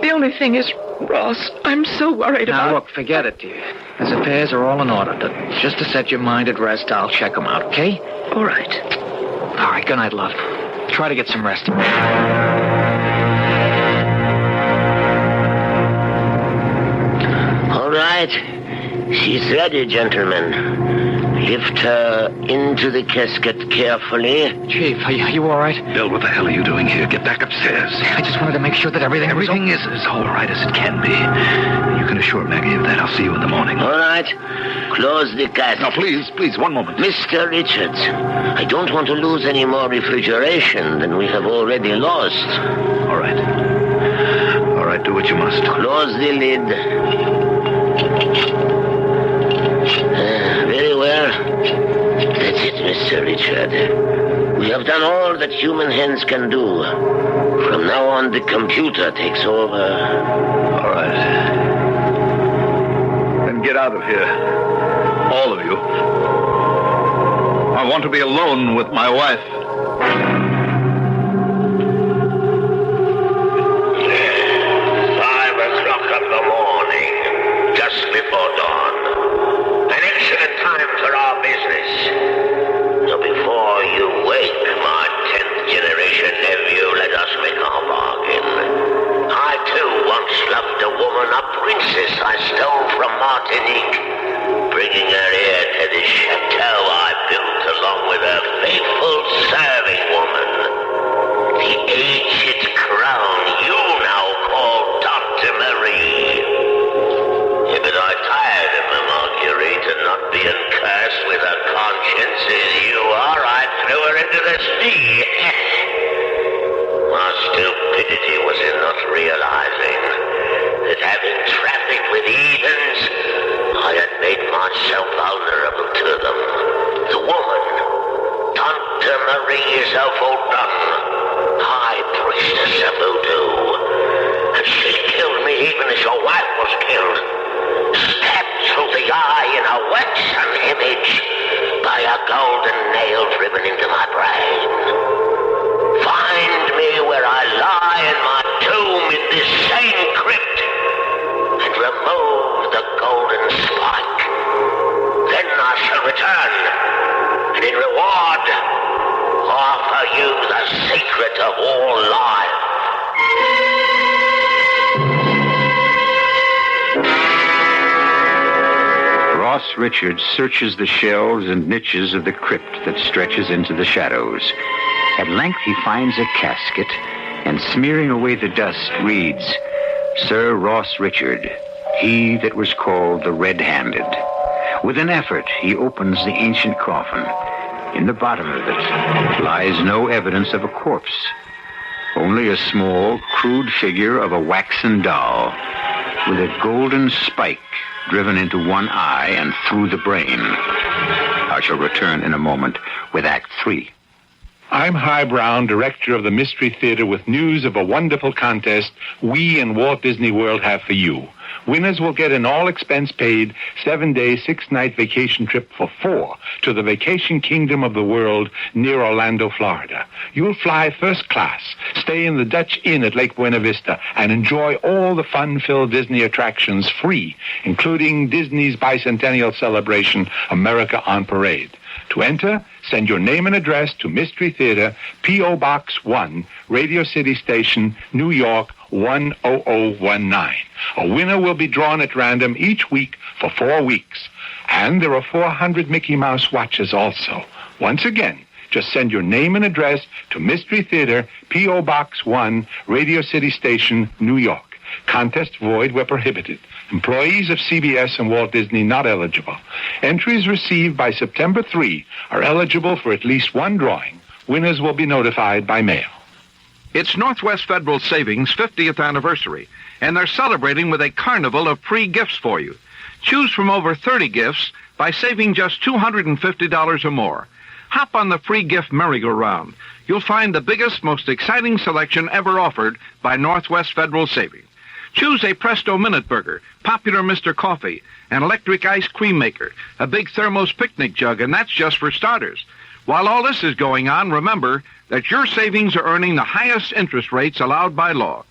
The only thing is, Ross, I'm so worried about... Now, look, forget it, dear. His affairs are all in order. Just to set your mind at rest, I'll check them out, okay? All right. All right, good night, love. Try to get some rest. All right. She's ready, gentlemen. Lift her into the casket carefully. Chief, are you all right? Bill, what the hell are you doing here? Get back upstairs. I just wanted to make sure that everything is as all right as it can be. You can assure Maggie of that. I'll see you in the morning. All right. Close the casket. Now, please, one moment. Mr. Richards, I don't want to lose any more refrigeration than we have already lost. All right. All right, do what you must. Close the lid. Very well. That's it, Mr. Richard. We have done all that human hands can do. From now on, the computer takes over. All right. Then get out of here. All of you. I want to be alone with my wife. 5 o'clock of the morning, just before dawn. An excellent time for our business. So before you wake, my 10th generation nephew, let us make our bargain. I too once loved a woman, a princess I stole from Martinique, bringing her here to the chateau I built along with a faithful serving woman. The aged crown you now call Dr. Marie. But I tired of her, Marguerite, and not being cursed with a conscience as you are, I threw her into the sea. My stupidity was in not realizing that having trafficked with heathens, I had made myself vulnerable to them. The woman, Dr. Marie Issoufou-Dunn, high priestess of voodoo, and she killed me even as your wife was killed. Stabbed through the eye in a waxen image by a golden nail driven into my brain. Find me where I lie in my tomb in this same crypt and remove the golden spike. Then I shall return and in reward offer you the secret of all life. Ross Richards searches the shelves and niches of the crypt that stretches into the shadows. At length he finds a casket, and smearing away the dust, reads, Sir Ross Richard, he that was called the Red-Handed. With an effort, he opens the ancient coffin. In the bottom of it lies no evidence of a corpse, only a small, crude figure of a waxen doll with a golden spike driven into one eye and through the brain. I shall return in a moment with Act 3. I'm Hy Brown, director of the Mystery Theater, with news of a wonderful contest we and Walt Disney World have for you. Winners will get an all-expense-paid 7-day, 6-night vacation trip for 4 to the vacation kingdom of the world near Orlando, Florida. You'll fly first class, stay in the Dutch Inn at Lake Buena Vista, and enjoy all the fun-filled Disney attractions free, including Disney's bicentennial celebration, America on Parade. To enter, send your name and address to Mystery Theater, P.O. Box 1, Radio City Station, New York, 10019. A winner will be drawn at random each week for 4 weeks. And there are 400 Mickey Mouse watches also. Once again, just send your name and address to Mystery Theater, P.O. Box 1, Radio City Station, New York. Contest void where prohibited. Employees of CBS and Walt Disney not eligible. Entries received by September 3 are eligible for at least one drawing. Winners will be notified by mail. It's Northwest Federal Savings' 50th anniversary, and they're celebrating with a carnival of free gifts for you. Choose from over 30 gifts by saving just $250 or more. Hop on the free gift merry-go-round. You'll find the biggest, most exciting selection ever offered by Northwest Federal Savings. Choose a Presto Minute Burger, popular Mr. Coffee, an electric ice cream maker, a big thermos picnic jug, and that's just for starters. While all this is going on, remember that your savings are earning the highest interest rates allowed by law.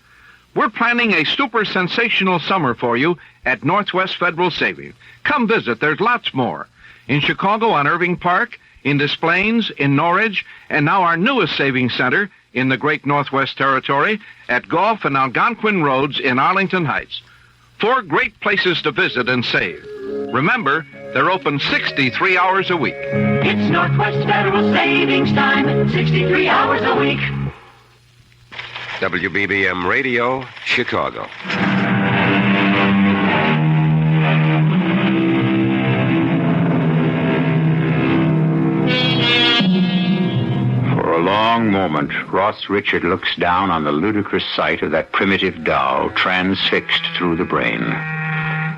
We're planning a super sensational summer for you at Northwest Federal Savings. Come visit. There's lots more. In Chicago on Irving Park, in Des Plaines, in Norridge, and now our newest savings center in the Great Northwest Territory at Gulf and Algonquin Roads in Arlington Heights. 4 great places to visit and save. Remember, they're open 63 hours a week. It's Northwest Federal Savings Time, 63 hours a week. WBBM Radio, Chicago. For a long moment, Ross Richard looks down on the ludicrous sight of that primitive doll transfixed through the brain.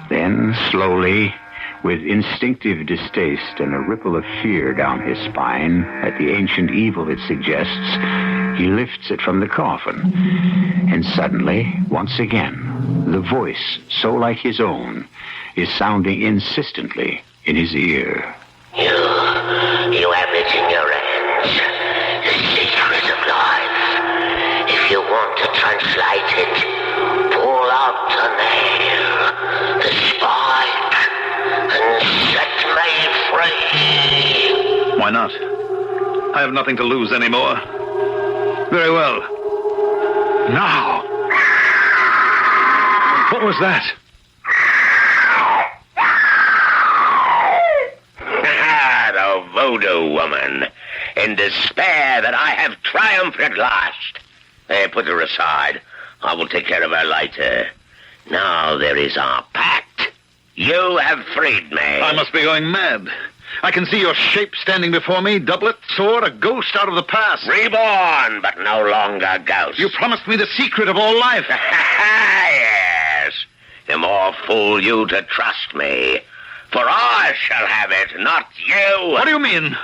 Then, slowly, with instinctive distaste and a ripple of fear down his spine at the ancient evil it suggests, he lifts it from the coffin. And suddenly, once again, the voice, so like his own, is sounding insistently in his ear. You have it in your hands. The secret of life. If you want to translate it, pull out the nail, the spike, and set me free. Why not? I have nothing to lose anymore. Very well. Now. What was that? The voodoo woman, in despair that I have triumphed at last. Put her aside. I will take care of her later. Now there is our pact. You have freed me. I must be going mad. I can see your shape standing before me, doublet, sword, a ghost out of the past. Reborn, but no longer ghost. You promised me the secret of all life. Yes. The more fool you to trust me. For I shall have it, not you. What do you mean?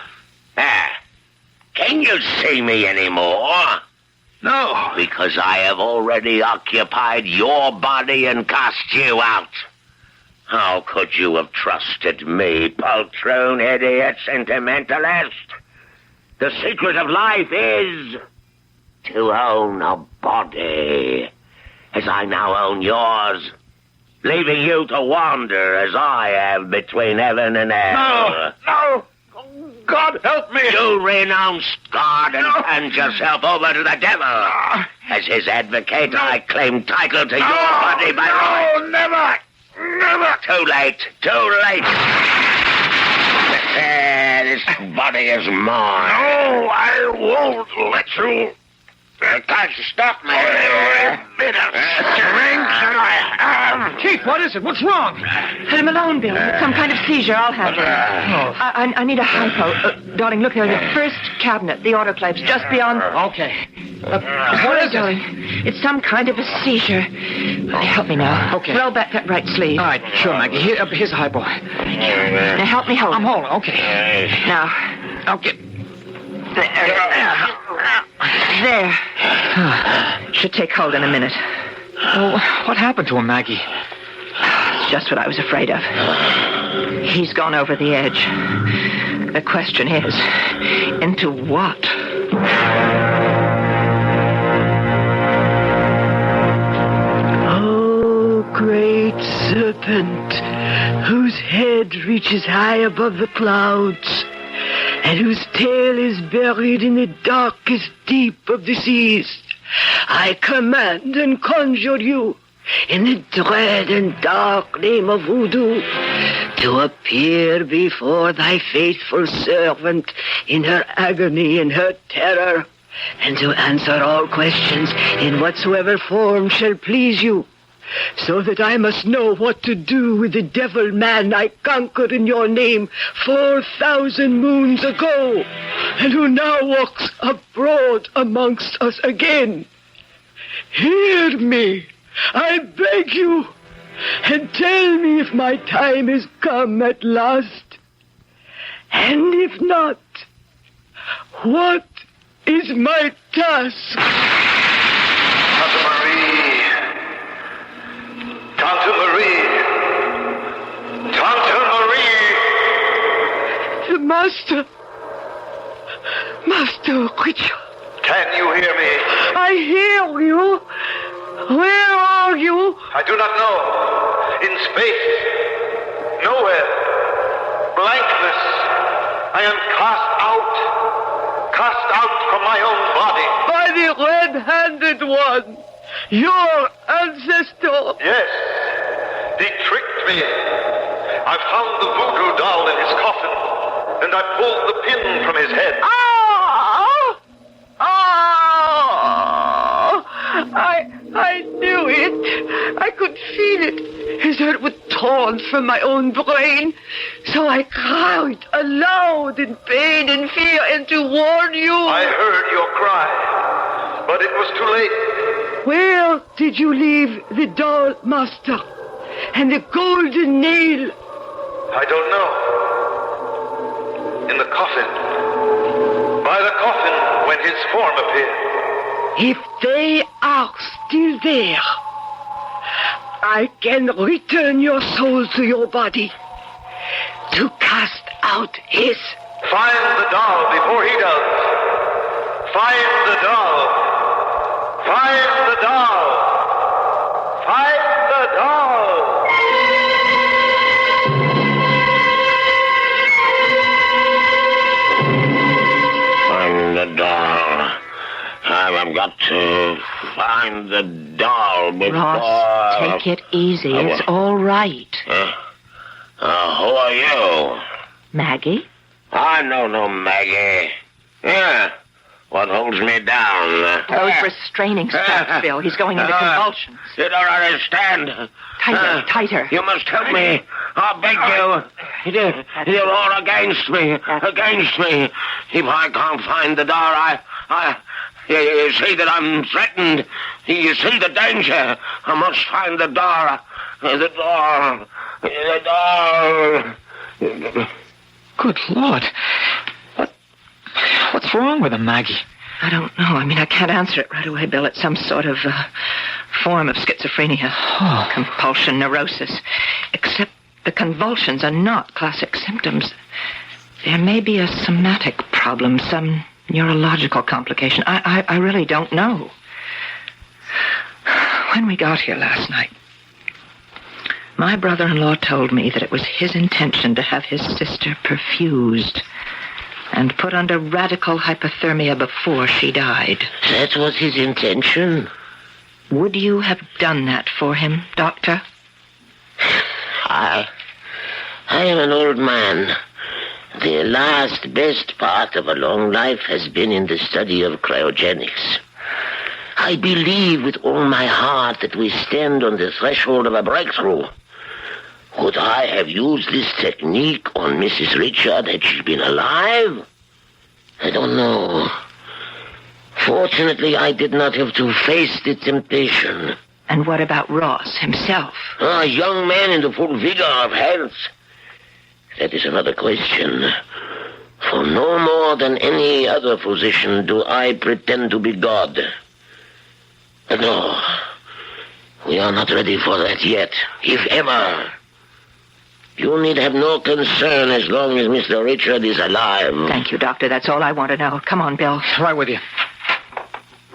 Can you see me anymore? No. Because I have already occupied your body and cast you out. How could you have trusted me, poltroon, idiot, sentimentalist? The secret of life is to own a body, as I now own yours, leaving you to wander as I have between heaven and hell. No! God help me! You renounced God and turned yourself over to the devil. As his advocate, I claim title to your body by right. No, never! Never! Too late. This body is mine. No, I won't let you. You can't stop me. Every bit of strength that I have. Chief, what is it? What's wrong? Let him alone, Bill. It's some kind of seizure. I'll handle it. I need a hypo. Darling, look there. The first cabinet, the autoclaves, just beyond... Okay. What is it? Darling? It's some kind of a seizure. Help me now. Okay. Roll back that right sleeve. All right, sure, Maggie. Here's a hypo. Now help me hold. I'm holding, okay. Now. Okay. There. Should take hold in a minute. Oh, what happened to him, Maggie? just what I was afraid of. He's gone over the edge. The question is, into what? Oh, great serpent, whose head reaches high above the clouds, and whose tail is buried in the darkest deep of the seas, I command and conjure you, in the dread and dark name of voodoo, to appear before thy faithful servant in her agony and her terror, and to answer all questions in whatsoever form shall please you, so that I must know what to do with the devil man I conquered in your name 4,000 moons ago, and who now walks abroad amongst us again. Hear me, I beg you, and tell me if my time is come at last. And if not, what is my task? Tante Marie! Tante Marie! Tante Marie! The Master Richard. Can you hear me? I hear you. Where are you? I do not know. In space. Nowhere. Blankness. I am cast out from my own body. By the red-handed one, your ancestor. Yes. He tricked me. I found the voodoo doll in his coffin, and I pulled the pin from his head. I knew it. I could feel it as though it were torn from my own brain. So I cried aloud in pain and fear and to warn you. I heard your cry, but it was too late. Where did you leave the doll, Master? And the golden nail? I don't know. In the coffin. By the coffin when his form appeared. If they are still there, I can return your soul to your body to cast out his. Find the doll before he does. Find the doll. Find the doll. Find the doll. Find the doll. I've got to find the doll before... Ross, take it easy. It's all right. Who are you? Maggie? I know no Maggie. Yeah. What holds me down? Those restraining straps, Bill. He's going into convulsions. You don't understand. Tighter. You must help me. I beg you. You're all against me. Against me. If I can't find the doll, you see that I'm threatened. You see the danger. I must find the door. The door. The door. Good Lord. What's wrong with him, Maggie? I don't know. I can't answer it right away, Bill. It's some sort of form of schizophrenia. Compulsion, neurosis. Except the convulsions are not classic symptoms. There may be a somatic problem, some neurological complication. I really don't know. When we got here last night, my brother-in-law told me that it was his intention to have his sister perfused and put under radical hypothermia before she died. That was his intention? Would you have done that for him, Doctor? I am an old man. The last best part of a long life has been in the study of cryogenics. I believe with all my heart that we stand on the threshold of a breakthrough. Would I have used this technique on Mrs. Richard had she been alive? I don't know. Fortunately, I did not have to face the temptation. And what about Ross himself? A young man in the full vigor of health. That is another question. For no more than any other physician do I pretend to be God. No, we are not ready for that yet, if ever. You need have no concern as long as Mr. Richard is alive. Thank you, Doctor. That's all I want to know. Come on, Bill. Right with you.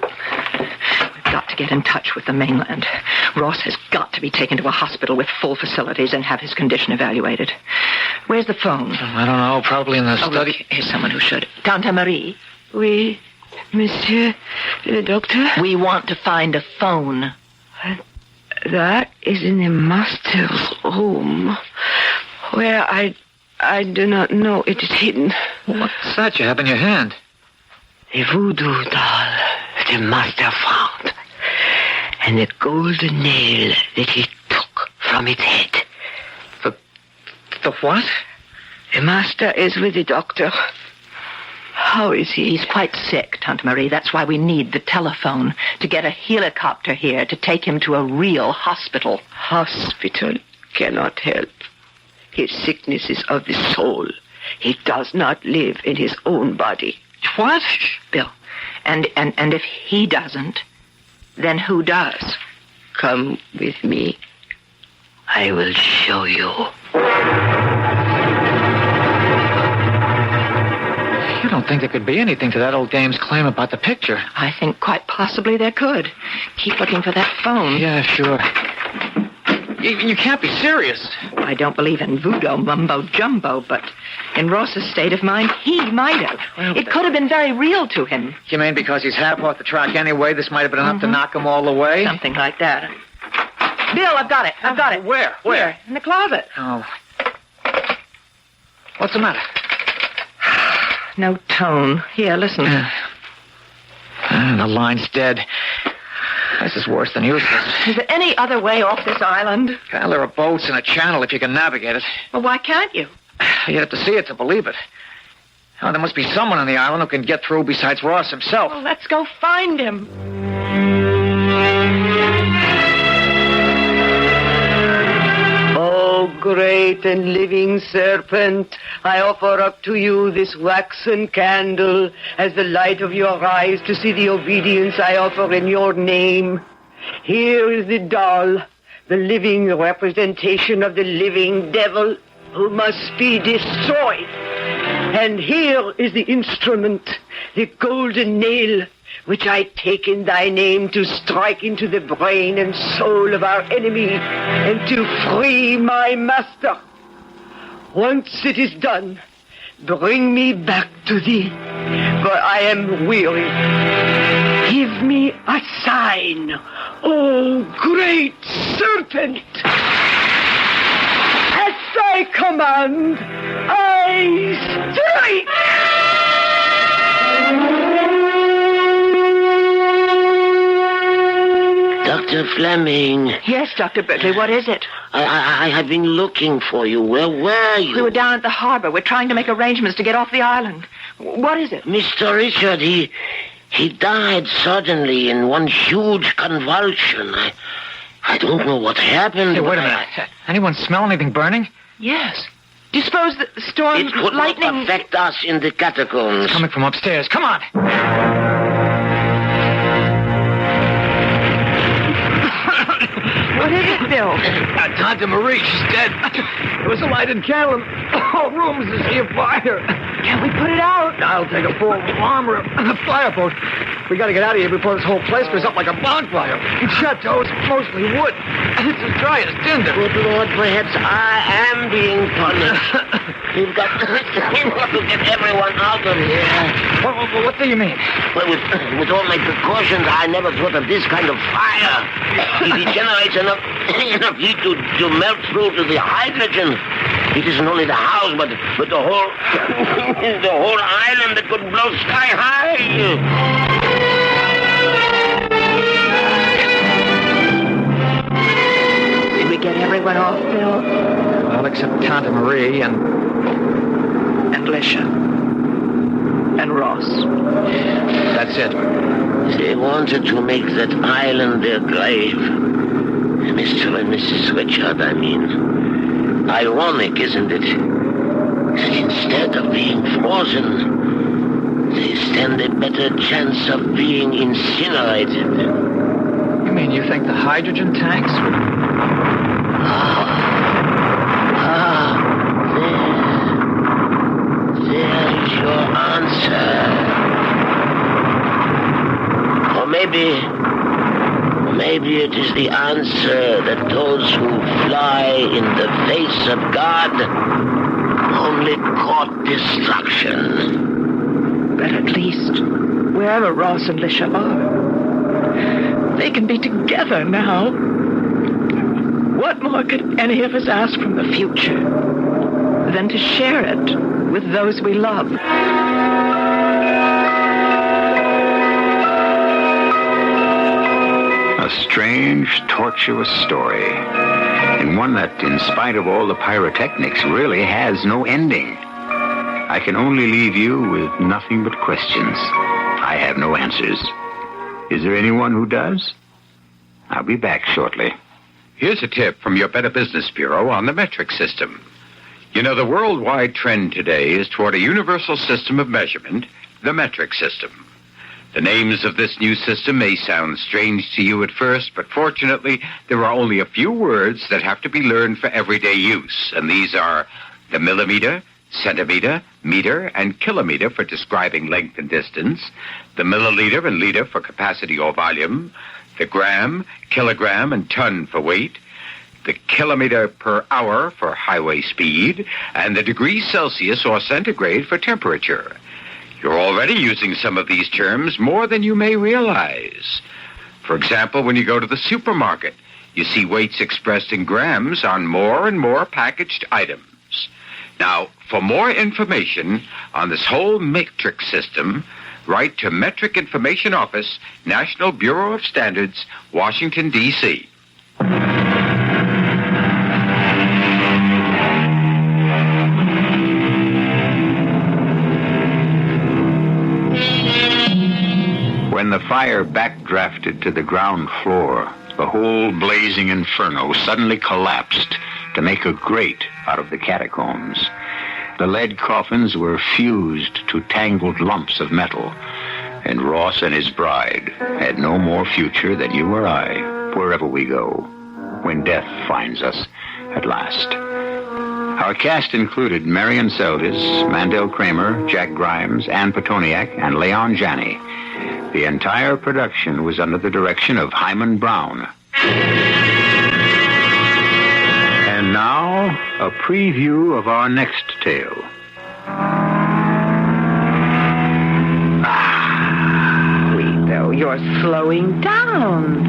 We've got to get in touch with the mainland. Ross has got to be taken to a hospital with full facilities and have his condition evaluated. Where's the phone? I don't know. Probably in the study. Look, here's someone who should. Tante Marie? Oui, monsieur le doctor? We want to find a phone. That is in the master's room, where I do not know. It is hidden. What's that you have in your hand? The voodoo doll that the master found, and the golden nail that he took from its head. The what? The master is with the doctor. How is he? He's quite sick, Tante Marie. That's why we need the telephone, to get a helicopter here to take him to a real hospital. Hospital cannot help. His sickness is of the soul. He does not live in his own body. What? Bill. And if he doesn't, then who does? Come with me. I will show you. You don't think there could be anything to that old dame's claim about the picture? I think quite possibly there could. Keep looking for that phone. Yeah, sure. You can't be serious. I don't believe in voodoo mumbo-jumbo, but in Ross's state of mind, he might have. Well, it could have been very real to him. You mean because he's half off the track anyway, this might have been enough to knock him all the way? Something like that. Bill, I've got it. Where? Here, in the closet. Oh. What's the matter? No tone. Here, listen. The line's dead. This is worse than useless. Is there any other way off this island? Well, there are boats in a channel if you can navigate it. Well, why can't you? You'd have to see it to believe it. Oh, there must be someone on the island who can get through besides Ross himself. Well, let's go find him. O great and living serpent, I offer up to you this waxen candle as the light of your eyes to see the obedience I offer in your name. Here is the doll, the living representation of the living devil who must be destroyed. And here is the instrument, the golden nail, which I take in thy name to strike into the brain and soul of our enemy and to free my master. Once it is done, bring me back to thee, for I am weary. Give me a sign, O great serpent. At thy command, I strike! Dr. Fleming. Yes, Dr. Berkeley, what is it? I have been looking for you. Where were you? We were down at the harbor. We're trying to make arrangements to get off the island. What is it? Mr. Richard, he died suddenly in one huge convulsion. I don't know what happened. Hey, wait a minute. Anyone smell anything burning? Yes. Do you suppose the storm, it could lightning... not affect us in the catacombs. It's coming from upstairs. Come on. What is it, Bill? Tante Marie, she's dead. There was a lighted candle in the whole room as a sea of fire. Can we put it out? I'll take a full arm or a fireboat. We gotta get out of here before this whole place goes up like a bonfire. It's chateau's mostly wood. It's as dry as tinder. Good Lord, perhaps I am being punished. We've got to get everyone out of here. What do you mean? Well, with all my precautions, I never thought of this kind of fire. It generates enough heat to melt through to the hydrogen. It isn't only the house, but the whole the whole island that could blow sky high. Did we get everyone off, Bill? Well, except Tante Marie and Lisha. And Ross. That's it. They wanted to make that island their grave. Mr. and Mrs. Richard, I mean. Ironic, isn't it? That instead of being frozen, they stand a better chance of being incinerated. You mean you think the hydrogen tanks? Maybe it is the answer that those who fly in the face of God only court destruction. But at least, wherever Ross and Lisha are, they can be together now. What more could any of us ask from the future than to share it with those we love? A strange, tortuous story, and one that, in spite of all the pyrotechnics, really has no ending. I can only leave you with nothing but questions. I have no answers. Is there anyone who does? I'll be back shortly. Here's a tip from your Better Business Bureau on the metric system. You know, the worldwide trend today is toward a universal system of measurement, the metric system. The names of this new system may sound strange to you at first, but fortunately, there are only a few words that have to be learned for everyday use, and these are the millimeter, centimeter, meter, and kilometer for describing length and distance, the milliliter and liter for capacity or volume, the gram, kilogram, and ton for weight, the kilometer per hour for highway speed, and the degrees Celsius or centigrade for temperature. You're already using some of these terms more than you may realize. For example, when you go to the supermarket, you see weights expressed in grams on more and more packaged items. Now, for more information on this whole metric system, write to Metric Information Office, National Bureau of Standards, Washington, D.C. When the fire backdrafted to the ground floor, the whole blazing inferno suddenly collapsed to make a grate out of the catacombs. The lead coffins were fused to tangled lumps of metal, and Ross and his bride had no more future than you or I, wherever we go, when death finds us at last. Our cast included Marion Seldes, Mandel Kramer, Jack Grimes, Ann Petoniak, and Leon Janney. The entire production was under the direction of Hyman Brown. And now, a preview of our next tale. Guido, you're slowing down.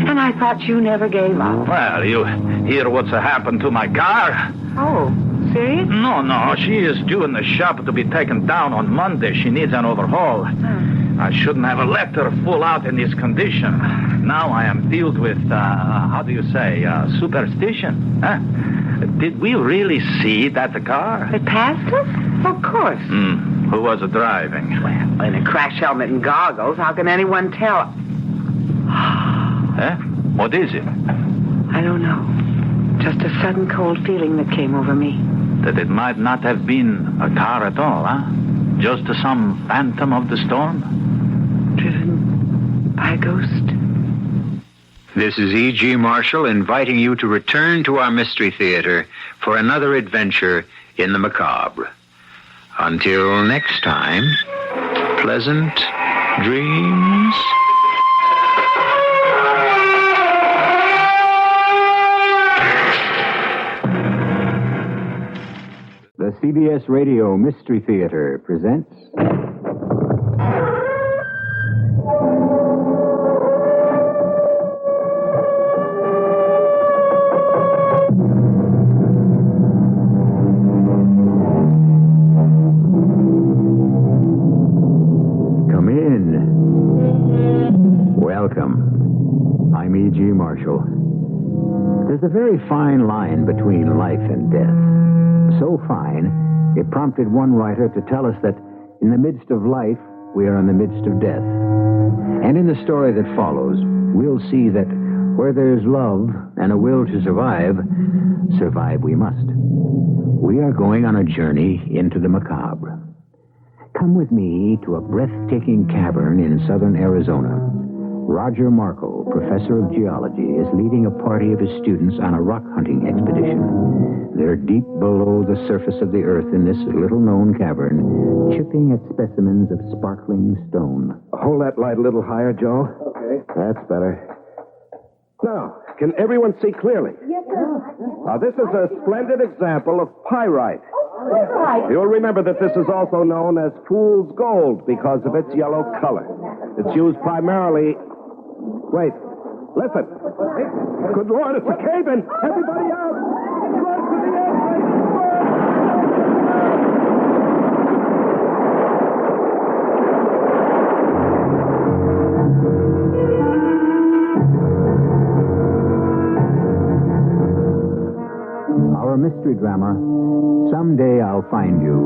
And I thought you never gave up. Well, you hear what's happened to my car? Oh, serious? No. She is due in the shop to be taken down on Monday. She needs an overhaul. I shouldn't have let her pull out in this condition. Now I am filled with, superstition. Huh? Did we really see that car? It passed us? Of course. Who was driving? Well, in a crash helmet and goggles, how can anyone tell? Huh? What is it? I don't know. Just a sudden cold feeling that came over me. That it might not have been a car at all, huh? Just some phantom of the storm? Driven by a ghost. This is E.G. Marshall inviting you to return to our Mystery Theater for another adventure in the macabre. Until next time, pleasant dreams. The CBS Radio Mystery Theater presents... Come in. Welcome. I'm E.G. Marshall. There's a very fine line between life and death. So fine, it prompted one writer to tell us that in the midst of life, we are in the midst of death. And in the story that follows, we'll see that where there's love and a will to survive, survive we must. We are going on a journey into the macabre. Come with me to a breathtaking cavern in southern Arizona. Roger Markle, professor of geology, is leading a party of his students on a rock hunting expedition. They're deep below the surface of the earth in this little-known cavern, chipping at specimens of sparkling stone. Hold that light a little higher, Joe. Okay. Okay. That's better. Now, can everyone see clearly? Yes, sir. Now, this is a splendid example of pyrite. Right. You'll remember that this is also known as fool's gold because of its yellow color. It's used primarily... Wait. Listen. Good Lord, it's a cave-in. Everybody out. Run to the exit. Our mystery drama, Someday I'll Find You,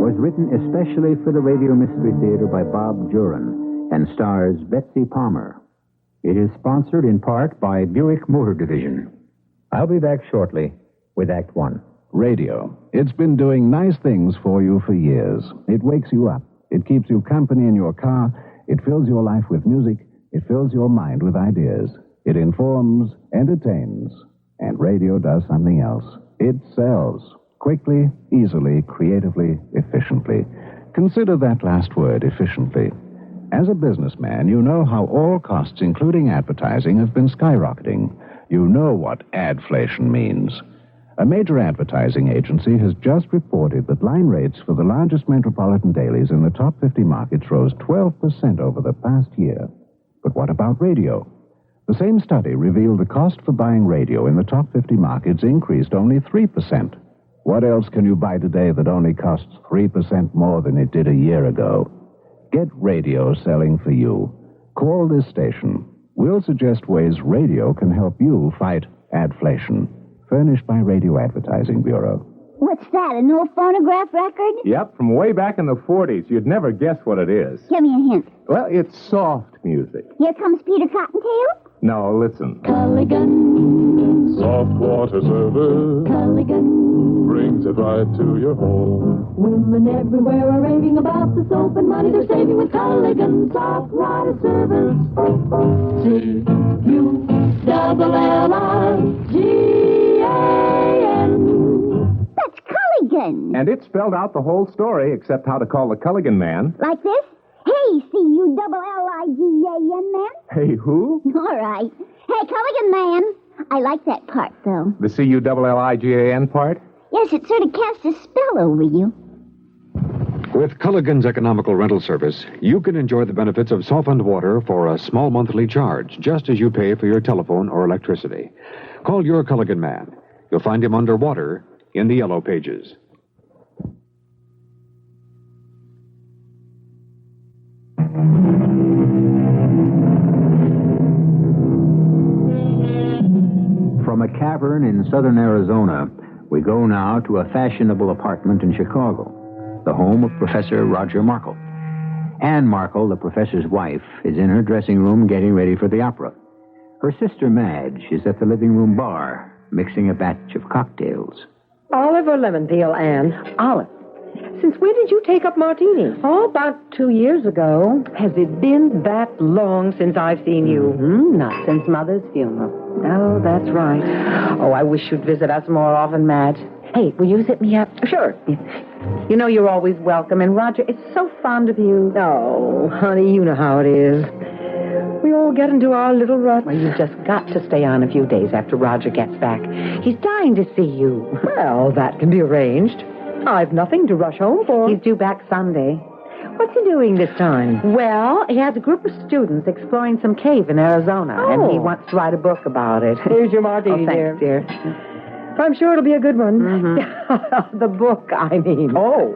was written especially for the Radio Mystery Theater by Bob Juran and stars Betsy Palmer. It is sponsored in part by Buick Motor Division. I'll be back shortly with Act One. Radio. It's been doing nice things for you for years. It wakes you up. It keeps you company in your car. It fills your life with music. It fills your mind with ideas. It informs, entertains. And radio does something else. It sells. Quickly, easily, creatively, efficiently. Consider that last word, efficiently. As a businessman, you know how all costs, including advertising, have been skyrocketing. You know what adflation means. A major advertising agency has just reported that line rates for the largest metropolitan dailies in the top 50 markets rose 12% over the past year. But what about radio? The same study revealed the cost for buying radio in the top 50 markets increased only 3%. What else can you buy today that only costs 3% more than it did a year ago? Get radio selling for you. Call this station. We'll suggest ways radio can help you fight adflation. Furnished by Radio Advertising Bureau. What's that, an old phonograph record? Yep, from way back in the 40s. You'd never guess what it is. Give me a hint. Well, it's soft music. Here comes Peter Cottontail. No, listen. Culligan. Soft water service. Culligan. Brings it right to your home. Women everywhere are raving about the soap and money they're saving with Culligan soft water service. C-U-L-L-I-G-A-N. That's Culligan. And it spelled out the whole story except how to call the Culligan man. Like this? Hey, C-U-L-L-I-G-A-N, man. Hey, who? All right. Hey, Culligan, man. I like that part, though. The C-U-L-L-I-G-A-N part? Yes, it sort of casts a spell over you. With Culligan's economical rental service, you can enjoy the benefits of softened water for a small monthly charge, just as you pay for your telephone or electricity. Call your Culligan man. You'll find him underwater in the Yellow Pages. From a cavern in southern Arizona, we go now to a fashionable apartment in Chicago, the home of Professor Roger Markle. Anne Markle, the professor's wife, is in her dressing room getting ready for the opera. Her sister Madge is at the living room bar, mixing a batch of cocktails. Olive or lemon peel, Anne? Olive. Since when did you take up martinis? Oh, about 2 years ago. Has it been that long since I've seen you? Mm-hmm. Not since Mother's funeral. Oh, that's right. Oh, I wish you'd visit us more often, Madge. Hey, will you sit me up? Sure. You know you're always welcome, and Roger is so fond of you. Oh, honey, you know how it is. We all get into our little rut. Well, you've just got to stay on a few days after Roger gets back. He's dying to see you. Well, that can be arranged. I've nothing to rush home for. He's due back Sunday. What's he doing this time? Well, he has a group of students exploring some cave in Arizona, and he wants to write a book about it. Here's your martini, thanks, dear. I'm sure it'll be a good one. Mm-hmm. The book, I mean. Oh.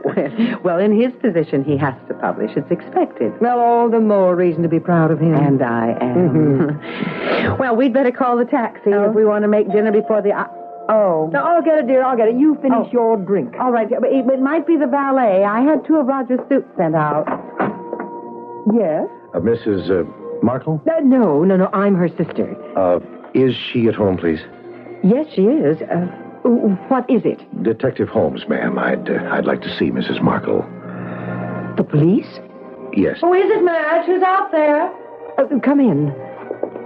Well, in his position, he has to publish. It's expected. Well, all the more reason to be proud of him. And I am. Mm-hmm. Well, we'd better call the taxi if we want to make dinner before the... Oh. No, I'll get it, dear. I'll get it. You finish your drink. All right. It might be the valet. I had 2 of Roger's suits sent out. Yes? Mrs. Markle? No. I'm her sister. Is she at home, please? Yes, she is. What is it? Detective Holmes, ma'am. I'd like to see Mrs. Markle. The police? Yes. Who is it, Madge? Who's out there? Come in.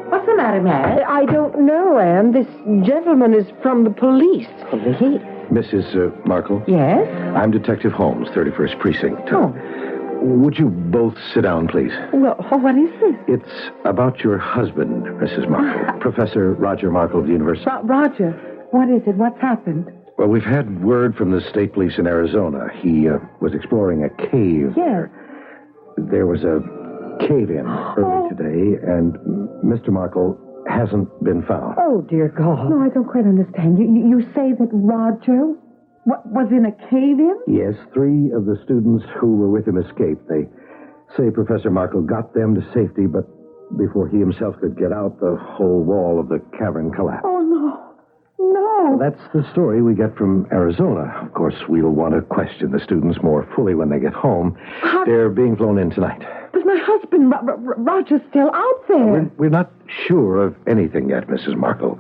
What's the matter, Madge? I don't know, Anne. This gentleman is from the police. Police? Mrs. Markle? Yes? I'm Detective Holmes, 31st Precinct. Oh. Would you both sit down, please? Well, what is this? It's about your husband, Mrs. Markle. Professor Roger Markle of the university. Roger, what is it? What's happened? Well, we've had word from the state police in Arizona. He was exploring a cave. Yes. There was a cave-in early today, and Mr. Markle hasn't been found. Oh, dear God. No, I don't quite understand. You say that Roger was in a cave-in? Yes, 3 of the students who were with him escaped. They say Professor Markle got them to safety, but before he himself could get out, the whole wall of the cavern collapsed. Oh, no. No. That's the story we get from Arizona. Of course, we'll want to question the students more fully when they get home. They're being flown in tonight. But my husband, Roger's still out there. We're not sure of anything yet, Mrs. Markle.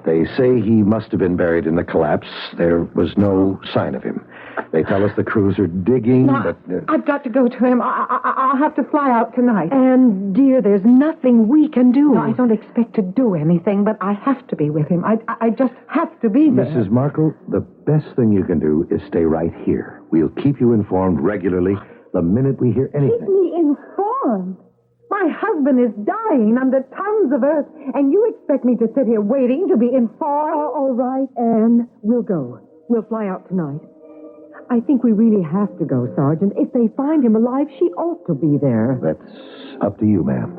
They say he must have been buried in the collapse. There was no sign of him. They tell us the crews are digging, but... I've got to go to him. I'll have to fly out tonight. And, dear, there's nothing we can do. No, I don't expect to do anything, but I have to be with him. I just have to be there. Mrs. Markle, the best thing you can do is stay right here. We'll keep you informed regularly the minute we hear anything. Keep me informed? My husband is dying under tons of earth, and you expect me to sit here waiting to be informed? All right, Anne, we'll go. We'll fly out tonight. I think we really have to go, Sergeant. If they find him alive, she ought to be there. That's up to you, ma'am.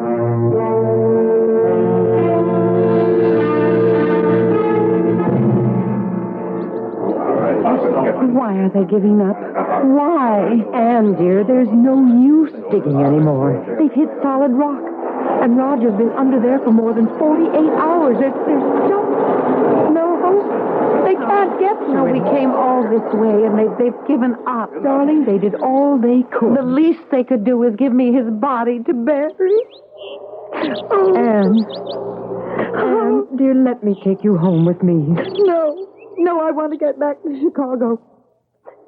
Why are they giving up? Why? Anne, dear, there's no use digging anymore. They've hit solid rock. And Roger's been under there for more than 48 hours. There's no hope. They can't get to him. We came all this way, and they've given up. Darling, they did all they could. The least they could do is give me his body to bury. Anne, dear, let me take you home with me. No, I want to get back to Chicago.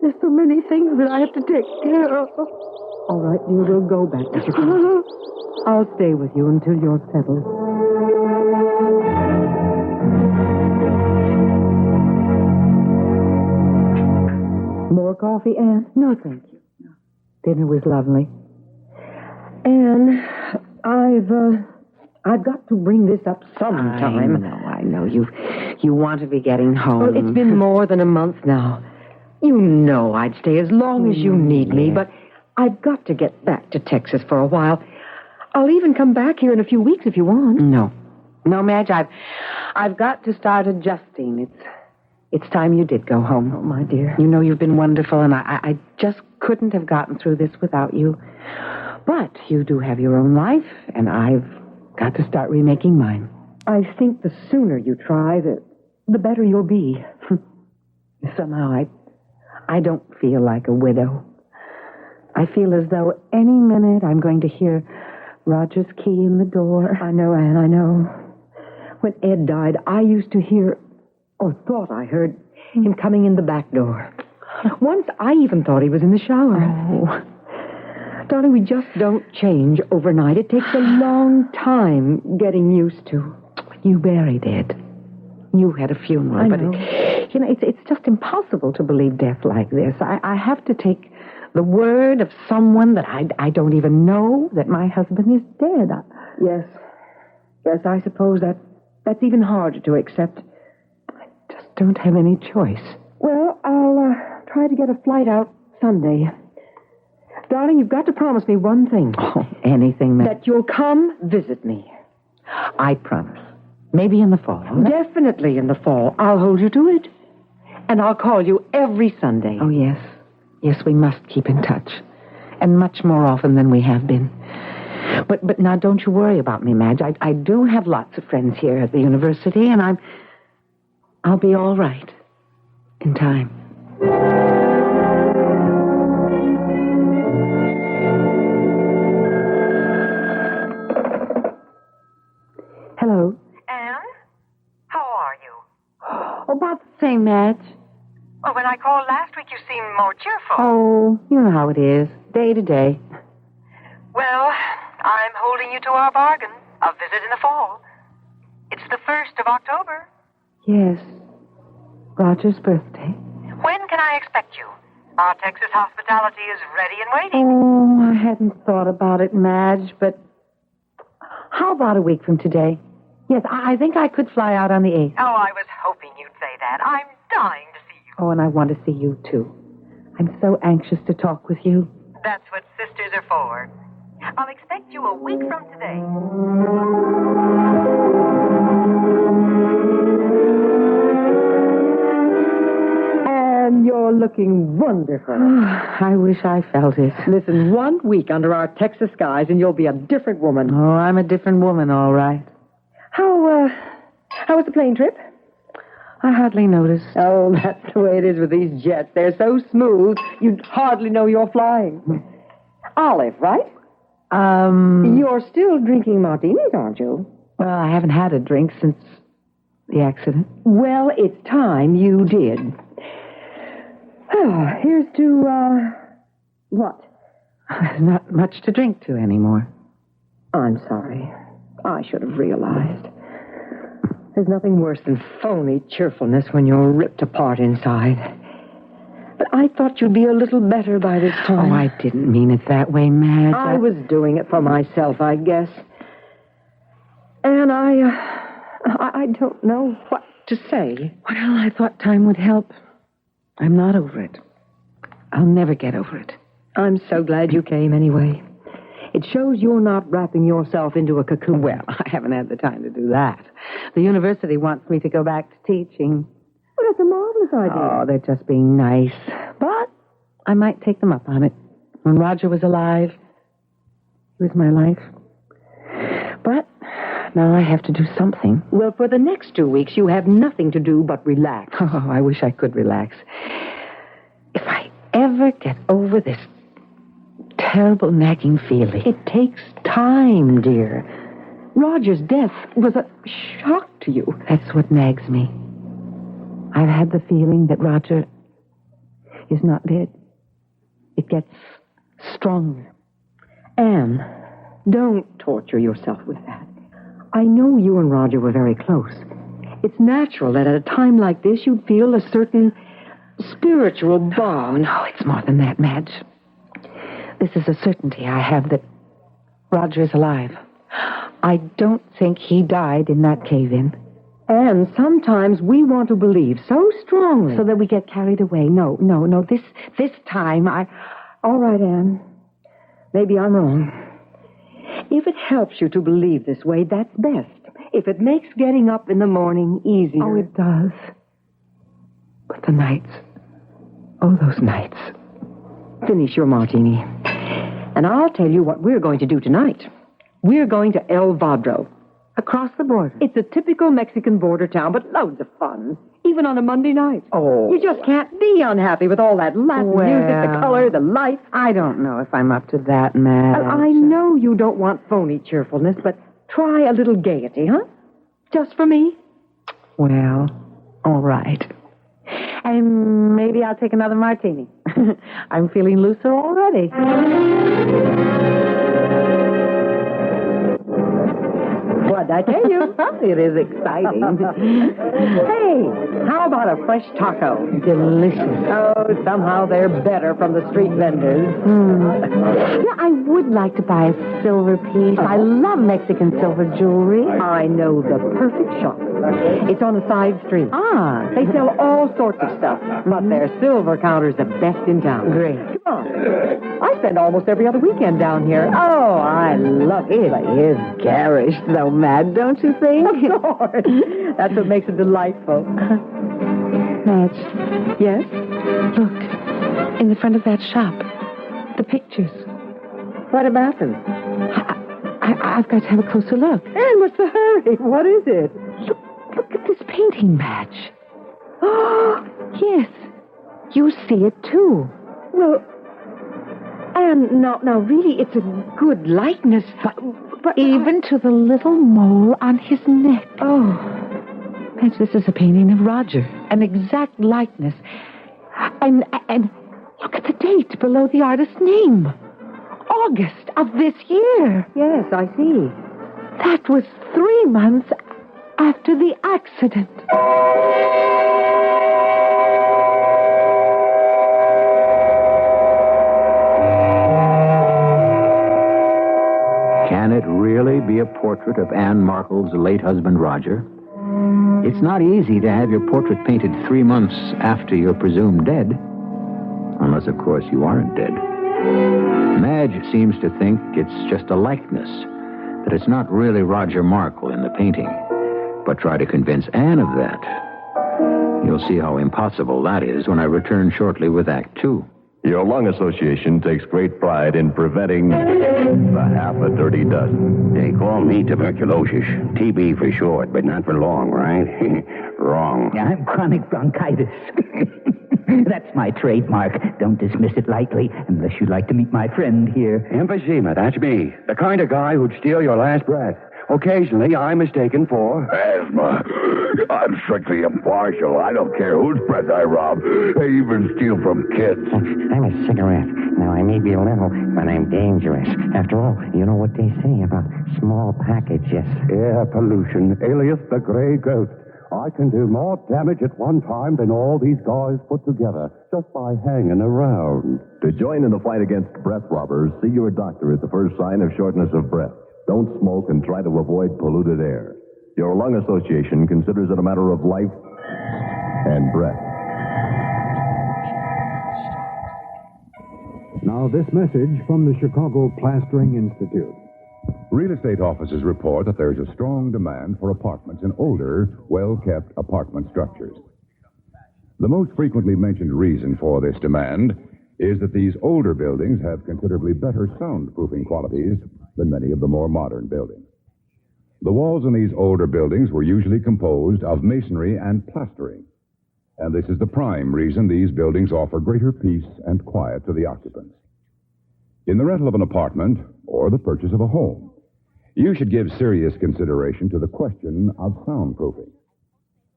There's so many things that I have to take care of. All right, dear, we'll go back to Chicago. I'll stay with you until you're settled. More coffee, Anne? No, thank you. Dinner was lovely. Anne, I've got to bring this up sometime. I know. You want to be getting home. Well, it's been more than a month now. You know I'd stay as long as you need me, but I've got to get back to Texas for a while. I'll even come back here in a few weeks if you want. No, Madge, I've got to start adjusting. It's time you did go home. Oh, my dear. You know you've been wonderful, and I just couldn't have gotten through this without you. But you do have your own life, and I've got to start remaking mine. I think the sooner you try, the better you'll be. Somehow, I don't feel like a widow. I feel as though any minute I'm going to hear Roger's key in the door. I know, Anne, I know. When Ed died, I used to hear, or thought I heard, him coming in the back door. Once I even thought he was in the shower. Oh. Darling, we just don't change overnight. It takes a long time getting used to. You buried Ed. You had a funeral, but it's just impossible to believe death like this. I have to take the word of someone that I don't even know that my husband is dead. Yes, I suppose that's even harder to accept. I just don't have any choice. Well, I'll try to get a flight out Sunday. Darling, you've got to promise me one thing. Oh, anything, ma'am. That you'll come visit me. I promise. Maybe in the fall. Definitely in the fall. I'll hold you to it. And I'll call you every Sunday. Oh, yes. Yes, we must keep in touch. And much more often than we have been. But now don't you worry about me, Madge. I do have lots of friends here at the university, and I'll be all right. In time. Hello. Anne? How are you? About the same, Madge. Well, when I called last week, you seemed more cheerful. Oh, you know how it is. Day to day. Well, I'm holding you to our bargain. A visit in the fall. It's the 1st of October. Yes. Roger's birthday. When can I expect you? Our Texas hospitality is ready and waiting. Oh, I hadn't thought about it, Madge, but how about a week from today? Yes, I think I could fly out on the 8th. Oh, I was hoping you'd say that. I'm dying to see you. Oh, and I want to see you, too. I'm so anxious to talk with you. That's what sisters are for. I'll expect you a week from today. And you're looking wonderful. I wish I felt it. Listen, 1 week under our Texas skies and you'll be a different woman. Oh, I'm a different woman, all right. How was the plane trip? I hardly noticed. Oh, that's the way it is with these jets. They're so smooth, you'd hardly know you're flying. Olive, right? You're still drinking martinis, aren't you? Well, I haven't had a drink since the accident. Well, it's time you did. Oh, here's to, what? There's not much to drink to anymore. I'm sorry. I should have realized. There's nothing worse than phony cheerfulness when you're ripped apart inside. But I thought you'd be a little better by this time. Oh, I didn't mean it that way, Madge. I was doing it for myself, I guess. And I don't know what to say. Well, I thought time would help. I'm not over it. I'll never get over it. I'm so glad you came anyway. It shows you're not wrapping yourself into a cocoon. Well, I haven't had the time to do that. The university wants me to go back to teaching. Well, that's a marvelous idea. Oh, they're just being nice. But I might take them up on it. When Roger was alive, he was my life. But now I have to do something. Well, for the next 2 weeks, you have nothing to do but relax. Oh, I wish I could relax. If I ever get over this terrible nagging feeling. It takes time, dear. Roger's death was a shock to you. That's what nags me. I've had the feeling that Roger is not dead. It gets stronger. Anne, don't torture yourself with that. I know you and Roger were very close. It's natural that at a time like this you'd feel a certain spiritual bond. Oh, no, it's more than that, Madge. This is a certainty I have that Roger is alive. I don't think he died in that cave-in. And sometimes we want to believe so strongly. So that we get carried away. No. This time All right, Anne. Maybe I'm wrong. If it helps you to believe this way, that's best. If it makes getting up in the morning easier. Oh, it does. But the nights. Oh, those nights. Finish your martini. And I'll tell you what we're going to do tonight. We're going to El Vadro. Across the border. It's a typical Mexican border town, but loads of fun. Even on a Monday night. Oh. You just can't be unhappy with all that Latin music, the color, the lights. I don't know if I'm up to that, Madge. I know you don't want phony cheerfulness, but try a little gaiety, huh? Just for me? Well, all right. And maybe I'll take another martini. I'm feeling looser already. What'd I tell you? It is exciting. Hey, how about a fresh taco? Delicious. Oh, somehow they're better from the street vendors. Yeah, I would like to buy a silver piece. I love Mexican silver jewelry. I know the perfect shop. It's on a side street. Ah. They sell all sorts of stuff, but their silver counter's the best in town. Great. Come on. I spend almost every other weekend down here. Oh, I love it. It is garish, though, Mad, don't you think? Of course. That's what makes it delightful. Madge. Yes? Look, in the front of that shop. The pictures. What about them? I've got to have a closer look. And what's the hurry? What is it? Look at this painting, Madge. Oh, yes. You see it, too. Well, and now, really, it's a good likeness. But even to the little mole on his neck. Oh. Madge, this is a painting of Roger. An exact likeness. And look at the date below the artist's name. August of this year. Yes, I see. That was 3 months after the accident. Can it really be a portrait of Anne Markle's late husband, Roger? It's not easy to have your portrait painted 3 months after you're presumed dead. Unless, of course, you aren't dead. Madge seems to think it's just a likeness, that it's not really Roger Markle in the painting. But try to convince Anne of that. You'll see how impossible that is when I return shortly with Act 2. Your lung association takes great pride in preventing the half a dirty dozen. They call me tuberculosis. TB for short, but not for long, right? Wrong. I'm chronic bronchitis. That's my trademark. Don't dismiss it lightly, unless you'd like to meet my friend here. Emphysema, that's me. The kind of guy who'd steal your last breath. Occasionally, I'm mistaken for... Asthma. I'm strictly impartial. I don't care whose breath I rob. I even steal from kids. I'm a cigarette. Now, I may be little, but I'm dangerous. After all, you know what they say about small packages. Air pollution, alias the gray ghost. I can do more damage at one time than all these guys put together, just by hanging around. To join in the fight against breath robbers, see your doctor at the first sign of shortness of breath. Don't smoke and try to avoid polluted air. Your lung association considers it a matter of life and breath. Now, this message from the Chicago Plastering Institute. Real estate offices report that there's a strong demand for apartments in older, well-kept apartment structures. The most frequently mentioned reason for this demand is that these older buildings have considerably better soundproofing qualities than many of the more modern buildings. The walls in these older buildings were usually composed of masonry and plastering, and this is the prime reason these buildings offer greater peace and quiet to the occupants. In the rental of an apartment or the purchase of a home, you should give serious consideration to the question of soundproofing.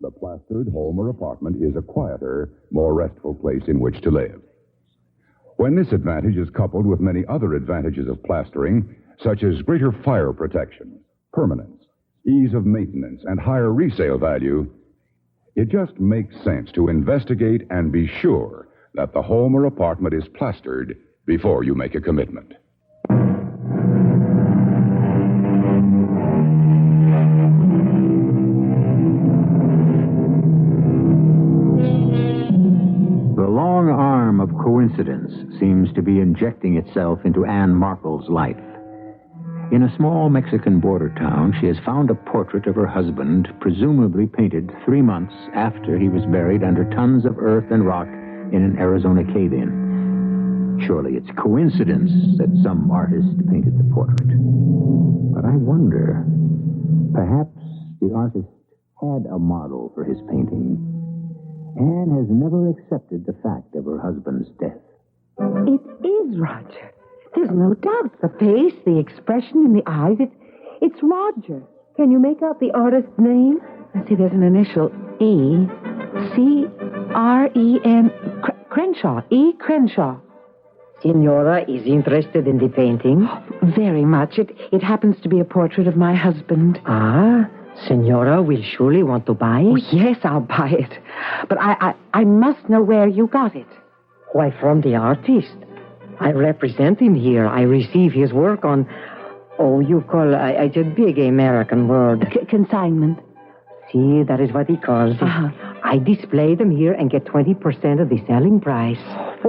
The plastered home or apartment is a quieter, more restful place in which to live. When this advantage is coupled with many other advantages of plastering, such as greater fire protection, permanence, ease of maintenance, and higher resale value, it just makes sense to investigate and be sure that the home or apartment is plastered before you make a commitment. The long arm of coincidence seems to be injecting itself into Anne Markle's life. In a small Mexican border town, she has found a portrait of her husband, presumably painted 3 months after he was buried under tons of earth and rock in an Arizona cave-in. Surely it's coincidence that some artist painted the portrait. But I wonder, perhaps the artist had a model for his painting. Anne has never accepted the fact of her husband's death. It is Roger. There's no doubt. The face, the expression in the eyes, it's Roger. Can you make out the artist's name? Let's see, there's an initial E. C-R-E-N. Crenshaw. E. Crenshaw. Signora is interested in the painting? Very much. It happens to be a portrait of my husband. Ah, Signora will surely want to buy it? Oh, yes, I'll buy it. But I must know where you got it. Why, from the artist. I represent him here. I receive his work on... Oh, you call... it's a big American word. Consignment. See, that is what he calls it. I display them here and get 20% of the selling price.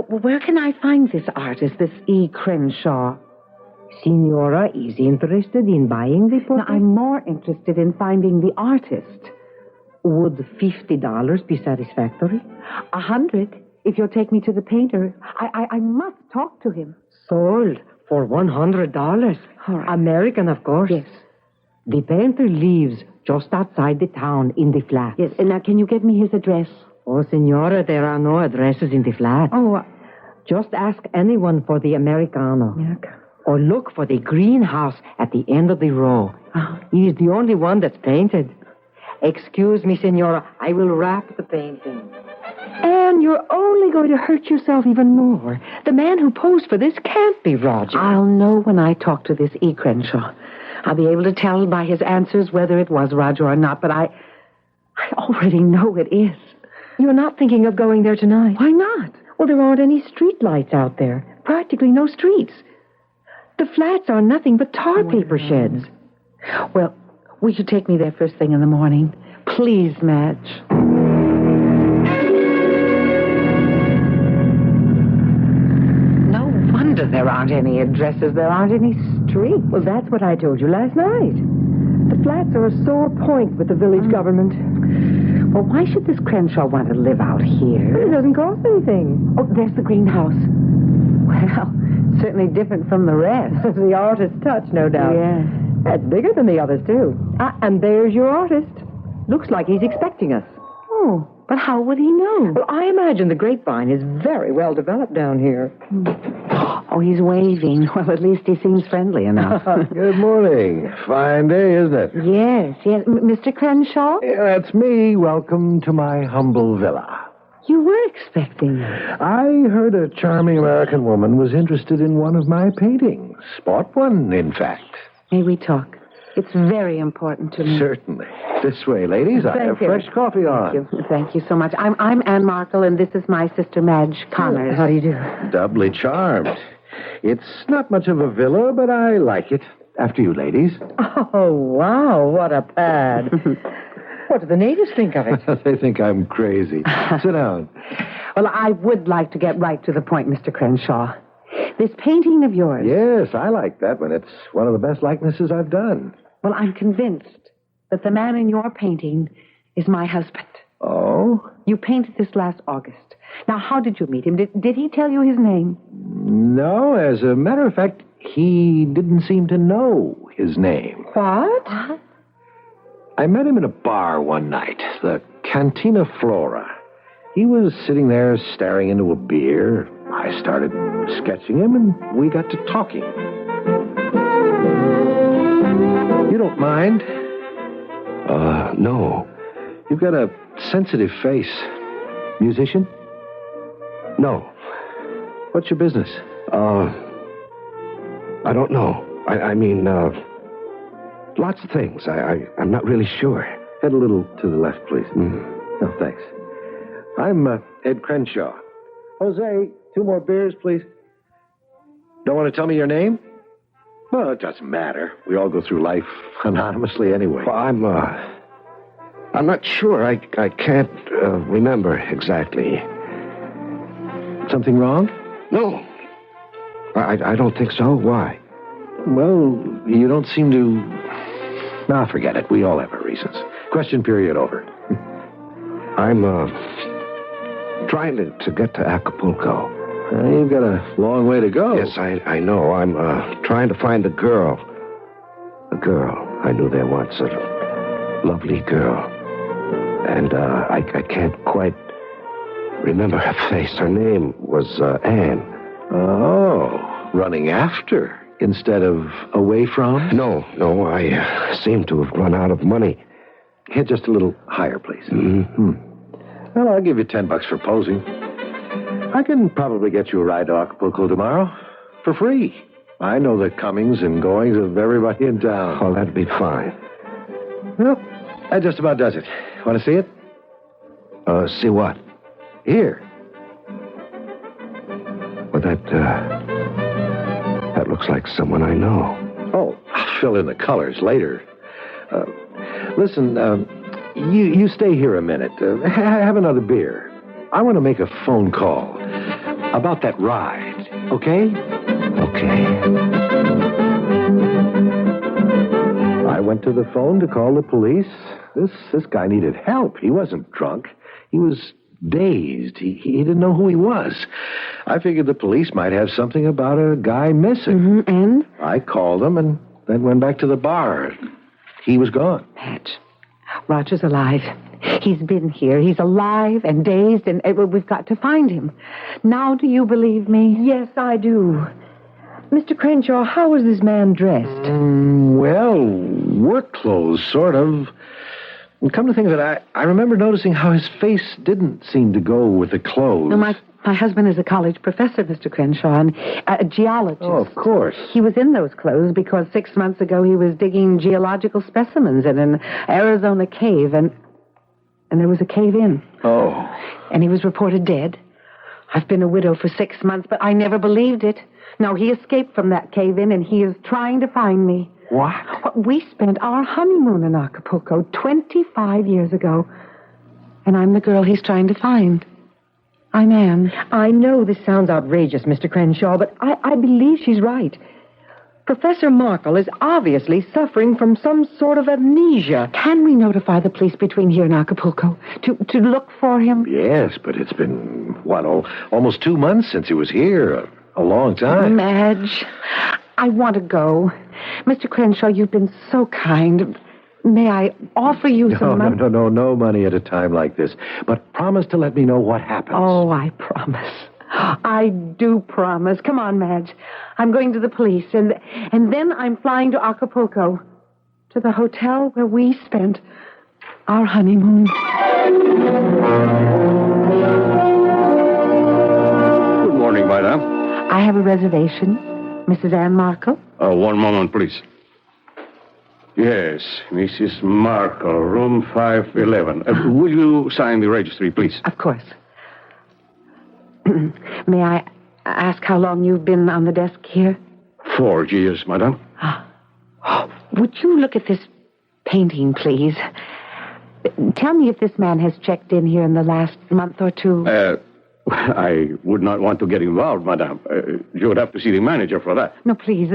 Where can I find this artist, this E. Crenshaw? Signora is interested in buying the portrait? No, I'm more interested in finding the artist. Would $50 be satisfactory? $100, if you'll take me to the painter. I must talk to him. Sold for $100. All right. American, of course. Yes. The painter lives just outside the town in the flat. Yes, and now can you give me his address? Oh, Signora, there are no addresses in the flat. Oh, just ask anyone for the Americano. Okay. Or look for the greenhouse at the end of the row. He's the only one that's painted. Excuse me, Signora, I will wrap the painting. And you're only going to hurt yourself even more. The man who posed for this can't be Roger. I'll know when I talk to this E. Crenshaw. I'll be able to tell by his answers whether it was Roger or not, but I already know it is. You're not thinking of going there tonight? Why not? Well, there aren't any street lights out there. Practically no streets. The flats are nothing but tar paper sheds. Well, will you take me there first thing in the morning? Please, Madge. No wonder there aren't any addresses. There aren't any streets. Well, that's what I told you last night. The flats are a sore point with the village government. Well, why should this Crenshaw want to live out here? It doesn't cost anything. Oh, there's the greenhouse. Well, certainly different from the rest. The artist's touch, no doubt. Yeah. That's bigger than the others, too. And there's your artist. Looks like he's expecting us. Oh, but how would he know? Well, I imagine the grapevine is very well developed down here. Oh, he's waving. Well, at least he seems friendly enough. Good morning. Fine day, isn't it? Yes. Mr. Crenshaw? Yeah, that's me. Welcome to my humble villa. You were expecting me. I heard a charming American woman was interested in one of my paintings. Bought one, in fact. May we talk? It's very important to me. Certainly. This way, ladies. I have fresh coffee on. Thank you so much. I'm Ann Markle, and this is my sister Madge Connors. How do you do? Doubly charmed. It's not much of a villa, but I like it. After you, ladies. Oh, wow. What a pad. What do the natives think of it? They think I'm crazy. Sit down. Well, I would like to get right to the point, Mr. Crenshaw. This painting of yours. Yes, I like that one. It's one of the best likenesses I've done. Well, I'm convinced that the man in your painting is my husband. Oh? You painted this last August. Now, how did you meet him? Did he tell you his name? No, as a matter of fact, he didn't seem to know his name. What? I met him in a bar one night, the Cantina Flora. He was sitting there staring into a beer. I started sketching him, and we got to talking. You don't mind? No. You've got a sensitive face. Musician? No. What's your business? I don't know. I mean, lots of things. I'm not really sure. Head a little to the left, please. No, thanks. I'm Ed Crenshaw. Jose, 2 more beers, please. Don't want to tell me your name? Well, it doesn't matter. We all go through life anonymously anyway. Well, I'm not sure. I can't remember exactly. Something wrong? No. I don't think so. Why? Well, you don't seem to... Nah, forget it. We all have our reasons. Question period over. I'm trying to get to Acapulco. You've got a long way to go. Yes, I know. I'm trying to find a girl. A girl I knew there once. A lovely girl. And I can't quite remember her face. Her name was Anne. Oh, running after instead of away from? No, I seem to have run out of money. Hit just a little higher, please. Mm-hmm. Well, I'll give you $10 for posing. I can probably get you a ride to Acapulco tomorrow for free. I know the comings and goings of everybody in town. Oh, that'd be fine. Well, that just about does it. Want to see it? See what? Here. Well, that looks like someone I know. Oh, I'll fill in the colors later. Listen, you stay here a minute. Have another beer. I want to make a phone call about that ride, okay? Okay. I went to the phone to call the police. This guy needed help. He wasn't drunk. He was dazed. He didn't know who he was. I figured the police might have something about a guy missing. Mm-hmm. And? I called him and then went back to the bar. He was gone. Madge, Roger's alive. He's been here. He's alive and dazed, and we've got to find him. Now, do you believe me? Yes, I do. Mr. Crenshaw, how was this man dressed? Well, work clothes, sort of. And come to think of it, I remember noticing how his face didn't seem to go with the clothes. No, my husband is a college professor, Mr. Crenshaw, and a geologist. Oh, of course. He was in those clothes because 6 months ago he was digging geological specimens in an Arizona cave, and there was a cave-in. Oh. And he was reported dead. I've been a widow for 6 months, but I never believed it. No, he escaped from that cave-in, and he is trying to find me. What? We spent our honeymoon in Acapulco 25 years ago. And I'm the girl he's trying to find. I'm Anne. I know this sounds outrageous, Mr. Crenshaw, but I believe she's right. Professor Markle is obviously suffering from some sort of amnesia. Can we notify the police between here and Acapulco to look for him? Yes, but it's been, almost 2 months since he was here. A long time. Madge, I want to go. Mr. Crenshaw, you've been so kind. May I offer you some money? No money at a time like this. But promise to let me know what happens. Oh, I promise. I do promise. Come on, Madge. I'm going to the police, and then I'm flying to Acapulco, to the hotel where we spent our honeymoon. Good morning, madam. I have a reservation. Mrs. Anne Markle? One moment, please. Yes, Mrs. Markle, room 511. Will you sign the registry, please? Of course. May I ask how long you've been on the desk here? 4 years, madam. Would you look at this painting, please? Tell me if this man has checked in here in the last month or two. I would not want to get involved, madam. You would have to see the manager for that. No, please.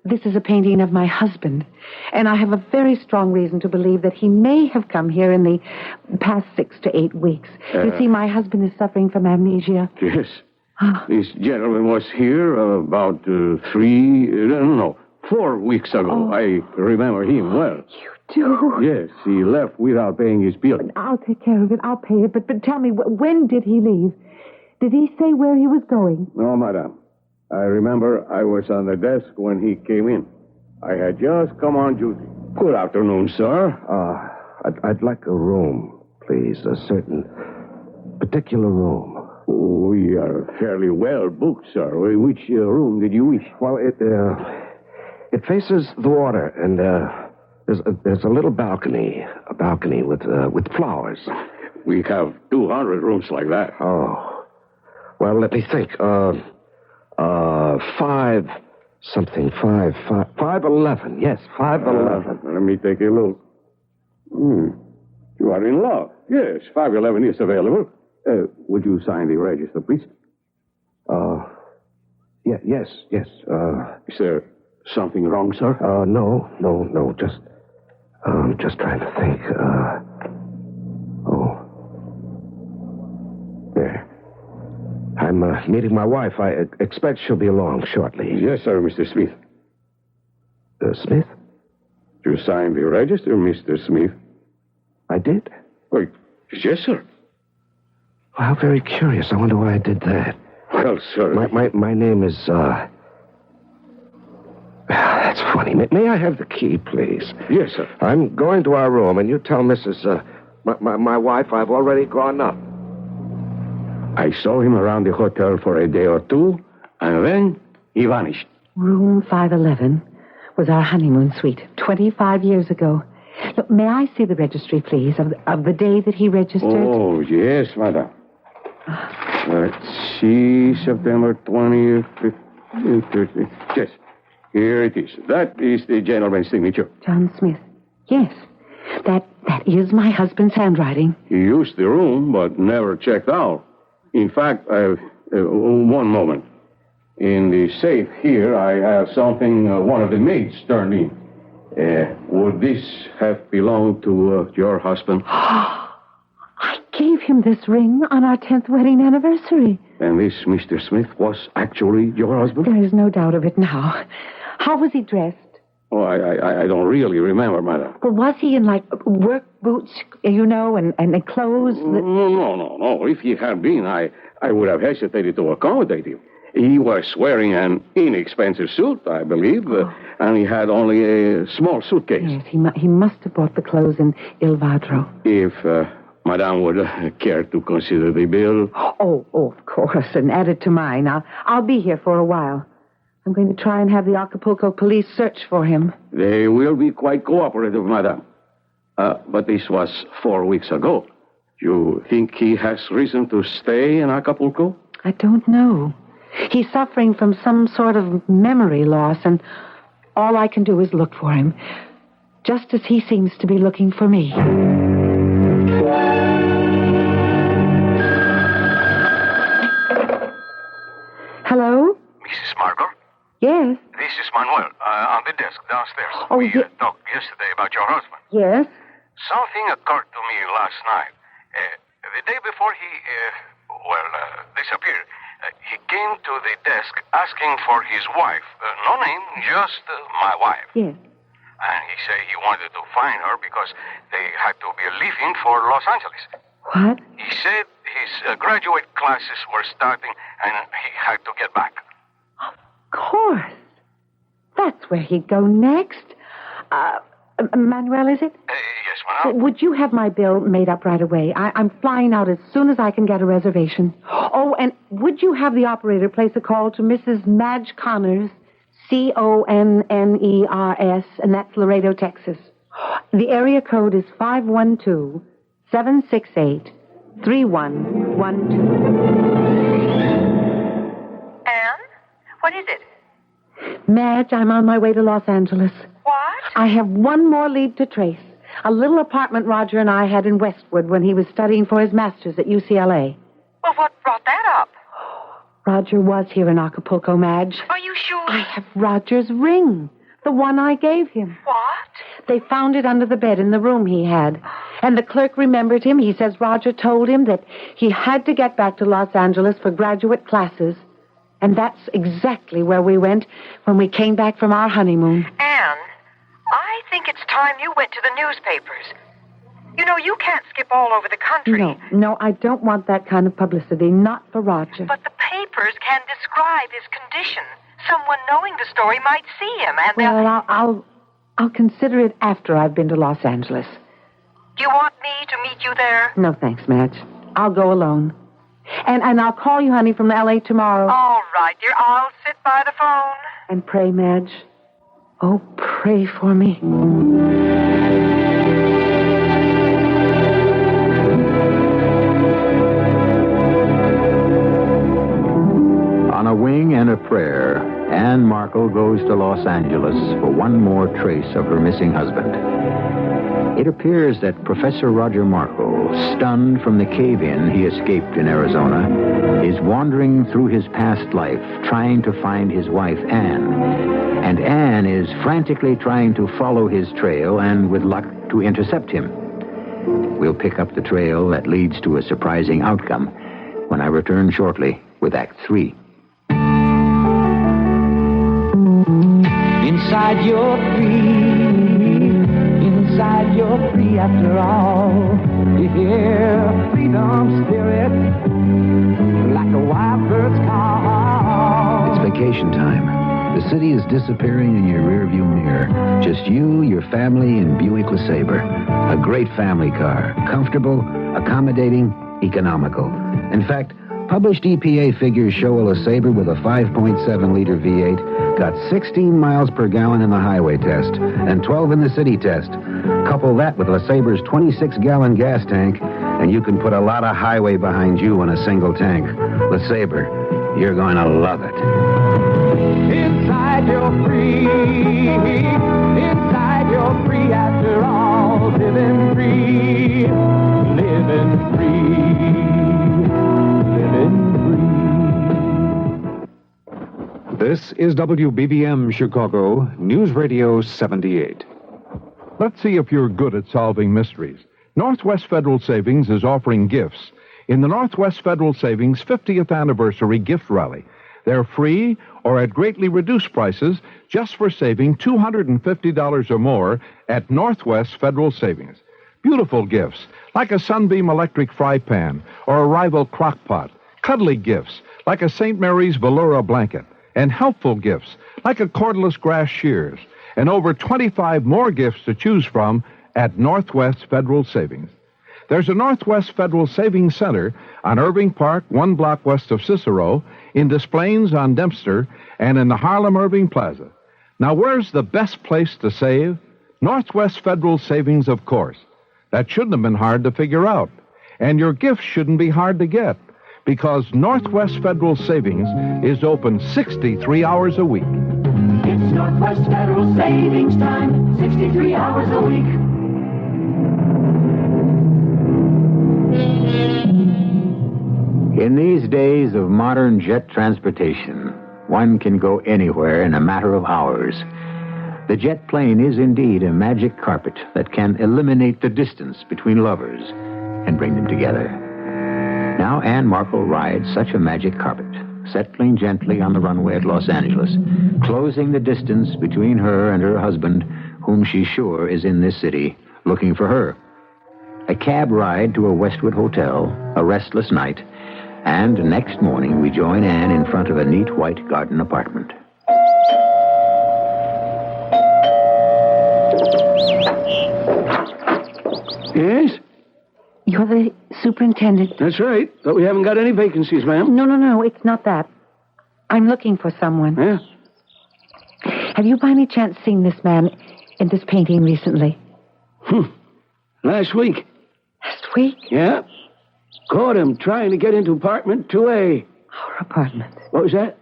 This is a painting of my husband. And I have a very strong reason to believe that he may have come here in the past 6 to 8 weeks. You see, my husband is suffering from amnesia. Yes. This gentleman was here about 4 weeks ago. I remember him well. You do? Yes, he left without paying his bill. I'll take care of it. I'll pay it. But tell me, when did he leave? Did he say where he was going? No, madam. I remember I was on the desk when he came in. I had just come on duty. Good afternoon, sir. I'd like a room, please. A certain particular room. We are fairly well booked, sir. Which room did you wish? Well, it faces the water, and there's a little balcony. A balcony with flowers. We have 200 rooms like that. Oh. Well, let me think. 511. Yes, 511. Let me take a look. You are in love. Yes, 511 is available. Would you sign the register, please? Yes. Is there something wrong, sir? No. Just trying to think. There. I'm meeting my wife. I expect she'll be along shortly. Yes, sir, Mr. Smith. Smith? You signed the register, Mr. Smith? I did? Wait, yes, sir. Well, how very curious. I wonder why I did that. Well, sir... My name is, That's funny. May I have the key, please? Yes, sir. I'm going to our room, and you tell Mrs. My wife I've already gone up. I saw him around the hotel for a day or two, and then he vanished. Room 511 was our honeymoon suite 25 years ago. Look, may I see the registry, please, of the day that he registered? Oh, yes, madam. Let's see, September 20th, 15th, 13th. Yes, here it is. That is the gentleman's signature. John Smith. Yes, that is my husband's handwriting. He used the room, but never checked out. In fact, one moment. In the safe here, I have something one of the maids turned in. Would this have belonged to your husband? I gave him this ring on our 10th wedding anniversary. And this Mr. Smith was actually your husband? There is no doubt of it now. How was he dressed? Oh, I don't really remember, madam. Well, was he in, work boots, and clothes? No. If he had been, I would have hesitated to accommodate him. He was wearing an inexpensive suit, I believe, and he had only a small suitcase. Yes, he must have bought the clothes in Il Vadro. If Madame would care to consider the bill. Oh, of course, and add it to mine. I'll be here for a while. I'm going to try and have the Acapulco police search for him. They will be quite cooperative, Madame. But this was 4 weeks ago. You think he has reason to stay in Acapulco? I don't know. He's suffering from some sort of memory loss, and all I can do is look for him, just as he seems to be looking for me. Hello? Mrs. Margot? Yes. This is Manuel, on the desk downstairs. Oh, we talked yesterday about your husband. Yes? Something occurred to me last night. The day before he, disappeared, he came to the desk asking for his wife. No name, just my wife. Yes. And he said he wanted to find her because they had to be leaving for Los Angeles. What? He said his graduate classes were starting and he had to get back. Of course. That's where he'd go next. Manuel, is it? Yes, Manuel. Would you have my bill made up right away? I'm flying out as soon as I can get a reservation. Oh, and would you have the operator place a call to Mrs. Madge Connors, Conners, and that's Laredo, Texas. The area code is 512-768-3112. Anne? What is it? Madge, I'm on my way to Los Angeles. What? I have one more lead to trace. A little apartment Roger and I had in Westwood when he was studying for his master's at UCLA. Well, what brought that up? Roger was here in Acapulco, Madge. Are you sure? I have Roger's ring. The one I gave him. What? They found it under the bed in the room he had. And the clerk remembered him. He says Roger told him that he had to get back to Los Angeles for graduate classes. And that's exactly where we went when we came back from our honeymoon. Anne, I think it's time you went to the newspapers. You know, you can't skip all over the country. No, I don't want that kind of publicity. Not for Roger. But the papers can describe his condition. Someone knowing the story might see him, and well, I'll consider it after I've been to Los Angeles. Do you want me to meet you there? No, thanks, Madge. I'll go alone. And I'll call you, honey, from L.A. tomorrow. All right, dear. I'll sit by the phone. And pray, Madge. Oh, pray for me. On a wing and a prayer, Anne Markle goes to Los Angeles for one more trace of her missing husband. It appears that Professor Roger Markle, stunned from the cave-in he escaped in Arizona, is wandering through his past life trying to find his wife, Anne. And Anne is frantically trying to follow his trail and, with luck, to intercept him. We'll pick up the trail that leads to a surprising outcome when I return shortly with Act 3. Inside you're free. Inside you're free after all. You hear freedom spirit like a wild bird's call. It's vacation time. The city is disappearing in your rearview mirror. Just you, your family, and Buick LeSabre. A great family car. Comfortable, accommodating, economical. In fact, published EPA figures show a LeSabre with a 5.7-liter V8 got 16 miles per gallon in the highway test and 12 in the city test. Couple that with LeSabre's 26-gallon gas tank, and you can put a lot of highway behind you in a single tank. LeSabre, you're going to love it. Inside you're free. Inside you're free after all. Living free. Living free. This is WBBM Chicago, News Radio 78. Let's see if you're good at solving mysteries. Northwest Federal Savings is offering gifts in the Northwest Federal Savings 50th Anniversary Gift Rally. They're free or at greatly reduced prices just for saving $250 or more at Northwest Federal Savings. Beautiful gifts like a Sunbeam electric fry pan or a Rival crock pot. Cuddly gifts like a St. Mary's Veloura blanket. And helpful gifts like a cordless grass shears. And over 25 more gifts to choose from at Northwest Federal Savings. There's a Northwest Federal Savings Center on Irving Park, 1 block west of Cicero, in Des Plaines on Dempster, and in the Harlem Irving Plaza. Now, where's the best place to save? Northwest Federal Savings, of course. That shouldn't have been hard to figure out. And your gifts shouldn't be hard to get, because Northwest Federal Savings is open 63 hours a week. It's Northwest Federal Savings Time, 63 hours a week. In these days of modern jet transportation, one can go anywhere in a matter of hours. The jet plane is indeed a magic carpet that can eliminate the distance between lovers and bring them together. Now Ann Markle rides such a magic carpet, settling gently on the runway at Los Angeles, closing the distance between her and her husband, whom she's sure is in this city, looking for her. A cab ride to a Westwood hotel, a restless night, and next morning we join Ann in front of a neat white garden apartment. Yes? You're the superintendent. That's right. But we haven't got any vacancies, ma'am. No, it's not that. I'm looking for someone. Yeah? Have you by any chance seen this man in this painting recently? Last week. Last week? Yeah. Caught him trying to get into apartment 2A. Our apartment. What was that?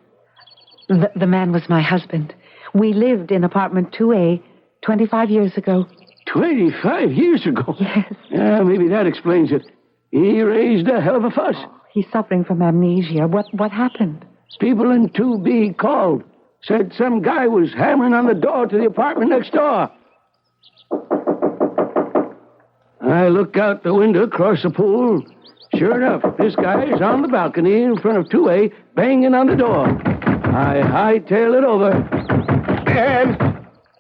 The man was my husband. We lived in apartment 2A 25 years ago. 25 years ago? Yes. Yeah, maybe that explains it. He raised a hell of a fuss. He's suffering from amnesia. What happened? People in 2B called. Said some guy was hammering on the door to the apartment next door. I look out the window across the pool. Sure enough, this guy is on the balcony in front of 2A, banging on the door. I hightail it over.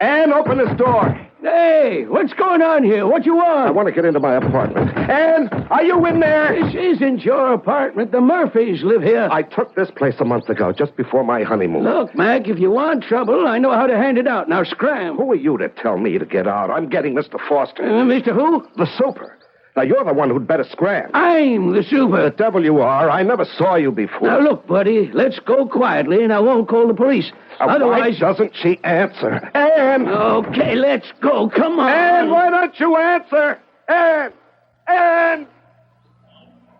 Ann, open this door. Hey, what's going on here? What you want? I want to get into my apartment. Ann, are you in there? This isn't your apartment. The Murphys live here. I took this place a month ago, just before my honeymoon. Look, Mac, if you want trouble, I know how to hand it out. Now scram. Who are you to tell me to get out? I'm getting Mr. Foster. Mr. Who? The super. Now, you're the one who'd better scram. I'm the super. The devil you are. I never saw you before. Now, look, buddy, let's go quietly, and I won't call the police. Otherwise... Why doesn't she answer? Ann! Okay, let's go. Come on. Ann, why don't you answer? Ann!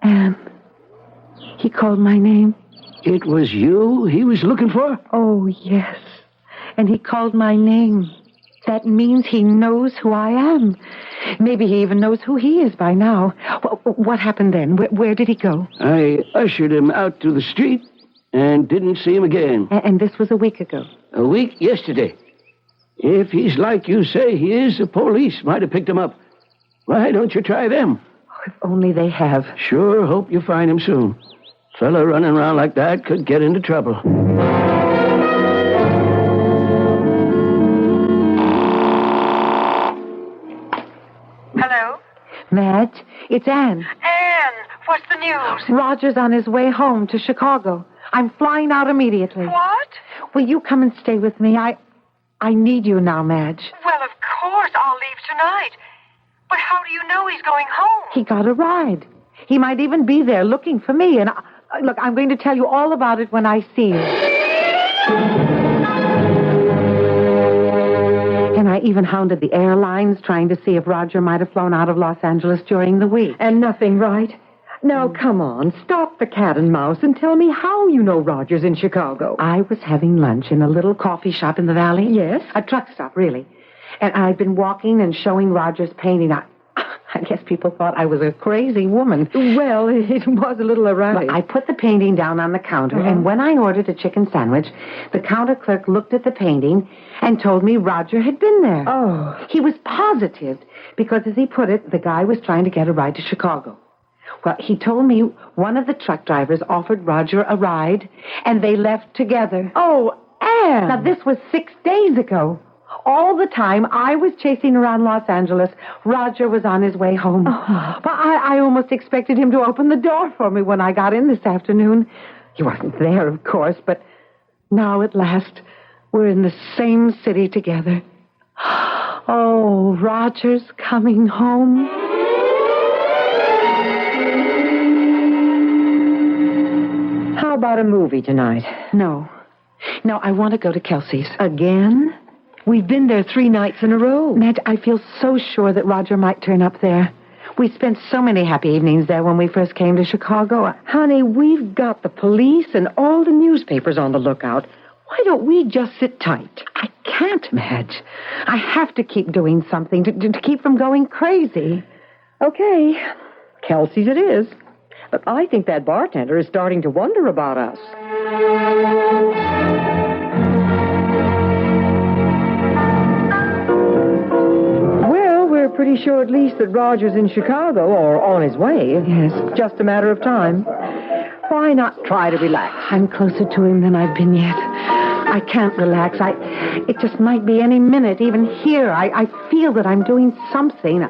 Ann. He called my name. It was you he was looking for? Oh, yes. And he called my name. That means he knows who I am. Maybe he even knows who he is by now. What happened then? Where did he go? I ushered him out to the street and didn't see him again. And this was a week ago? A week yesterday. If he's like you say he is, the police might have picked him up. Why don't you try them? Oh, if only they have. Sure hope you find him soon. Fella running around like that could get into trouble. Hello? Madge, it's Ann. Ann, what's the news? Roger's on his way home to Chicago. I'm flying out immediately. What? Will you come and stay with me? I need you now, Madge. Well, of course, I'll leave tonight. But how do you know he's going home? He got a ride. He might even be there looking for me. And look, I'm going to tell you all about it when I see you. And I even hounded the airlines, trying to see if Roger might have flown out of Los Angeles during the week. And nothing, right? Now, come on, stop the cat and mouse and tell me how you know Roger's in Chicago. I was having lunch in a little coffee shop in the valley. Yes? A truck stop, really. And I'd been walking and showing Roger's painting. I guess people thought I was a crazy woman. Well, it was a little erratic. Well, I put the painting down on the counter, and when I ordered a chicken sandwich, the counter clerk looked at the painting and told me Roger had been there. Oh. He was positive, because as he put it, the guy was trying to get a ride to Chicago. Well, he told me one of the truck drivers offered Roger a ride, and they left together. Oh, Ann! Now, this was 6 days ago. All the time I was chasing around Los Angeles, Roger was on his way home. Oh. But I almost expected him to open the door for me when I got in this afternoon. He wasn't there, of course, but now at last we're in the same city together. Oh, Roger's coming home. How about a movie tonight? No, I want to go to Kelsey's. Again? We've been there 3 nights in a row. Madge, I feel so sure that Roger might turn up there. We spent so many happy evenings there when we first came to Chicago. Honey, we've got the police and all the newspapers on the lookout. Why don't we just sit tight? I can't, Madge. I have to keep doing something to keep from going crazy. Okay, Kelsey's it is. But I think that bartender is starting to wonder about us. Well, we're pretty sure at least that Roger's in Chicago or on his way. Yes. Just a matter of time. Why not try to relax? I'm closer to him than I've been yet. I can't relax. It just might be any minute, even here. I feel that I'm doing something.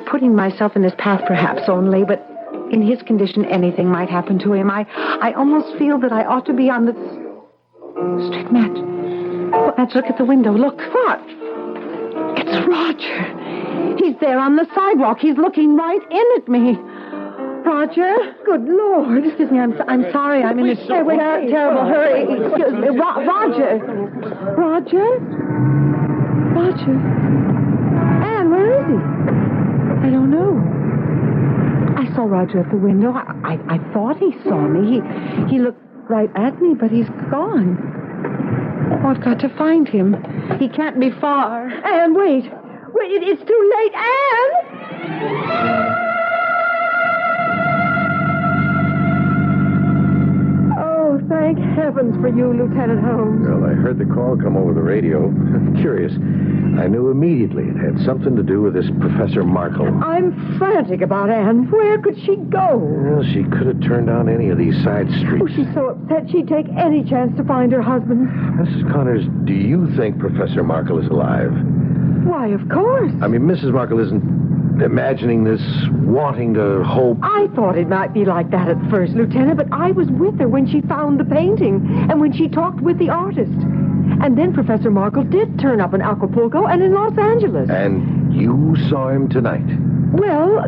Putting myself in his path perhaps only, but in his condition, anything might happen to him. I almost feel that I ought to be on the street. Madge, look at the window. Look. What? It's Roger. He's there on the sidewalk. He's looking right in at me. Roger? Good Lord. Excuse me, I'm sorry. I'm in a terrible hurry. Excuse me. Roger. Roger? Anne, where is he? I don't know. I saw Roger at the window. I thought he saw me. He looked right at me, but he's gone. Oh, I've got to find him. He can't be far. Anne, wait. It's too late. Anne! Thank heavens for you, Lieutenant Holmes. Well, I heard the call come over the radio. Curious. I knew immediately it had something to do with this Professor Markle. I'm frantic about Anne. Where could she go? Well, she could have turned down any of these side streets. Oh, she's so upset she'd take any chance to find her husband. Mrs. Connors, do you think Professor Markle is alive? Why, of course. I mean, Mrs. Markle isn't imagining this, wanting to hope. I thought it might be like that at first, Lieutenant, but I was with her when she found the painting and when she talked with the artist. And then Professor Markle did turn up in Acapulco and in Los Angeles. And you saw him tonight? Well,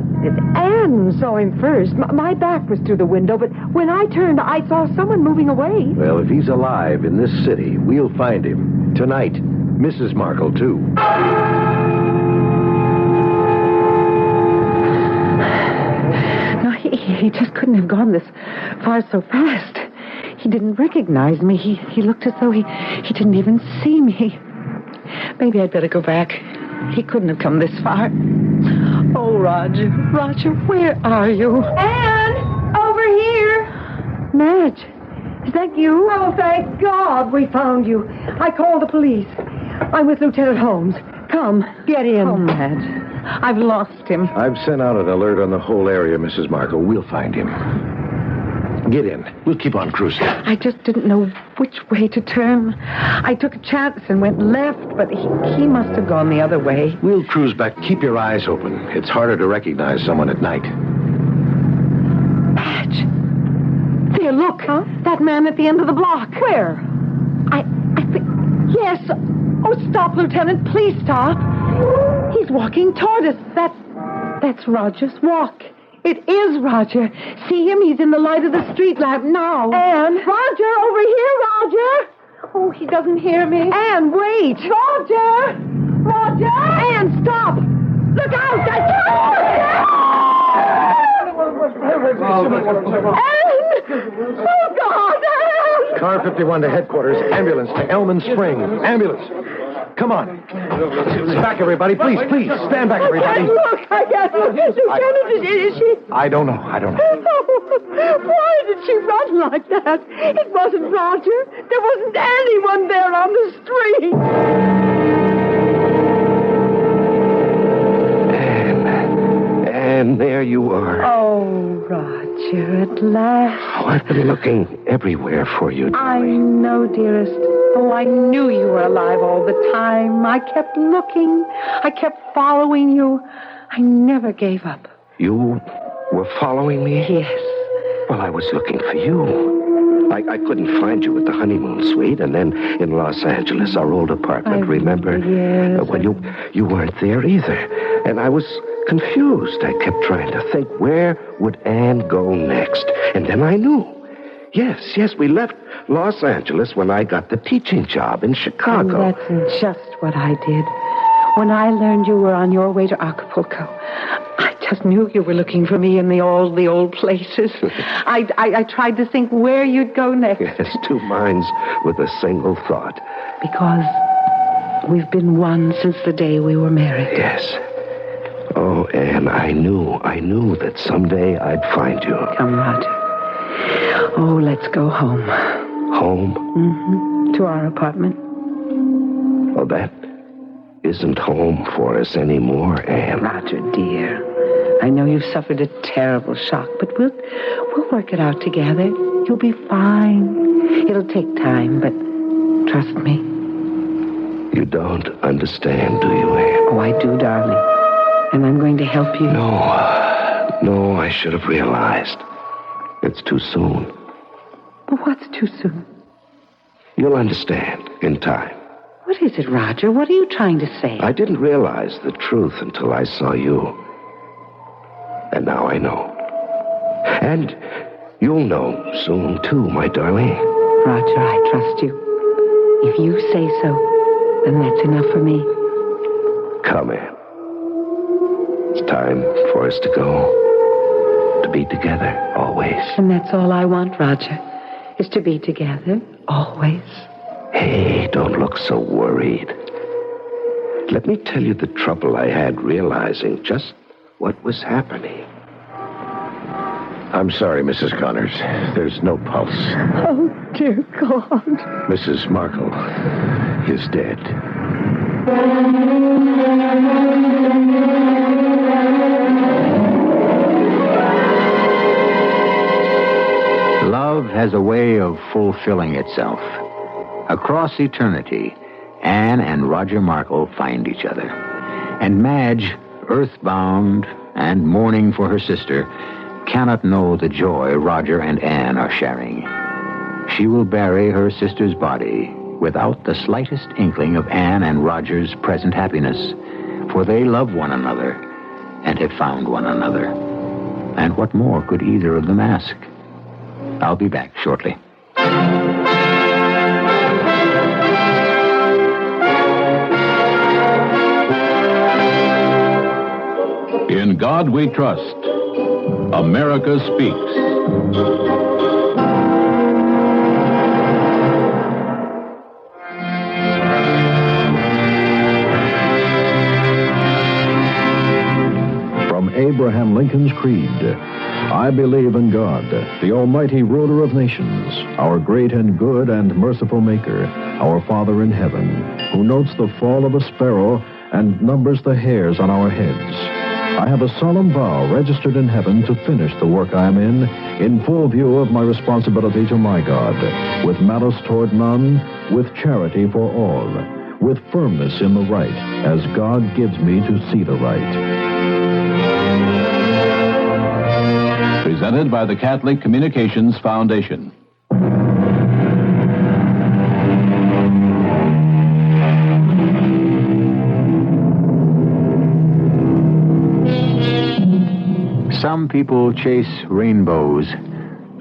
Anne saw him first. My back was to the window, but when I turned, I saw someone moving away. Well, if he's alive in this city, we'll find him. Tonight. Mrs. Markle, too. He just couldn't have gone this far so fast. He didn't recognize me. He looked as though he didn't even see me. Maybe I'd better go back. He couldn't have come this far. Oh, Roger, where are you? Anne, over here. Madge, is that you? Oh, thank God we found you. I called the police. I'm with Lieutenant Holmes. Come, get in. Oh, Madge. I've lost him. I've sent out an alert on the whole area, Mrs. Markle. We'll find him. Get in. We'll keep on cruising. I just didn't know which way to turn. I took a chance and went left, but he must have gone the other way. We'll cruise back. Keep your eyes open. It's harder to recognize someone at night. Madge. There, look. Huh? That man at the end of the block. Where? I think... Yes. Oh, stop, Lieutenant. Please stop. He's walking toward us. That's Roger's walk. It is Roger. See him? He's in the light of the street lamp now. Anne. Roger, over here, Roger. Oh, he doesn't hear me. Anne, wait. Roger. Anne, stop. Look out. That's Anne. Oh, God, Anne. Car 51 to headquarters. Ambulance to Elman Spring. Ambulance. Come on. Back, everybody. Please. Stand back, everybody. I can't look. Lieutenant, is she? I don't know. Why did she run like that? It wasn't Roger. There wasn't anyone there on the street. And there you are. Oh, Roger, at last. Oh, I've been looking everywhere for you, I darling. know, dearest. Oh, I knew you were alive all the time. I kept looking. I kept following you. I never gave up. You were following me? Yes. Well, I was looking for you. I couldn't find you at the honeymoon suite, and then in Los Angeles, our old apartment, remember? Yes. Well, you weren't there either. And I was confused. I kept trying to think, where would Anne go next? And then I knew. Yes, we left Los Angeles when I got the teaching job in Chicago. And that's just what I did. When I learned you were on your way to Acapulco, I just knew you were looking for me in all the old places. I tried to think where you'd go next. Yes, two minds with a single thought. Because we've been one since the day we were married. Yes. Oh, Anne, I knew that someday I'd find you. Come, Roger. Oh, let's go home. Home? Mm-hmm. To our apartment. Well, that isn't home for us anymore, Anne. Roger, dear. I know you've suffered a terrible shock, but we'll work it out together. You'll be fine. It'll take time, but trust me. You don't understand, do you, Anne? Oh, I do, darling. And I'm going to help you. No, I should have realized. It's too soon. But what's too soon? You'll understand in time. What is it, Roger? What are you trying to say? I didn't realize the truth until I saw you. And now I know. And you'll know soon, too, my darling. Roger, I trust you. If you say so, then that's enough for me. Come, Anne. It's time for us to go. To be together, always. And that's all I want, Roger, is to be together, always. Hey, don't look so worried. Let me tell you the trouble I had realizing just what was happening. I'm sorry, Mrs. Connors. There's no pulse. Oh, dear God. Mrs. Markle is dead. Love has a way of fulfilling itself. Across eternity, Anne and Roger Markle find each other. And Madge, earthbound and mourning for her sister, cannot know the joy Roger and Anne are sharing. She will bury her sister's body without the slightest inkling of Anne and Roger's present happiness, for they love one another and have found one another. And what more could either of them ask? I'll be back shortly. In God We Trust, America Speaks. From Abraham Lincoln's Creed, I believe in God, the almighty ruler of nations, our great and good and merciful Maker, our Father in heaven, who notes the fall of a sparrow and numbers the hairs on our heads. I have a solemn vow registered in heaven to finish the work I am in full view of my responsibility to my God, with malice toward none, with charity for all, with firmness in the right, as God gives me to see the right. Presented by the Catholic Communications Foundation. Some people chase rainbows.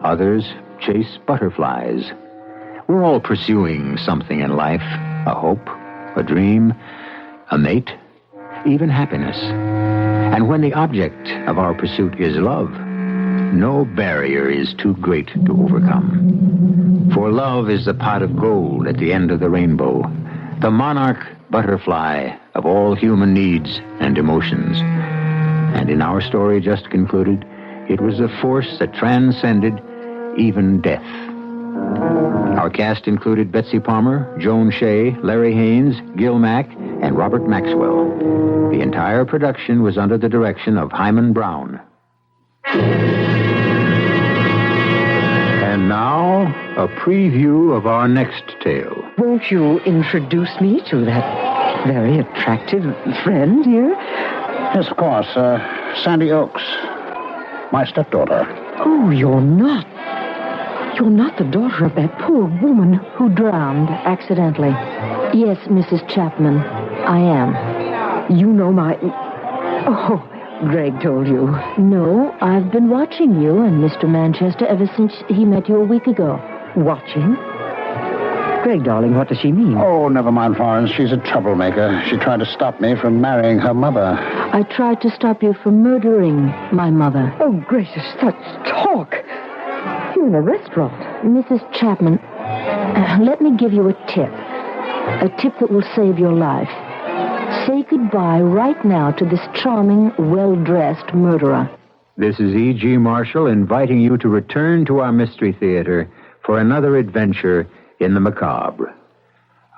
Others chase butterflies. We're all pursuing something in life. A hope, a dream, a mate, even happiness. And when the object of our pursuit is love, no barrier is too great to overcome. For love is the pot of gold at the end of the rainbow, the monarch butterfly of all human needs and emotions. And in our story just concluded, it was a force that transcended even death. Our cast included Betsy Palmer, Joan Shea, Larry Haynes, Gil Mack, and Robert Maxwell. The entire production was under the direction of Hyman Brown. And now, a preview of our next tale. Won't you introduce me to that very attractive friend here? Yes, of course. Sandy Oaks. My stepdaughter. Oh, you're not the daughter of that poor woman who drowned accidentally. Yes, Mrs. Chapman, I am. You know my... Oh, Greg told you. No, I've been watching you and Mr. Manchester ever since he met you a week ago. Watching? Greg, darling, what does she mean? Oh, never mind, Florence. She's a troublemaker. She tried to stop me from marrying her mother. I tried to stop you from murdering my mother. Oh, gracious, such talk. You're in a restaurant. Mrs. Chapman, let me give you a tip. A tip that will save your life. Say goodbye right now to this charming, well-dressed murderer. This is E.G. Marshall inviting you to return to our Mystery Theater for another adventure in the macabre.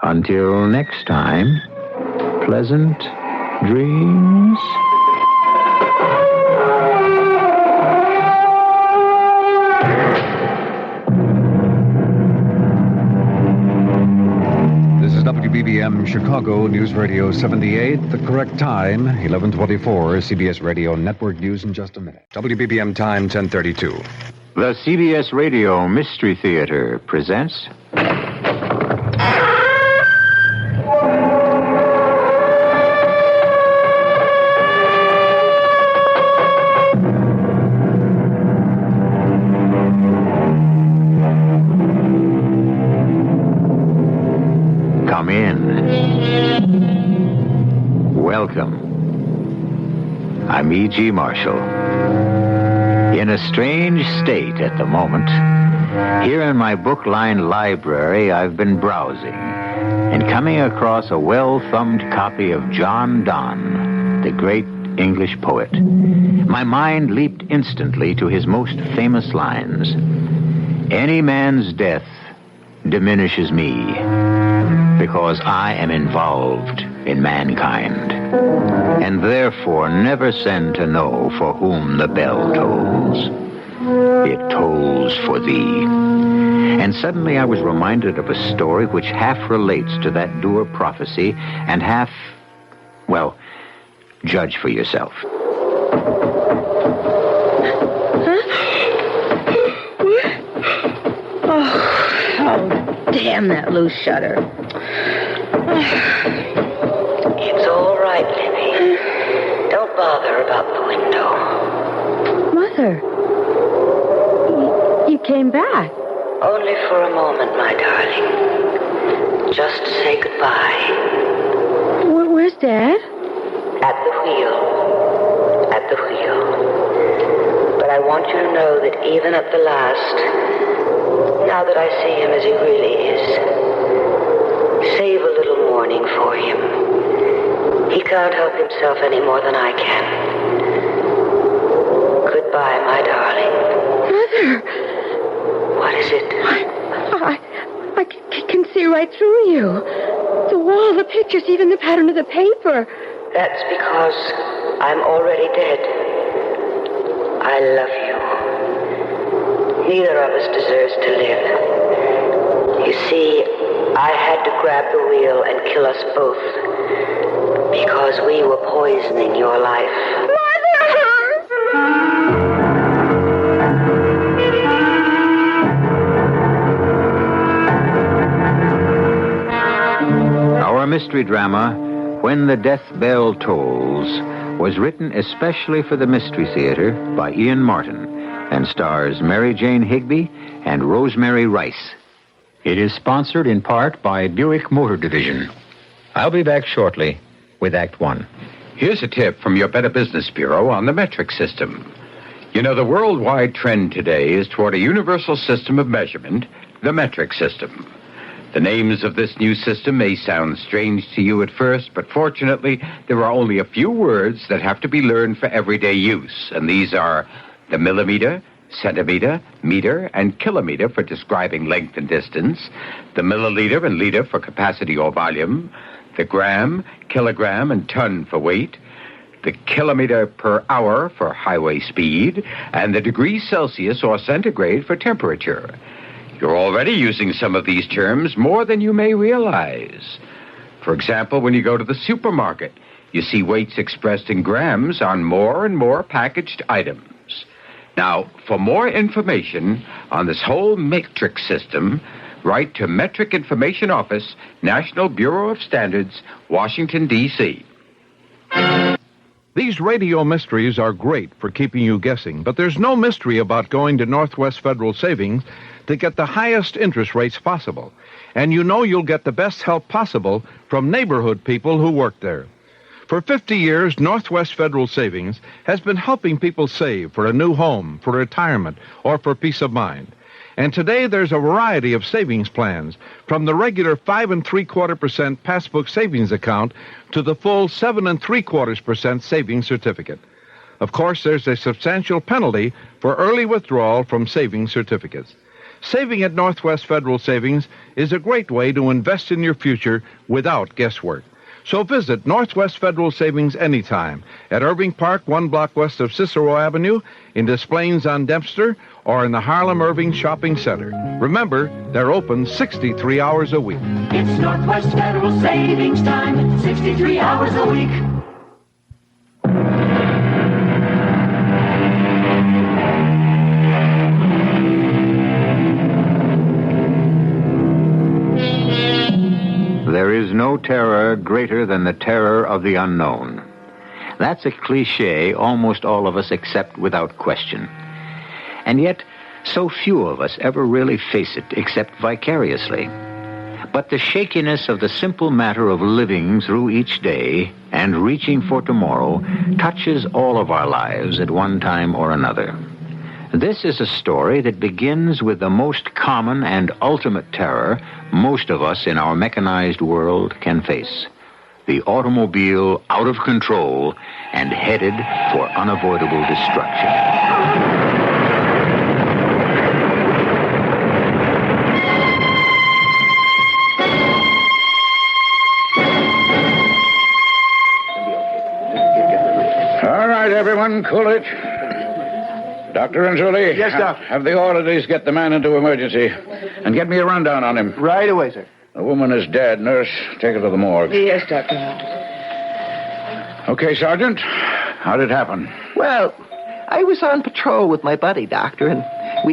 Until next time, pleasant dreams. This is WBBM Chicago News Radio 78. The correct time, 11:24. CBS Radio Network News in just a minute. WBBM time, 10:32. The CBS Radio Mystery Theater presents... Come in. Welcome. I'm E.G. Marshall. In a strange state at the moment. Here in my book-lined library, I've been browsing and coming across a well-thumbed copy of John Donne, the great English poet. My mind leaped instantly to his most famous lines. Any man's death diminishes me because I am involved in mankind, and therefore never send to know for whom the bell tolls. It tolls for thee. And suddenly I was reminded of a story which half relates to that dour prophecy and half, well, judge for yourself. Oh, damn that loose shutter. It's all right, Libby. Don't bother about the window. Mother, you came back. Only for a moment, my darling. Just to say goodbye. Where's Dad? At the wheel. At the wheel. But I want you to know that even at the last, now that I see him as he really is, save a little mourning for him. He can't help himself any more than I can. Goodbye, my darling. Mother! What is it? I can see right through you. The wall, the pictures, even the pattern of the paper. That's because I'm already dead. I love you. Neither of us deserves to live. You see, I had to grab the wheel and kill us both because we were poisoning your life. Our mystery drama, When the Death Bell Tolls, was written especially for the Mystery Theater by Ian Martin and stars Mary Jane Higby and Rosemary Rice. It is sponsored in part by Buick Motor Division. I'll be back shortly with Act One. Here's a tip from your Better Business Bureau on the metric system. You know, the worldwide trend today is toward a universal system of measurement, the metric system. The names of this new system may sound strange to you at first, but fortunately, there are only a few words that have to be learned for everyday use, and these are the millimeter, centimeter, meter, and kilometer for describing length and distance, the milliliter and liter for capacity or volume, the gram, kilogram, and ton for weight, the kilometer per hour for highway speed, and the degrees Celsius or centigrade for temperature. You're already using some of these terms more than you may realize. For example, when you go to the supermarket, you see weights expressed in grams on more and more packaged items. Now, for more information on this whole metric system, write to Metric Information Office, National Bureau of Standards, Washington, D.C. These radio mysteries are great for keeping you guessing, but there's no mystery about going to Northwest Federal Savings to get the highest interest rates possible. And you know you'll get the best help possible from neighborhood people who work there. For 50 years, Northwest Federal Savings has been helping people save for a new home, for retirement, or for peace of mind. And today there's a variety of savings plans, from the regular 5 3/4% passbook savings account to the full 7 3/4% savings certificate. Of course, there's a substantial penalty for early withdrawal from savings certificates. Saving at Northwest Federal Savings is a great way to invest in your future without guesswork. So visit Northwest Federal Savings anytime at Irving Park, 1 block west of Cicero Avenue, in Des Plaines on Dempster, or in the Harlem Irving Shopping Center. Remember, they're open 63 hours a week. It's Northwest Federal Savings Time, 63 hours a week. There is no terror greater than the terror of the unknown. That's a cliche almost all of us accept without question. And yet, so few of us ever really face it except vicariously. But the shakiness of the simple matter of living through each day and reaching for tomorrow touches all of our lives at one time or another. This is a story that begins with the most common and ultimate terror most of us in our mechanized world can face. The automobile out of control and headed for unavoidable destruction. All right, everyone, cool it. Dr. Anzuli. Yes, Doctor. Have the orderlies get the man into emergency and get me a rundown on him. Right away, sir. The woman is dead. Nurse, take her to the morgue. Yes, Dr. Okay, Sergeant. How did it happen? Well, I was on patrol with my buddy, Doctor, and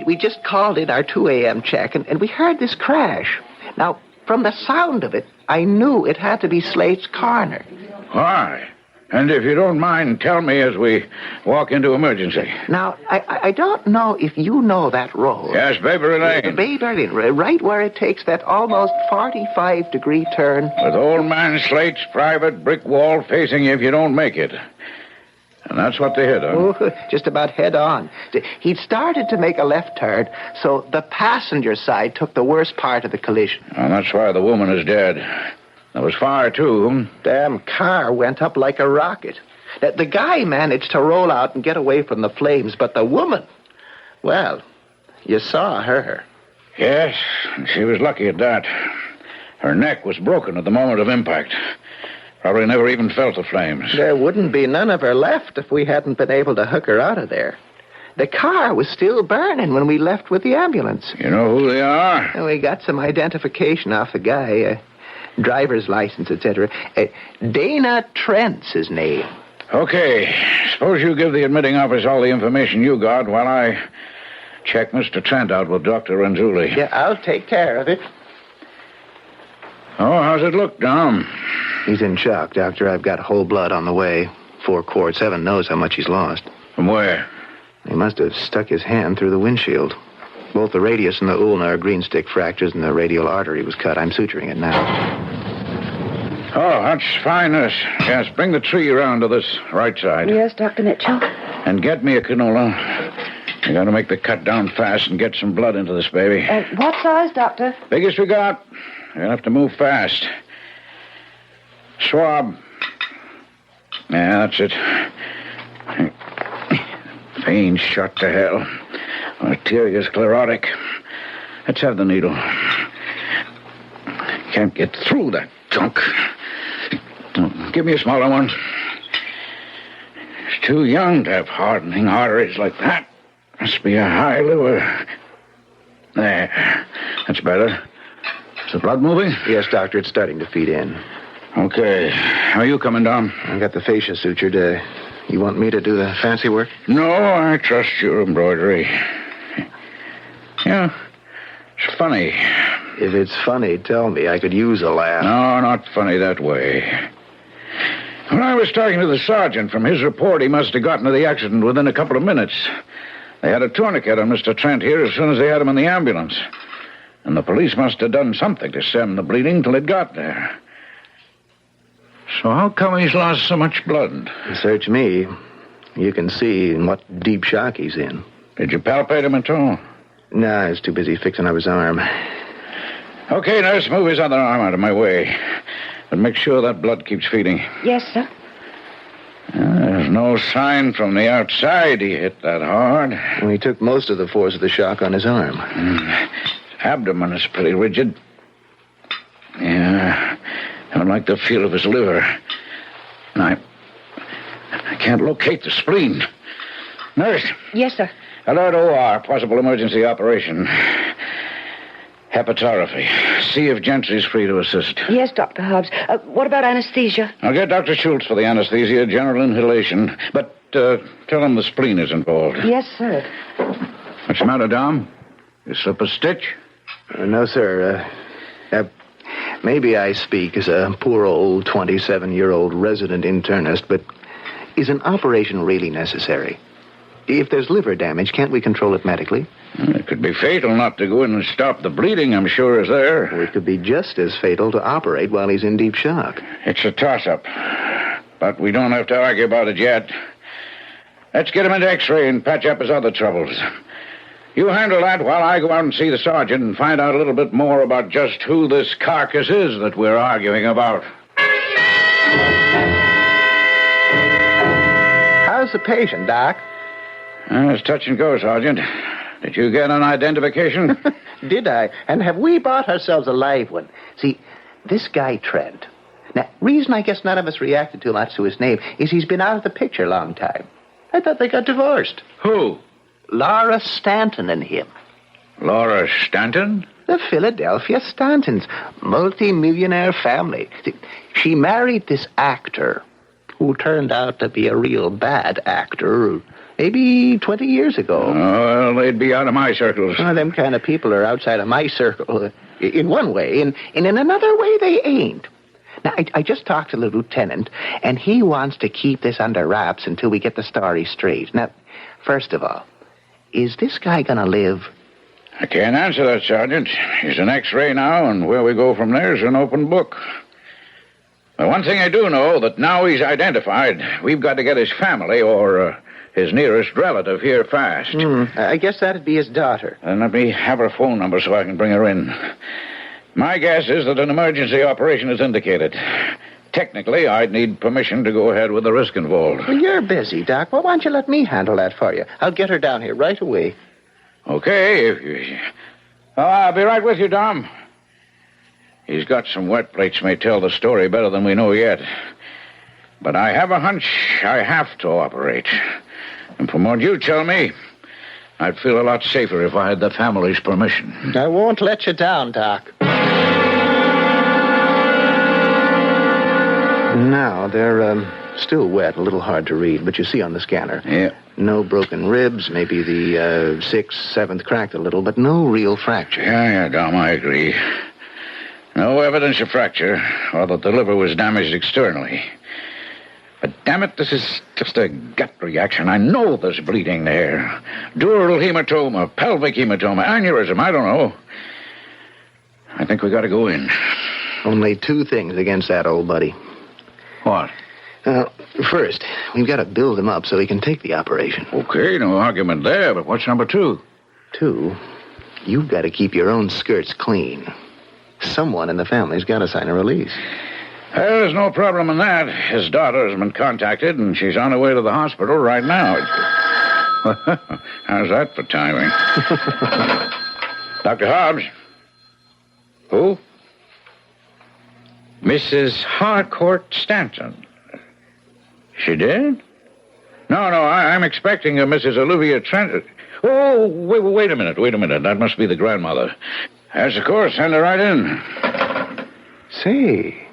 we just called in our 2 a.m. check, and we heard this crash. Now, from the sound of it, I knew it had to be Slate's Corner. Why? And if you don't mind, tell me as we walk into emergency. Now, I don't know if you know that road. Yes, Bayberry Lane. Bayberry Lane, right where it takes that almost 45-degree turn. With old man Slate's private brick wall facing you if you don't make it. And that's what they hit on. Oh, just about head on. He'd started to make a left turn, so the passenger side took the worst part of the collision. And that's why the woman is dead. There was fire, too. Damn car went up like a rocket. The guy managed to roll out and get away from the flames, but the woman, well, you saw her. Yes, and she was lucky at that. Her neck was broken at the moment of impact. Probably never even felt the flames. There wouldn't be none of her left if we hadn't been able to hook her out of there. The car was still burning when we left with the ambulance. You know who they are? We got some identification off the guy. Driver's license, etc. Dana Trent's his name. Okay. Suppose you give the admitting office all the information you got while I check Mr. Trent out with Dr. Anzuli. Yeah, I'll take care of it. Oh, how's it look, Dom? He's in shock, Doctor. I've got whole blood on the way. 4 quarts. Heaven knows how much he's lost. From where? He must have stuck his hand through the windshield. Both the radius and the ulna are green stick fractures, and the radial artery was cut. I'm suturing it now. Oh, that's fine, nurse. Yes, bring the tree around to this right side. Yes, Dr. Mitchell. And get me a canola. You got to make the cut down fast and get some blood into this baby. What size, Doctor? Biggest we got. You're going to have to move fast. Swab. Yeah, that's it. Vein shot to hell. Arterial sclerotic. Let's have the needle. Can't get through that junk. Give me a smaller one. It's too young to have hardening arteries like that. Must be a high liver. There. That's better. Is the blood moving? Yes, Doctor. It's starting to feed in. Okay. How are you coming, Dom? I got the fascia sutured. You want me to do the fancy work? No, I trust your embroidery. Yeah, it's funny. If it's funny, tell me. I could use a laugh. No, not funny that way. When I was talking to the sergeant, from his report, he must have gotten to the accident within a couple of minutes. They had a tourniquet on Mr. Trent here as soon as they had him in the ambulance. And the police must have done something to stem the bleeding till it got there. So how come he's lost so much blood? Search me. You can see in what deep shock he's in. Did you palpate him at all? Nah, I was too busy fixing up his arm. Okay, nurse, move his other arm out of my way. But make sure that blood keeps feeding. Yes, sir. There's no sign from the outside he hit that hard. Well, he took most of the force of the shock on his arm. Abdomen is pretty rigid. Yeah, I don't like the feel of his liver. And I can't locate the spleen. Nurse. Yes, sir. Alert OR, possible emergency operation. Hepatography. See if Gentry's free to assist. Yes, Dr. Hobbs. What about anesthesia? I'll get Dr. Schultz for the anesthesia, general inhalation. But tell him the spleen is involved. Yes, sir. What's the matter, Dom? You slip a stitch? No, sir. Maybe I speak as a poor old 27-year-old resident internist, but is an operation really necessary? If there's liver damage, can't we control it medically? It could be fatal not to go in and stop the bleeding, I'm sure, is there. Or it could be just as fatal to operate while he's in deep shock. It's a toss-up. But we don't have to argue about it yet. Let's get him into X-ray and patch up his other troubles. You handle that while I go out and see the sergeant and find out a little bit more about just who this carcass is that we're arguing about. How's the patient, Doc? It's touch and go, Sergeant. Did you get an identification? Did I? And have we bought ourselves a live one? See, this guy Trent. Now, reason I guess none of us reacted too much to his name is he's been out of the picture a long time. I thought they got divorced. Who? Laura Stanton and him. Laura Stanton? The Philadelphia Stantons. Multi-millionaire family. See, she married this actor who turned out to be a real bad actor maybe 20 years ago. Oh, well, they'd be out of my circles. Them kind of people are outside of my circle. In one way, and in another way, they ain't. Now, I just talked to the lieutenant, and he wants to keep this under wraps until we get the story straight. Now, first of all, is this guy going to live? I can't answer that, Sergeant. He's an X-ray now, and where we go from there is an open book. But one thing I do know, that now he's identified, we've got to get his family or his nearest relative here fast. I guess that'd be his daughter. And let me have her phone number so I can bring her in. My guess is that an emergency operation is indicated. Technically, I'd need permission to go ahead with the risk involved. Well, you're busy, Doc. Well, why don't you let me handle that for you? I'll get her down here right away. Okay. I'll be right with you, Dom. He's got some wet plates may tell the story better than we know yet. But I have a hunch I have to operate. And from what you tell me, I'd feel a lot safer if I had the family's permission. I won't let you down, Doc. Now, they're still wet, a little hard to read, but you see on the scanner. Yeah. No broken ribs, maybe the 6th, 7th cracked a little, but no real fracture. Yeah, Dom, I agree. No evidence of fracture, or that the liver was damaged externally. But damn it, this is just a gut reaction. I know there's bleeding there. Dural hematoma, pelvic hematoma, aneurysm, I don't know. I think we got to go in. Only 2 things against that old buddy. What? First, we've got to build him up so he can take the operation. Okay, no argument there, but what's number 2? 2, you've got to keep your own skirts clean. Someone in the family's got to sign a release. Well, there's no problem in that. His daughter has been contacted, and she's on her way to the hospital right now. How's that for timing? Dr. Hobbs? Who? Mrs. Harcourt Stanton. She did? No, I'm expecting a Mrs. Olivia Trent. Oh, wait a minute. That must be the grandmother. Yes, of course. Send her right in. Say,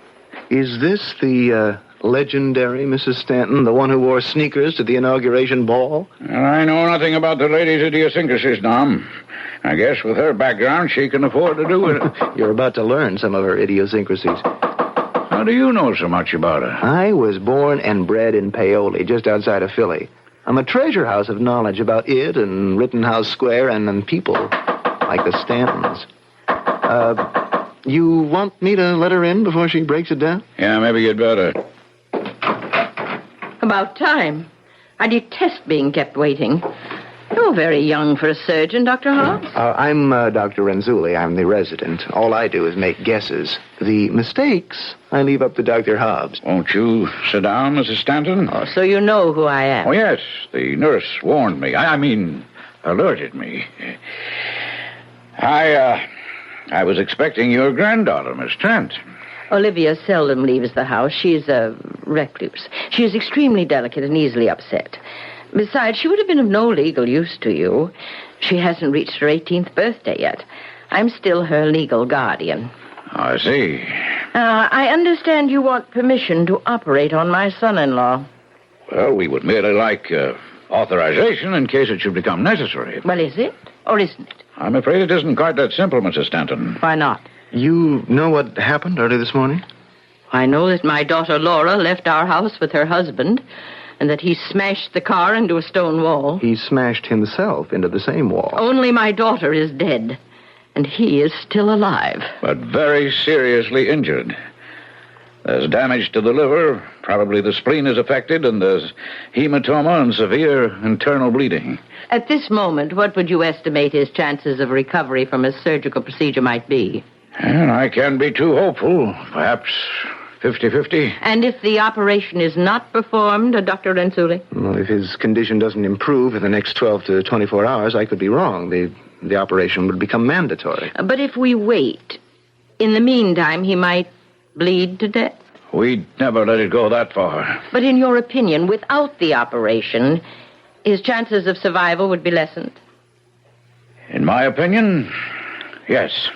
is this the legendary Mrs. Stanton, the one who wore sneakers to the inauguration ball? I know nothing about the lady's idiosyncrasies, Dom. I guess with her background, she can afford to do it. You're about to learn some of her idiosyncrasies. How do you know so much about her? I was born and bred in Paoli, just outside of Philly. I'm a treasure house of knowledge about it and Rittenhouse Square and people like the Stantons. You want me to let her in before she breaks it down? Yeah, maybe you'd better. About time. I detest being kept waiting. You're very young for a surgeon, Dr. Hobbs. I'm Dr. Renzulli. I'm the resident. All I do is make guesses. The mistakes, I leave up to Dr. Hobbs. Won't you sit down, Mrs. Stanton? Oh, so you know who I am. Oh, yes. The nurse warned me. I mean, alerted me. I was expecting your granddaughter, Miss Trent. Olivia seldom leaves the house. She's a recluse. She is extremely delicate and easily upset. Besides, she would have been of no legal use to you. She hasn't reached her 18th birthday yet. I'm still her legal guardian. I see. I understand you want permission to operate on my son-in-law. Well, we would merely like authorization in case it should become necessary. Well, is it? Or isn't it? I'm afraid it isn't quite that simple, Mrs. Stanton. Why not? You know what happened early this morning? I know that my daughter Laura left our house with her husband, and that he smashed the car into a stone wall. He smashed himself into the same wall. Only my daughter is dead, and he is still alive. But very seriously injured. There's damage to the liver, probably the spleen is affected, and there's hematoma and severe internal bleeding. At this moment, what would you estimate his chances of recovery from a surgical procedure might be? And I can't be too hopeful. Perhaps 50-50. And if the operation is not performed, Dr. Renzulli? Well, if his condition doesn't improve in the next 12 to 24 hours, I could be wrong. The operation would become mandatory. But if we wait, in the meantime, he might bleed to death? We'd never let it go that far. But in your opinion, without the operation, his chances of survival would be lessened? In my opinion, yes.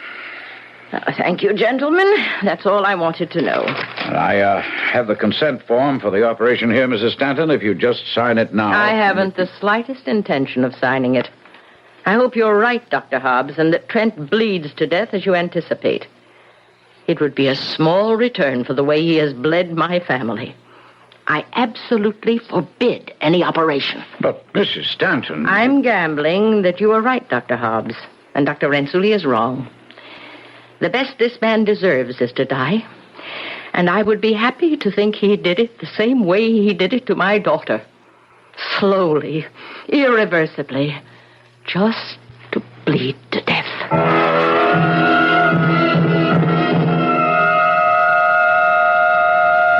Thank you, gentlemen. That's all I wanted to know. And I have the consent form for the operation here, Mrs. Stanton, if you just sign it now. I haven't the slightest intention of signing it. I hope you're right, Dr. Hobbs, and that Trent bleeds to death as you anticipate. It would be a small return for the way he has bled my family. I absolutely forbid any operation. But, Mrs. Stanton... I'm gambling that you are right, Dr. Hobbs, and Dr. Renzulli is wrong. The best this man deserves is to die, and I would be happy to think he did it the same way he did it to my daughter. Slowly, irreversibly, just to bleed to death.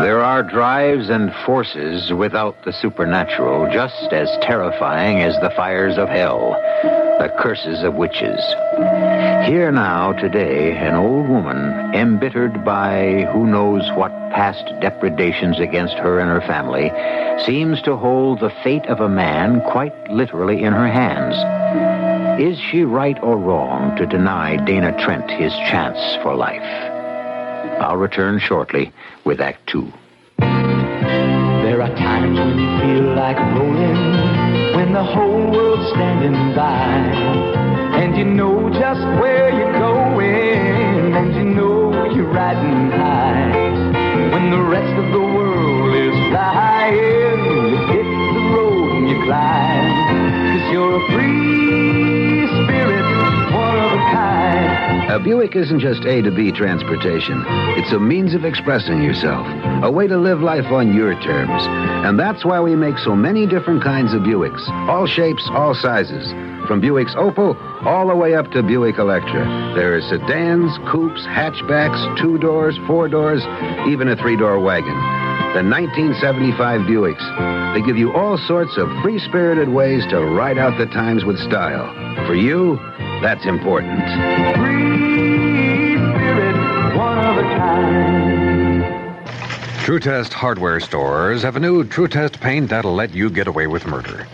There are drives and forces without the supernatural just as terrifying as the fires of hell, the curses of witches. Here now, today, an old woman, embittered by who knows what past depredations against her and her family, seems to hold the fate of a man quite literally in her hands. Is she right or wrong to deny Dana Trent his chance for life? I'll return shortly with Act Two. There are times when you feel like rolling, when the whole world's standing by, and you know just where you're going, and you know you're riding high. When the rest of the world is flying, you hit the road and you climb, 'cause you're a free spirit, one of a kind. A Buick isn't just A to B transportation. It's a means of expressing yourself, a way to live life on your terms. And that's why we make so many different kinds of Buicks, all shapes, all sizes. From Buick's Opel all the way up to Buick Electra. There are sedans, coupes, hatchbacks, 2 doors, 4 doors, even a 3-door wagon. The 1975 Buicks. They give you all sorts of free-spirited ways to ride out the times with style. For you, that's important. Free spirit, one of a kind. True Test hardware stores have a new True Test paint that'll let you get away with murder.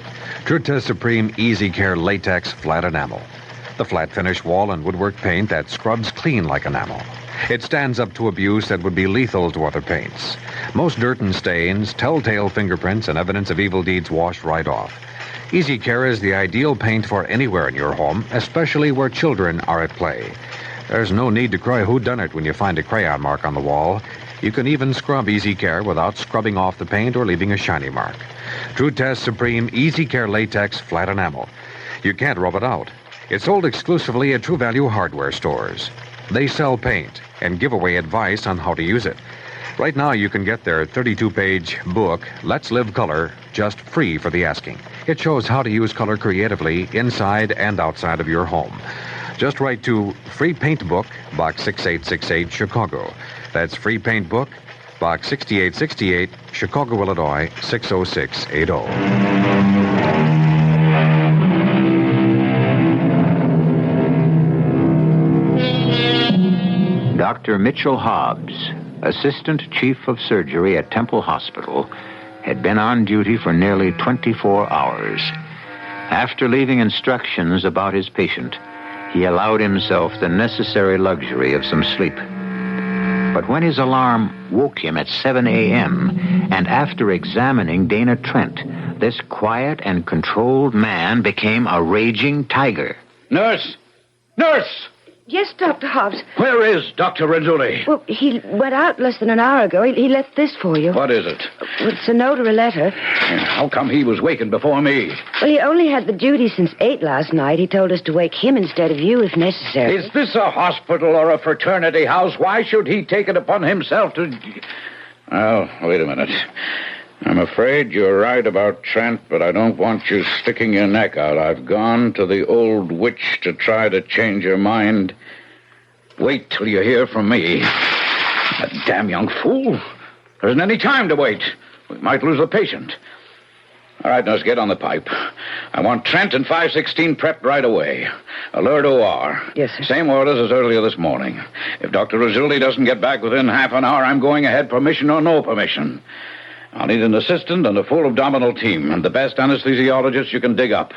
True Test Supreme Easy Care Latex Flat Enamel. The flat finish wall and woodwork paint that scrubs clean like enamel. It stands up to abuse that would be lethal to other paints. Most dirt and stains, telltale fingerprints, and evidence of evil deeds wash right off. Easy Care is the ideal paint for anywhere in your home, especially where children are at play. There's no need to cry whodunit when you find a crayon mark on the wall. You can even scrub Easy Care without scrubbing off the paint or leaving a shiny mark. True Test Supreme Easy Care Latex Flat Enamel. You can't rub it out. It's sold exclusively at True Value hardware stores. They sell paint and give away advice on how to use it. Right now, you can get their 32-page book, Let's Live Color, just free for the asking. It shows how to use color creatively inside and outside of your home. Just write to Free Paint Book, Box 6868, Chicago. That's Free Paint Book, Box 6868, Chicago, Illinois, 60680. Dr. Mitchell Hobbs, Assistant Chief of Surgery at Temple Hospital, had been on duty for nearly 24 hours. After leaving instructions about his patient, he allowed himself the necessary luxury of some sleep. But when his alarm woke him at 7 a.m., and after examining Dana Trent, this quiet and controlled man became a raging tiger. Nurse! Nurse! Yes, Dr. Hobbs. Where is Dr. Renzulli? Well, he went out less than an hour ago. He left this for you. What is it? Well, it's a note or a letter. How come he was wakened before me? Well, he only had the duty since 8 last night. He told us to wake him instead of you if necessary. Is this a hospital or a fraternity house? Why should he take it upon himself to... Oh, wait a minute. I'm afraid you're right about Trent, but I don't want you sticking your neck out. I've gone to the old witch to try to change your mind. Wait till you hear from me. That damn young fool. There isn't any time to wait. We might lose the patient. All right, nurse, get on the pipe. I want Trent and 516 prepped right away. Alert OR. Yes, sir. Same orders as earlier this morning. If Dr. Renzulli doesn't get back within half an hour, I'm going ahead, permission or no permission. I'll need an assistant and a full abdominal team, and the best anesthesiologist you can dig up.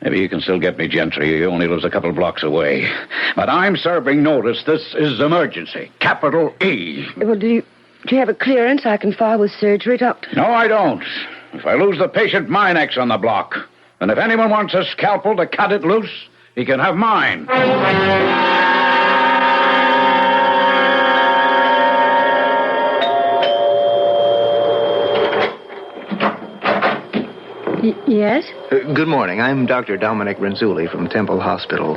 Maybe you can still get me Gentry. He only lives a couple blocks away. But I'm serving notice. This is emergency. Capital E. Well, do you have a clearance I can file with surgery, Doctor? No, I don't. If I lose the patient, my neck's on the block. And if anyone wants a scalpel to cut it loose, he can have mine. Yes? Good morning. I'm Dr. Dominic Renzulli from Temple Hospital.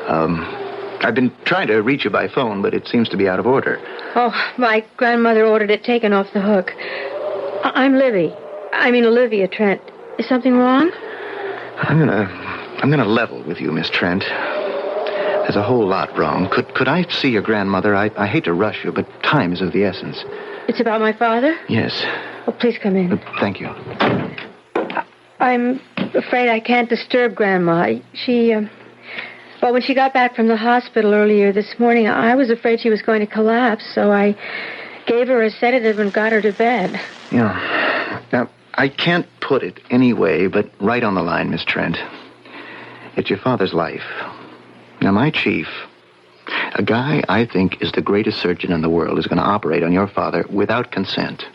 I've been trying to reach you by phone, but it seems to be out of order. Oh, my grandmother ordered it taken off the hook. I'm Livy. I mean Olivia Trent. Is something wrong? I'm gonna level with you, Miss Trent. There's a whole lot wrong. Could I see your grandmother? I hate to rush you, but time is of the essence. It's about my father? Yes. Oh, please come in. Thank you. I'm afraid I can't disturb Grandma. Well, when she got back from the hospital earlier this morning, I was afraid she was going to collapse, so I gave her a sedative and got her to bed. Yeah. Now, I can't put it any way but right on the line, Miss Trent. It's your father's life. Now, my chief, a guy I think is the greatest surgeon in the world, is going to operate on your father without consent.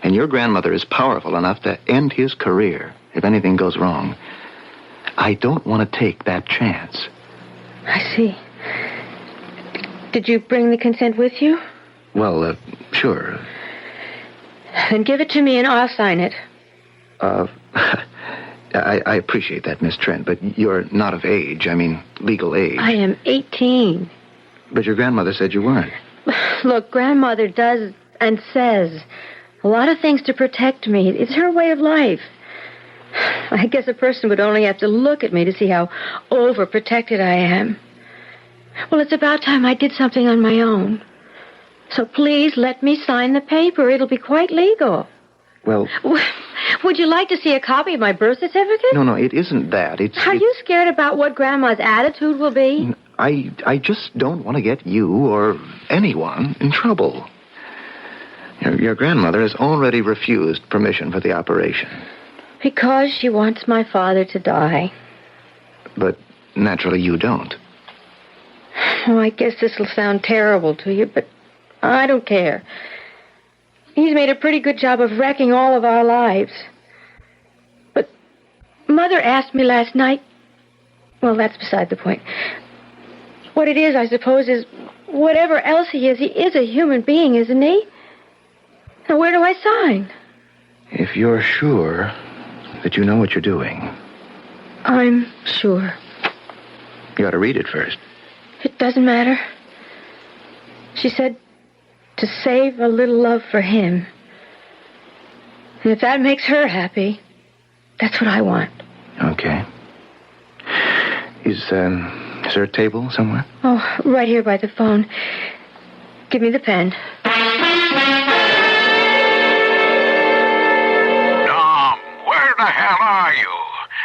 And your grandmother is powerful enough to end his career if anything goes wrong. I don't want to take that chance. I see. Did you bring the consent with you? Well, sure. Then give it to me and I'll sign it. I appreciate that, Miss Trent, but you're not of age. I mean, legal age. I am 18. But your grandmother said you weren't. Look, Grandmother does and says a lot of things to protect me. It's her way of life. I guess a person would only have to look at me to see how overprotected I am. Well, it's about time I did something on my own. So please let me sign the paper. It'll be quite legal. Well... Would you like to see a copy of my birth certificate? No, it isn't that. Are you scared about what Grandma's attitude will be? I just don't want to get you or anyone in trouble. Your grandmother has already refused permission for the operation. Because she wants my father to die. But naturally you don't. Oh, I guess this will sound terrible to you, but I don't care. He's made a pretty good job of wrecking all of our lives. But Mother asked me last night... Well, that's beside the point. What it is, I suppose, is whatever else he is a human being, isn't he? Now, where do I sign? If you're sure that you know what you're doing, I'm sure. you ought to read it first. It doesn't matter. She said to save a little love for him. And if that makes her happy, that's what I want. Okay. Is there a table somewhere? Oh, right here by the phone. Give me the pen. Tom, where the hell are you?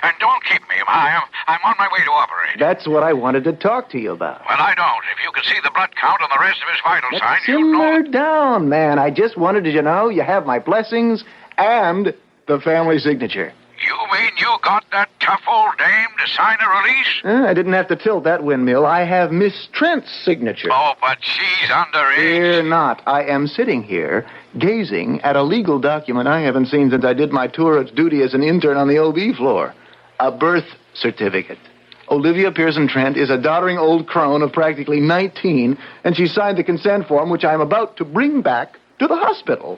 And don't keep me. I'm on my way to operate. That's what I wanted to talk to you about. Well, I don't. If you can see the blood count and the rest of his vital signs, you know. Simmer down, man. I just wanted to know you have my blessings and the family signature. You mean you got that tough old dame to sign a release? I didn't have to tilt that windmill. I have Miss Trent's signature. Oh, but she's underage. Fear not. I am sitting here gazing at a legal document I haven't seen since I did my tour of duty as an intern on the OB floor. A birth certificate. Olivia Pearson Trent is a doddering old crone of practically 19, and she signed the consent form, which I'm about to bring back to the hospital.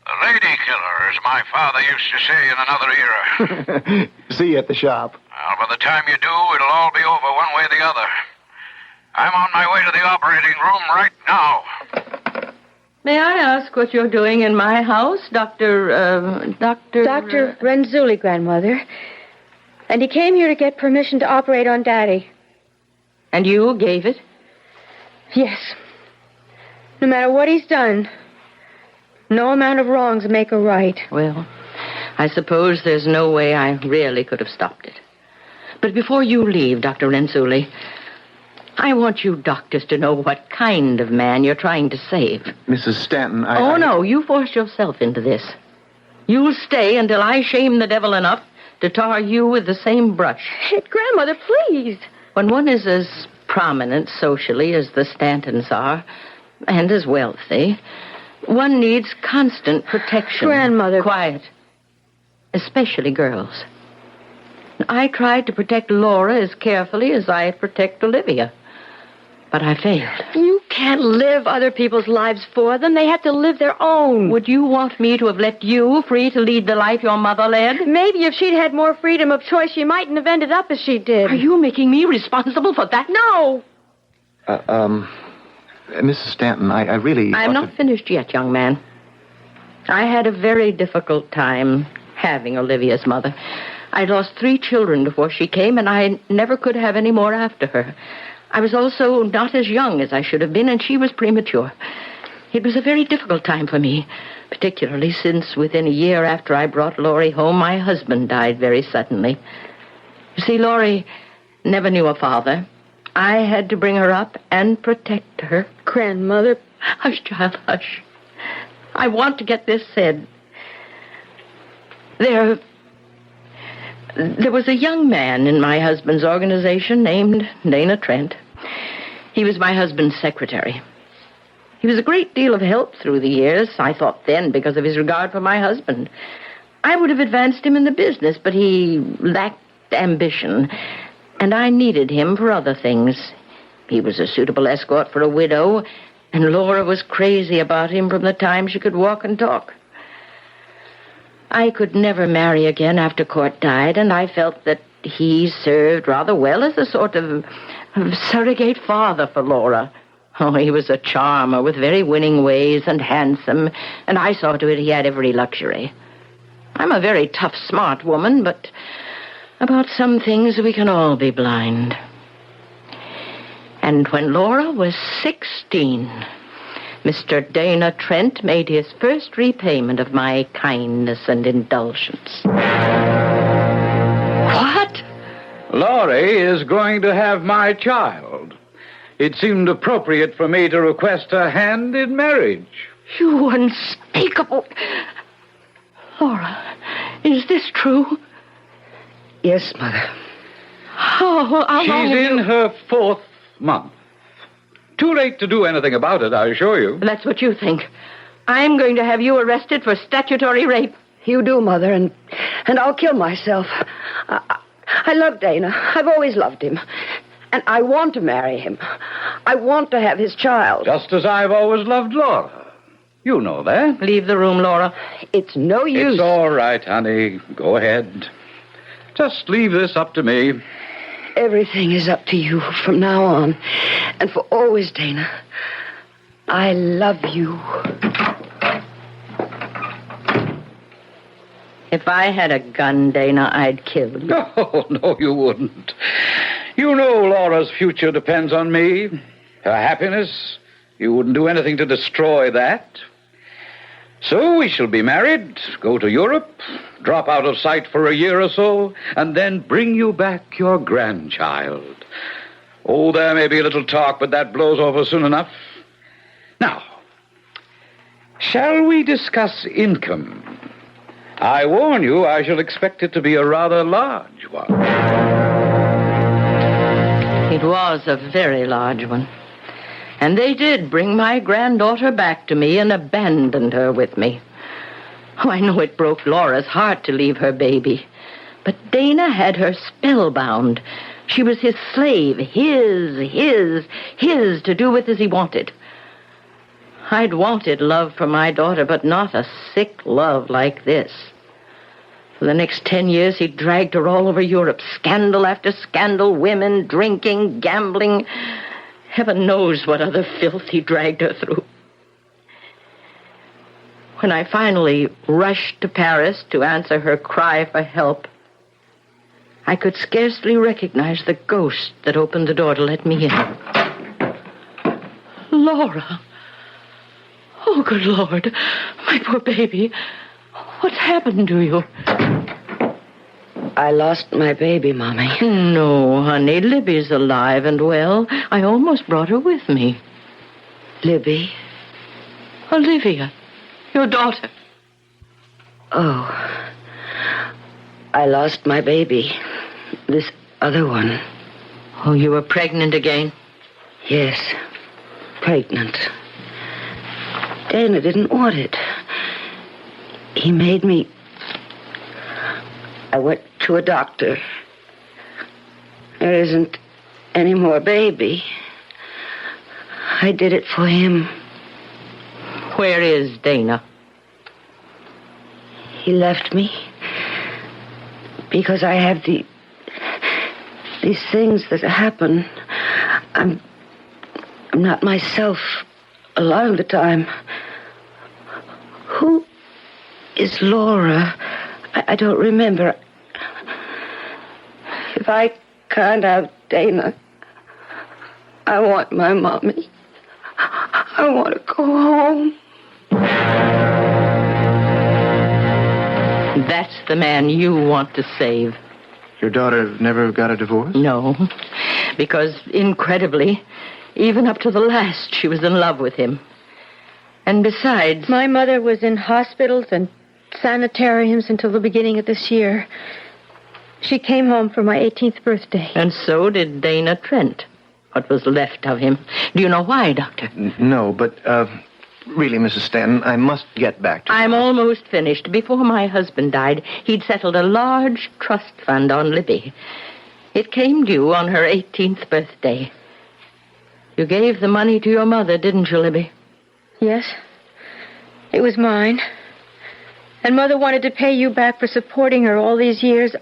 A lady killer, as my father used to say in another era. See you at the shop. Well, by the time you do, it'll all be over one way or the other. I'm on my way to the operating room right now. May I ask what you're doing in my house, Dr. Renzulli, Grandmother. And he came here to get permission to operate on Daddy. And you gave it? Yes. No matter what he's done, no amount of wrongs make a right. Well, I suppose there's no way I really could have stopped it. But before you leave, Dr. Renzulli, I want you doctors to know what kind of man you're trying to save. Mrs. Stanton, No, you forced yourself into this. You'll stay until I shame the devil enough to tar you with the same brush. Grandmother, please. When one is as prominent socially as the Stantons are, and as wealthy, one needs constant protection. Grandmother. Quiet. Especially girls. I tried to protect Laura as carefully as I protect Olivia. But I failed. You can't live other people's lives for them. They have to live their own. Would you want me to have left you free to lead the life your mother led? Maybe if she'd had more freedom of choice, she mightn't have ended up as she did. Are you making me responsible for that? No. Mrs. Stanton, I really... I'm not finished yet, young man. I had a very difficult time having Olivia's mother. I lost 3 children before she came, and I never could have any more after her. I was also not as young as I should have been, and she was premature. It was a very difficult time for me, particularly since within a year after I brought Laurie home, my husband died very suddenly. You see, Laurie never knew a father. I had to bring her up and protect her. Grandmother. Hush, child, hush. I want to get this said. There was a young man in my husband's organization named Dana Trent. He was my husband's secretary. He was a great deal of help through the years, I thought then, because of his regard for my husband. I would have advanced him in the business, but he lacked ambition, and I needed him for other things. He was a suitable escort for a widow, and Laura was crazy about him from the time she could walk and talk. I could never marry again after Court died, and I felt that he served rather well as a sort of surrogate father for Laura. Oh, he was a charmer with very winning ways and handsome, and I saw to it he had every luxury. I'm a very tough, smart woman, but about some things we can all be blind. And when Laura was 16... Mr. Dana Trent made his first repayment of my kindness and indulgence. What? Laurie is going to have my child. It seemed appropriate for me to request her hand in marriage. You unspeakable... Laura, is this true? Yes, Mother. How long She's in her 4th month. Too late to do anything about it, I assure you. That's what you think. I'm going to have you arrested for statutory rape. You do, Mother, and I'll kill myself. I love Dana. I've always loved him. And I want to marry him. I want to have his child. Just as I've always loved Laura. You know that. Leave the room, Laura. It's no use. It's all right, honey. Go ahead. Just leave this up to me. Everything is up to you from now on. And for always, Dana. I love you. If I had a gun, Dana, I'd kill you. Oh, no, you wouldn't. You know Laura's future depends on me. Her happiness. You wouldn't do anything to destroy that. So we shall be married, go to Europe, drop out of sight for a year or so, and then bring you back your grandchild. Oh, there may be a little talk, but that blows over soon enough. Now, shall we discuss income? I warn you, I shall expect it to be a rather large one. It was a very large one. And they did bring my granddaughter back to me and abandoned her with me. Oh, I know it broke Laura's heart to leave her baby. But Dana had her spellbound. She was his slave, his, to do with as he wanted. I'd wanted love for my daughter, but not a sick love like this. For the next 10 years, he dragged her all over Europe. Scandal after scandal, women, drinking, gambling. Heaven knows what other filth he dragged her through. When I finally rushed to Paris to answer her cry for help, I could scarcely recognize the ghost that opened the door to let me in. Laura. Oh, good Lord. My poor baby. What's happened to you? I lost my baby, Mommy. No, honey. Libby's alive and well. I almost brought her with me. Libby? Olivia, your daughter. Oh. I lost my baby. This other one. Oh, you were pregnant again? Yes. Pregnant. Dana didn't want it. He made me... I went to a doctor. There isn't any more baby. I did it for him. Where is Dana? He left me because I have these things that happen. I'm not myself a lot of the time. Who is Laura? I don't remember. If I can't have Dana, I want my mommy. I want to go home. That's the man you want to save. Your daughter never got a divorce? No, because incredibly, even up to the last, she was in love with him. And besides... My mother was in hospitals and sanitariums until the beginning of this year. She came home for my 18th birthday. And so did Dana Trent. What was left of him. Do you know why, Doctor? No, but, really, Mrs. Stanton, I must get back to... I'm almost finished. Before my husband died, he'd settled a large trust fund on Libby. It came due on her 18th birthday. You gave the money to your mother, didn't you, Libby? Yes. It was mine. And Mother wanted to pay you back for supporting her all these years.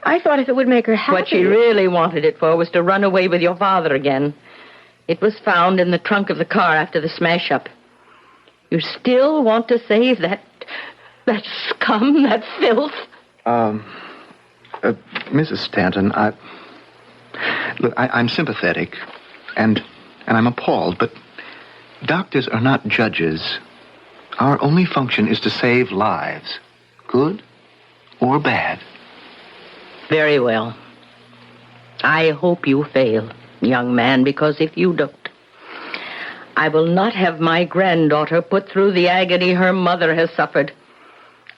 I thought if it would make her happy... What she really wanted it for was to run away with your father again. It was found in the trunk of the car after the smash-up. You still want to save that scum, that filth? Mrs. Stanton, I'm sympathetic, and I'm appalled, but doctors are not judges. Our only function is to save lives, good or bad. Very well. I hope you fail, young man, because if you don't, I will not have my granddaughter put through the agony her mother has suffered.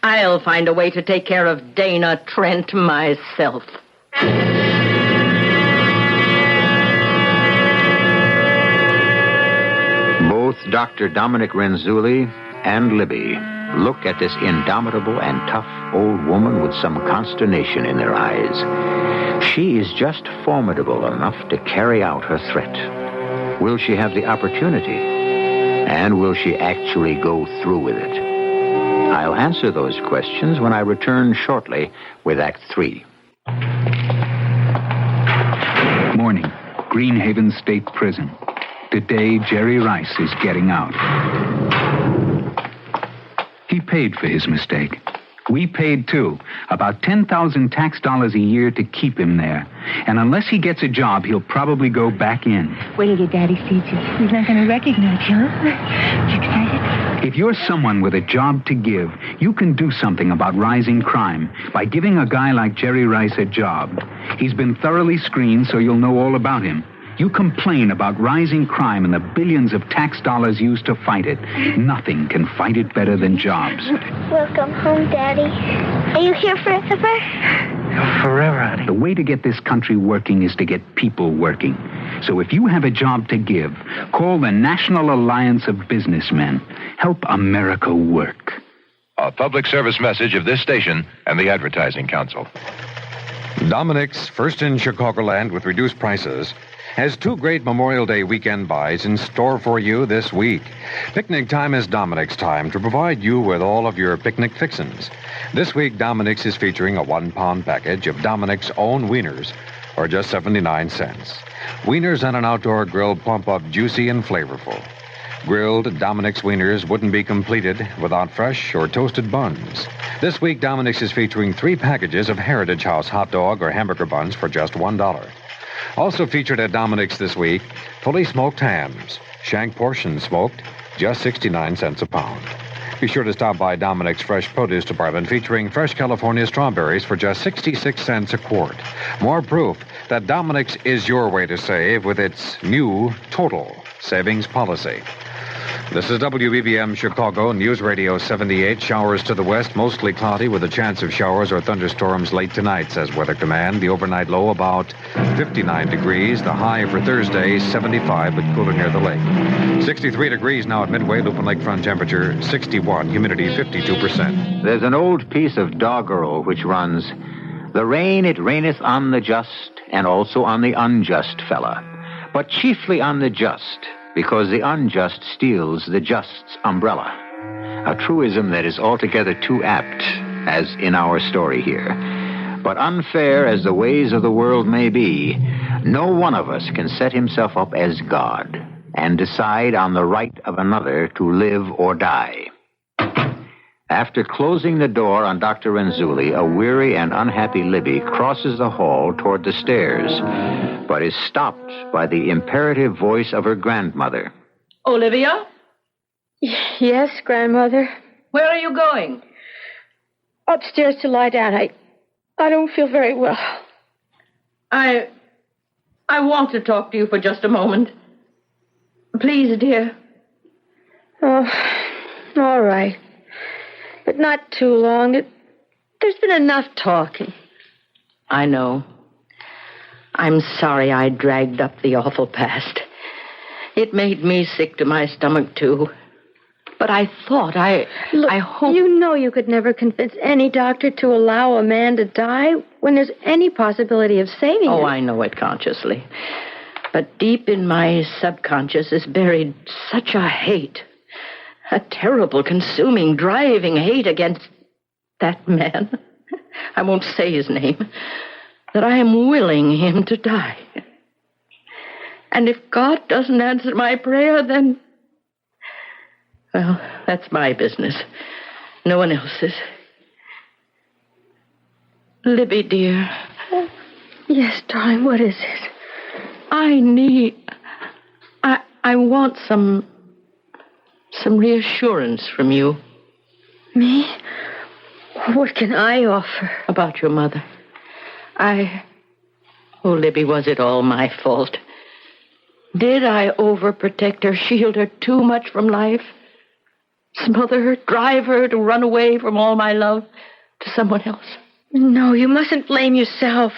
I'll find a way to take care of Dana Trent myself. Both Dr. Dominic Renzulli and Libby look at this indomitable and tough old woman with some consternation in their eyes. She is just formidable enough to carry out her threat. Will she have the opportunity? And will she actually go through with it? I'll answer those questions when I return shortly with Act 3. Morning, Greenhaven State Prison. Today, Jerry Rice is getting out. He paid for his mistake. We paid, too. About 10,000 tax dollars a year to keep him there. And unless he gets a job, he'll probably go back in. Wait till your daddy sees you. He's not going to recognize you, huh? You excited? If you're someone with a job to give, you can do something about rising crime by giving a guy like Jerry Rice a job. He's been thoroughly screened, so you'll know all about him. You complain about rising crime and the billions of tax dollars used to fight it. Nothing can fight it better than jobs. Welcome home, Daddy. Are you here forever? Forever, honey. The way to get this country working is to get people working. So if you have a job to give, call the National Alliance of Businessmen. Help America work. A public service message of this station and the Advertising Council. Dominic's, first in Chicagoland with reduced prices, has two great Memorial Day weekend buys in store for you this week. Picnic time is Dominic's time to provide you with all of your picnic fixins. This week, Dominic's is featuring a 1-pound package of Dominic's own wieners for just 79 cents. Wieners on an outdoor grill plump up juicy and flavorful. Grilled Dominic's wieners wouldn't be completed without fresh or toasted buns. This week, Dominic's is featuring 3 packages of Heritage House hot dog or hamburger buns for just $1. Also featured at Dominic's this week, fully smoked hams, shank portion smoked, just 69 cents a pound. Be sure to stop by Dominic's Fresh Produce Department featuring fresh California strawberries for just 66 cents a quart. More proof that Dominic's is your way to save with its new total savings policy. This is WBBM Chicago, News Radio 78. Showers to the west, mostly cloudy with a chance of showers or thunderstorms late tonight, says Weather Command. The overnight low about 59 degrees. The high for Thursday, 75, but cooler near the lake. 63 degrees now at Midway, Lupin Lakefront temperature 61, humidity 52%. There's an old piece of doggerel which runs, "The rain, it raineth on the just, and also on the unjust fella, but chiefly on the just, because the unjust steals the just's umbrella." A truism that is altogether too apt, as in our story here. But unfair as the ways of the world may be, no one of us can set himself up as God and decide on the right of another to live or die. After closing the door on Dr. Renzulli, a weary and unhappy Libby crosses the hall toward the stairs, but is stopped by the imperative voice of her grandmother. Olivia? Yes, Grandmother? Where are you going? Upstairs to lie down. I don't feel very well. I want to talk to you for just a moment. Please, dear. Oh, all right. But not too long. There's been enough talking. I know. I'm sorry I dragged up the awful past. It made me sick to my stomach, too. But I thought Look, I hope... You know you could never convince any doctor to allow a man to die when there's any possibility of saving him. Oh, I know it consciously. But deep in my subconscious is buried such a hate. A terrible, consuming, driving hate against that man. I won't say his name. That I am willing him to die. And if God doesn't answer my prayer, then... Well, that's my business. No one else's. Libby, dear. Yes, darling, what is it? I want some reassurance from you. Me? What can I offer? About your mother. Oh, Libby, was it all my fault? Did I overprotect her, shield her too much from life? Smother her, drive her to run away from all my love to someone else? No, you mustn't blame yourself.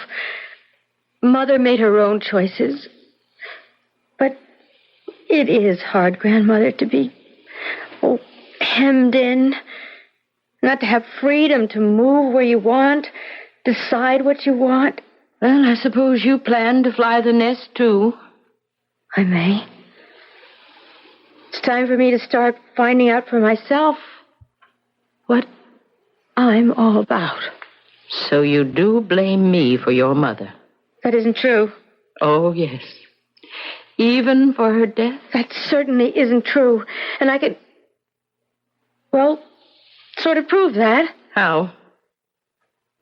Mother made her own choices. But it is hard, Grandmother, to be, hemmed in. Not to have freedom to move where you want, decide what you want. Well, I suppose you plan to fly the nest, too. I may. It's time for me to start finding out for myself what I'm all about. So you do blame me for your mother? That isn't true. Oh, yes. Even for her death? That certainly isn't true. And I could, well, sort of prove that. How?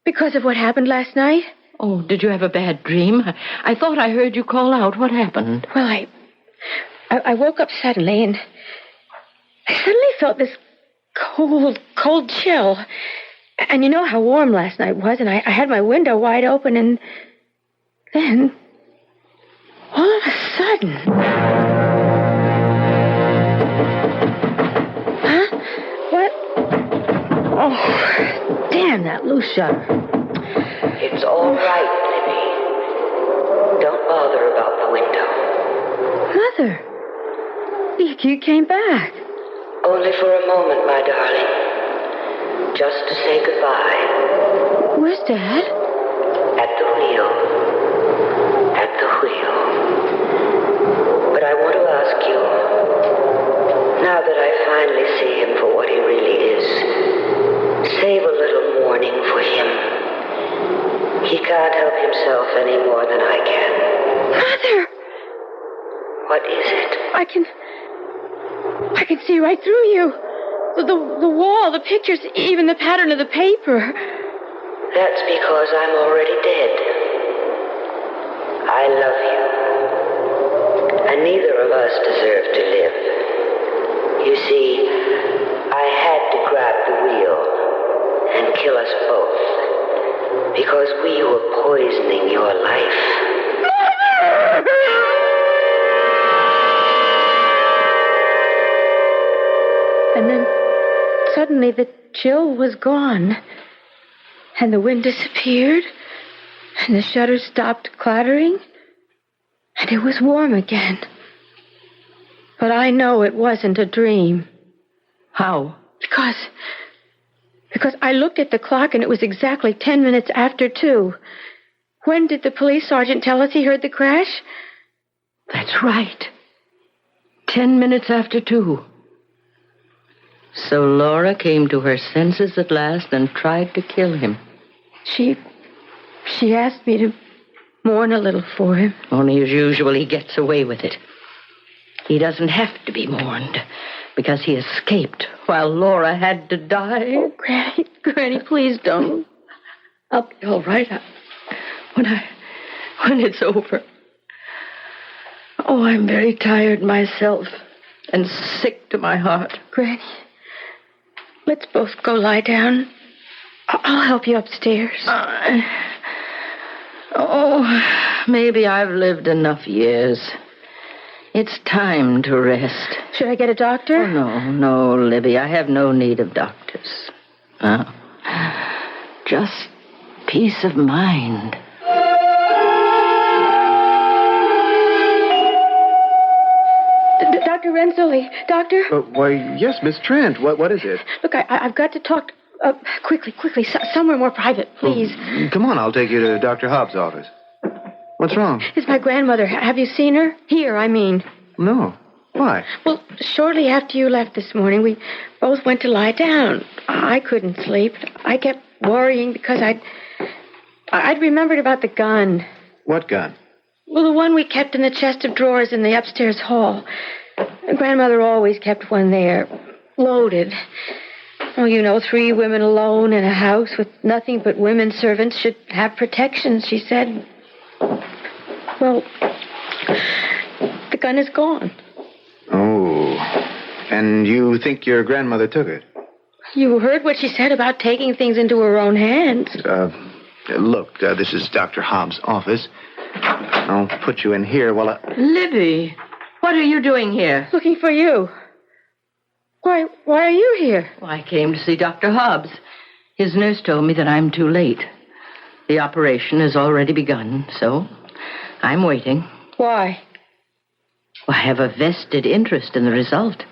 Because of what happened last night. Oh, did you have a bad dream? I thought I heard you call out. What happened? Well, I woke up suddenly, and I suddenly felt this cold chill. And you know how warm last night was, and I had my window wide open, and then, all of a sudden... Huh? What? Oh, damn that loose shutter. It's all right, Libby. Don't bother about the window. Mother, you came back. Only for a moment, my darling. Just to say goodbye. Where's Dad? At the wheel. At the wheel. But I want to ask you, now that I finally see him for what he really is, save a little mourning for him. He can't help himself any more than I can. Mother! What is it? I can see right through you. The wall, the pictures, even the pattern of the paper. That's because I'm already dead. I love you. And neither of us deserve to live. You see, I had to grab the wheel and kill us both because we were poisoning your life. And then suddenly the chill was gone, and the wind disappeared, and the shutters stopped clattering, and it was warm again. But I know it wasn't a dream. How? Because I looked at the clock, and it was exactly 10 minutes after 2. When did the police sergeant tell us he heard the crash? That's right. 10 minutes after 2. So Laura came to her senses at last and tried to kill him. She asked me to mourn a little for him. Only as usual, he gets away with it. He doesn't have to be mourned because he escaped while Laura had to die. Oh, Granny, please don't. I'll be all right when it's over. Oh, I'm very tired myself and sick to my heart. Granny, let's both go lie down. I'll help you upstairs. Maybe I've lived enough years. It's time to rest. Should I get a doctor? Oh, no, Libby. I have no need of doctors. Just peace of mind. Dr. Renzulli. Doctor? Why, yes, Miss Trent. What is it? Look, I've got to talk quickly. Somewhere more private, please. Come on, I'll take you to Dr. Hobbs' office. What's wrong? It's my grandmother. Have you seen her? Here, I mean. No. Why? Well, shortly after you left this morning, we both went to lie down. I couldn't sleep. I kept worrying because I'd remembered about the gun. What gun? Well, the one we kept in the chest of drawers in the upstairs hall. Grandmother always kept one there, loaded. Oh, 3 women alone in a house with nothing but women servants should have protection, she said. Well, the gun is gone. Oh, and you think your grandmother took it? You heard what she said about taking things into her own hands. Look, this is Dr. Hobbs' office. I'll put you in here while Libby, what are you doing here? Looking for you. Why are you here? Well, I came to see Dr. Hobbs. His nurse told me that I'm too late. The operation has already begun, so I'm waiting. Why? Well, I have a vested interest in the result.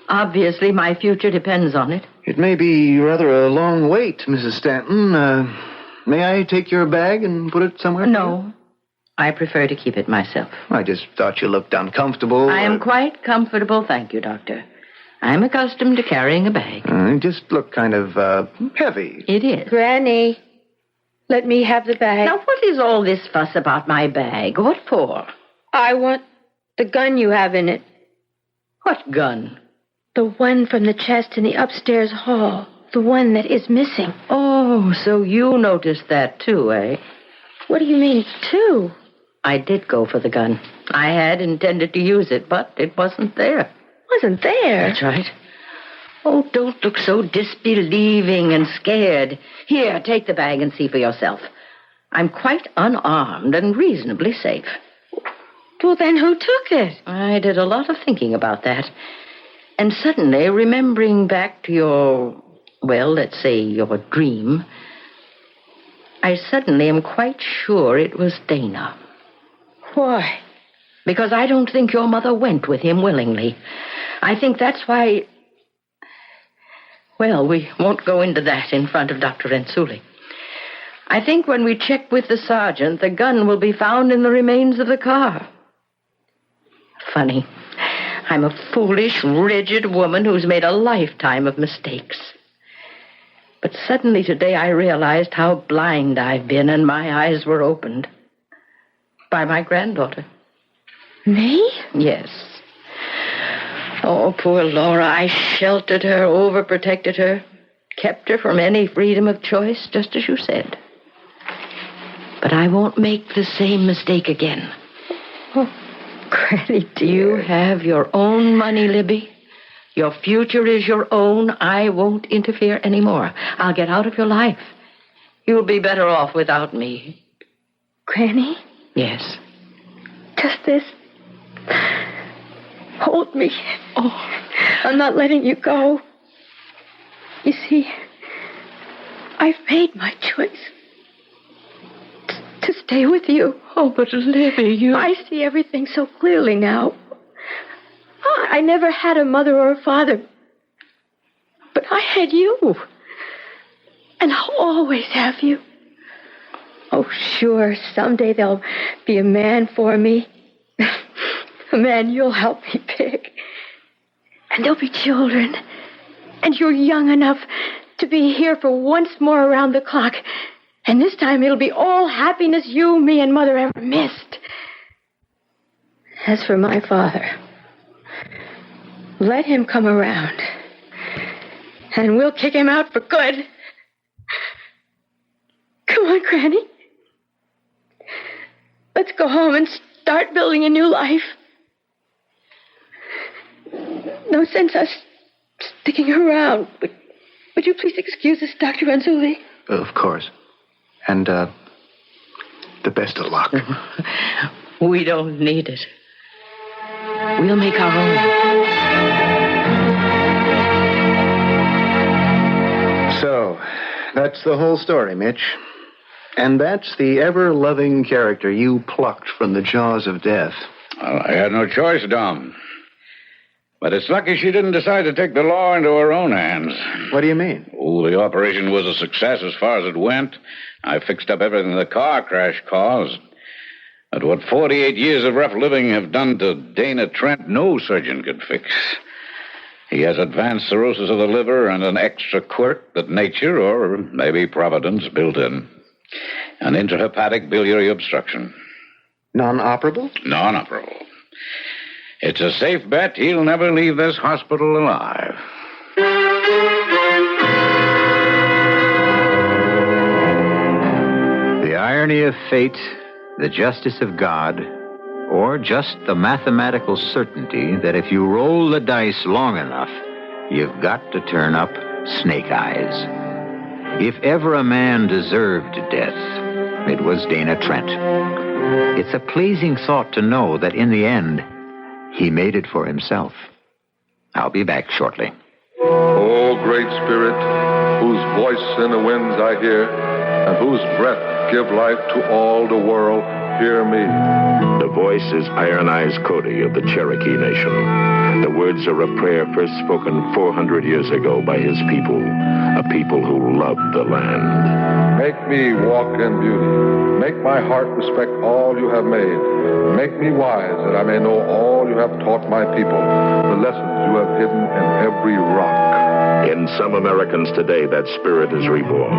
Obviously, my future depends on it. It may be rather a long wait, Mrs. Stanton. May I take your bag and put it somewhere? No. I prefer to keep it myself. I just thought you looked uncomfortable. I am quite comfortable, thank you, Doctor. I'm accustomed to carrying a bag. You just look kind of, heavy. It is. Granny, let me have the bag. Now, what is all this fuss about my bag? What for? I want the gun you have in it. What gun? The one from the chest in the upstairs hall. The one that is missing. Oh, so you noticed that too, eh? What do you mean, too? I did go for the gun. I had intended to use it, but it wasn't there. Wasn't there? That's right. Oh, don't look so disbelieving and scared. Here, take the bag and see for yourself. I'm quite unarmed and reasonably safe. Well, then who took it? I did a lot of thinking about that. And suddenly, remembering back to your, well, let's say your dream, I suddenly am quite sure it was Dana. Why? Because I don't think your mother went with him willingly. I think that's why... Well, we won't go into that in front of Dr. Renzulli. I think when we check with the sergeant, the gun will be found in the remains of the car. Funny. I'm a foolish, rigid woman who's made a lifetime of mistakes. But suddenly today I realized how blind I've been, and my eyes were opened. By my granddaughter. Me? Yes. Oh, poor Laura. I sheltered her, overprotected her, kept her from any freedom of choice, just as you said. But I won't make the same mistake again. Oh, Granny, dear. You have your own money, Libby. Your future is your own. I won't interfere anymore. I'll get out of your life. You'll be better off without me. Granny? Yes. Just this. Hold me. Oh. I'm not letting you go. You see, I've made my choice. To stay with you. Oh, but Libby, you... I see everything so clearly now. I never had a mother or a father. But I had you. And I'll always have you. Oh, sure, someday there'll be a man for me. A man you'll help me pick. And there'll be children. And you're young enough to be here for once more around the clock. And this time it'll be all happiness you, me, and Mother ever missed. As for my father, let him come around. And we'll kick him out for good. Come on, Granny. Let's go home and start building a new life. No sense us sticking around. Would you please excuse us, Dr. Renzulli? Of course. And, the best of luck. We don't need it. We'll make our own. So, that's the whole story, Mitch. And that's the ever-loving character you plucked from the jaws of death. Well, I had no choice, Dom. But it's lucky she didn't decide to take the law into her own hands. What do you mean? Oh, the operation was a success as far as it went. I fixed up everything the car crash caused. But what 48 years of rough living have done to Dana Trent, no surgeon could fix. He has advanced cirrhosis of the liver and an extra quirk that nature, or maybe Providence, built in. An intrahepatic biliary obstruction. Non-operable? Non-operable. It's a safe bet he'll never leave this hospital alive. The irony of fate, the justice of God, or just the mathematical certainty that if you roll the dice long enough, you've got to turn up snake eyes. If ever a man deserved death, it was Dana Trent. It's a pleasing thought to know that in the end, he made it for himself. I'll be back shortly. O great Spirit, whose voice in the winds I hear, and whose breath give life to all the world, hear me. The voice is Iron Eyes Cody of the Cherokee Nation. The words are a prayer first spoken 400 years ago by his people. a people who love the land. Make me walk in beauty. Make my heart respect all you have made. Make me wise that I may know all you have taught my people, the lessons you have hidden in every rock. In some Americans today, that spirit is reborn.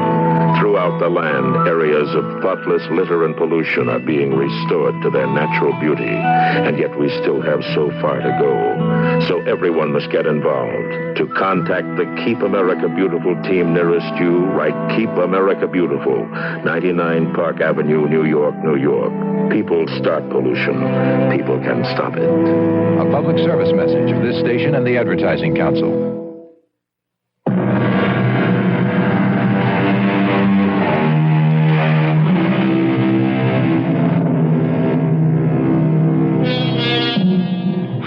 Throughout the land, areas of thoughtless litter and pollution are being restored to their natural beauty. And yet we still have so far to go. So everyone must get involved. To contact the Keep America Beautiful team nearest you, write Keep America Beautiful, 99 Park Avenue, New York, New York. People start pollution. People can stop it. A public service message of this station and the Advertising Council.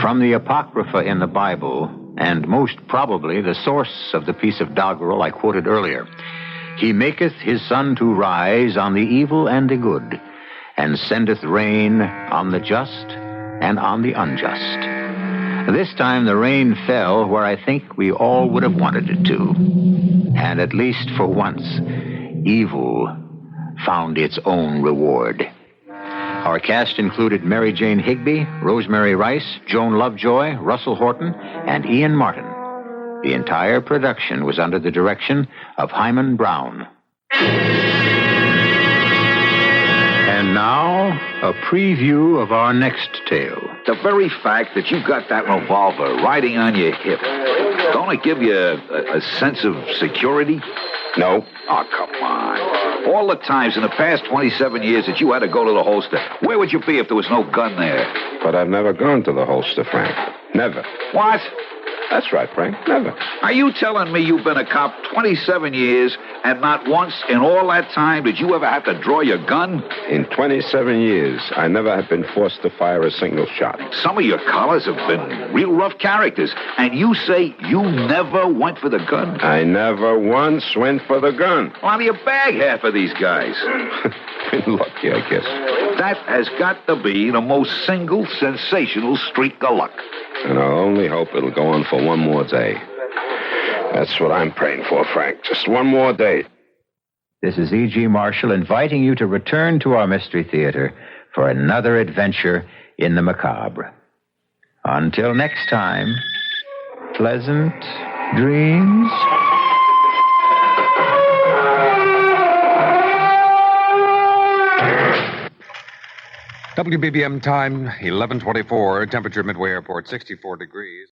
From the Apocrypha in the Bible, and most probably the source of the piece of doggerel I quoted earlier, He maketh his sun to rise on the evil and the good, and sendeth rain on the just and on the unjust. This time the rain fell where I think we all would have wanted it to. And at least for once, evil found its own reward. Our cast included Mary Jane Higby, Rosemary Rice, Joan Lovejoy, Russell Horton, and Ian Martin. The entire production was under the direction of Hyman Brown. And now, a preview of our next tale. The very fact that you got that revolver riding on your hip, don't it give you a sense of security? No. Oh, come on. All the times in the past 27 years that you had to go to the holster, where would you be if there was no gun there? But I've never gone to the holster, Frank. Never. What? That's right, Frank. Never. Are you telling me you've been a cop 27 years and not once in all that time did you ever have to draw your gun? In 27 years, I never have been forced to fire a single shot. Some of your collars have been real rough characters, and you say you never went for the gun? I never once went for the gun. Why do you bag half of these guys? Been lucky, I guess. That has got to be the most single sensational streak of luck. And I'll only hope it'll go on for one more day. That's what I'm praying for, Frank. Just one more day. This is E.G. Marshall inviting you to return to our Mystery Theater for another adventure in the macabre. Until next time, pleasant dreams. WBBM time, 11:24, temperature Midway Airport, 64 degrees.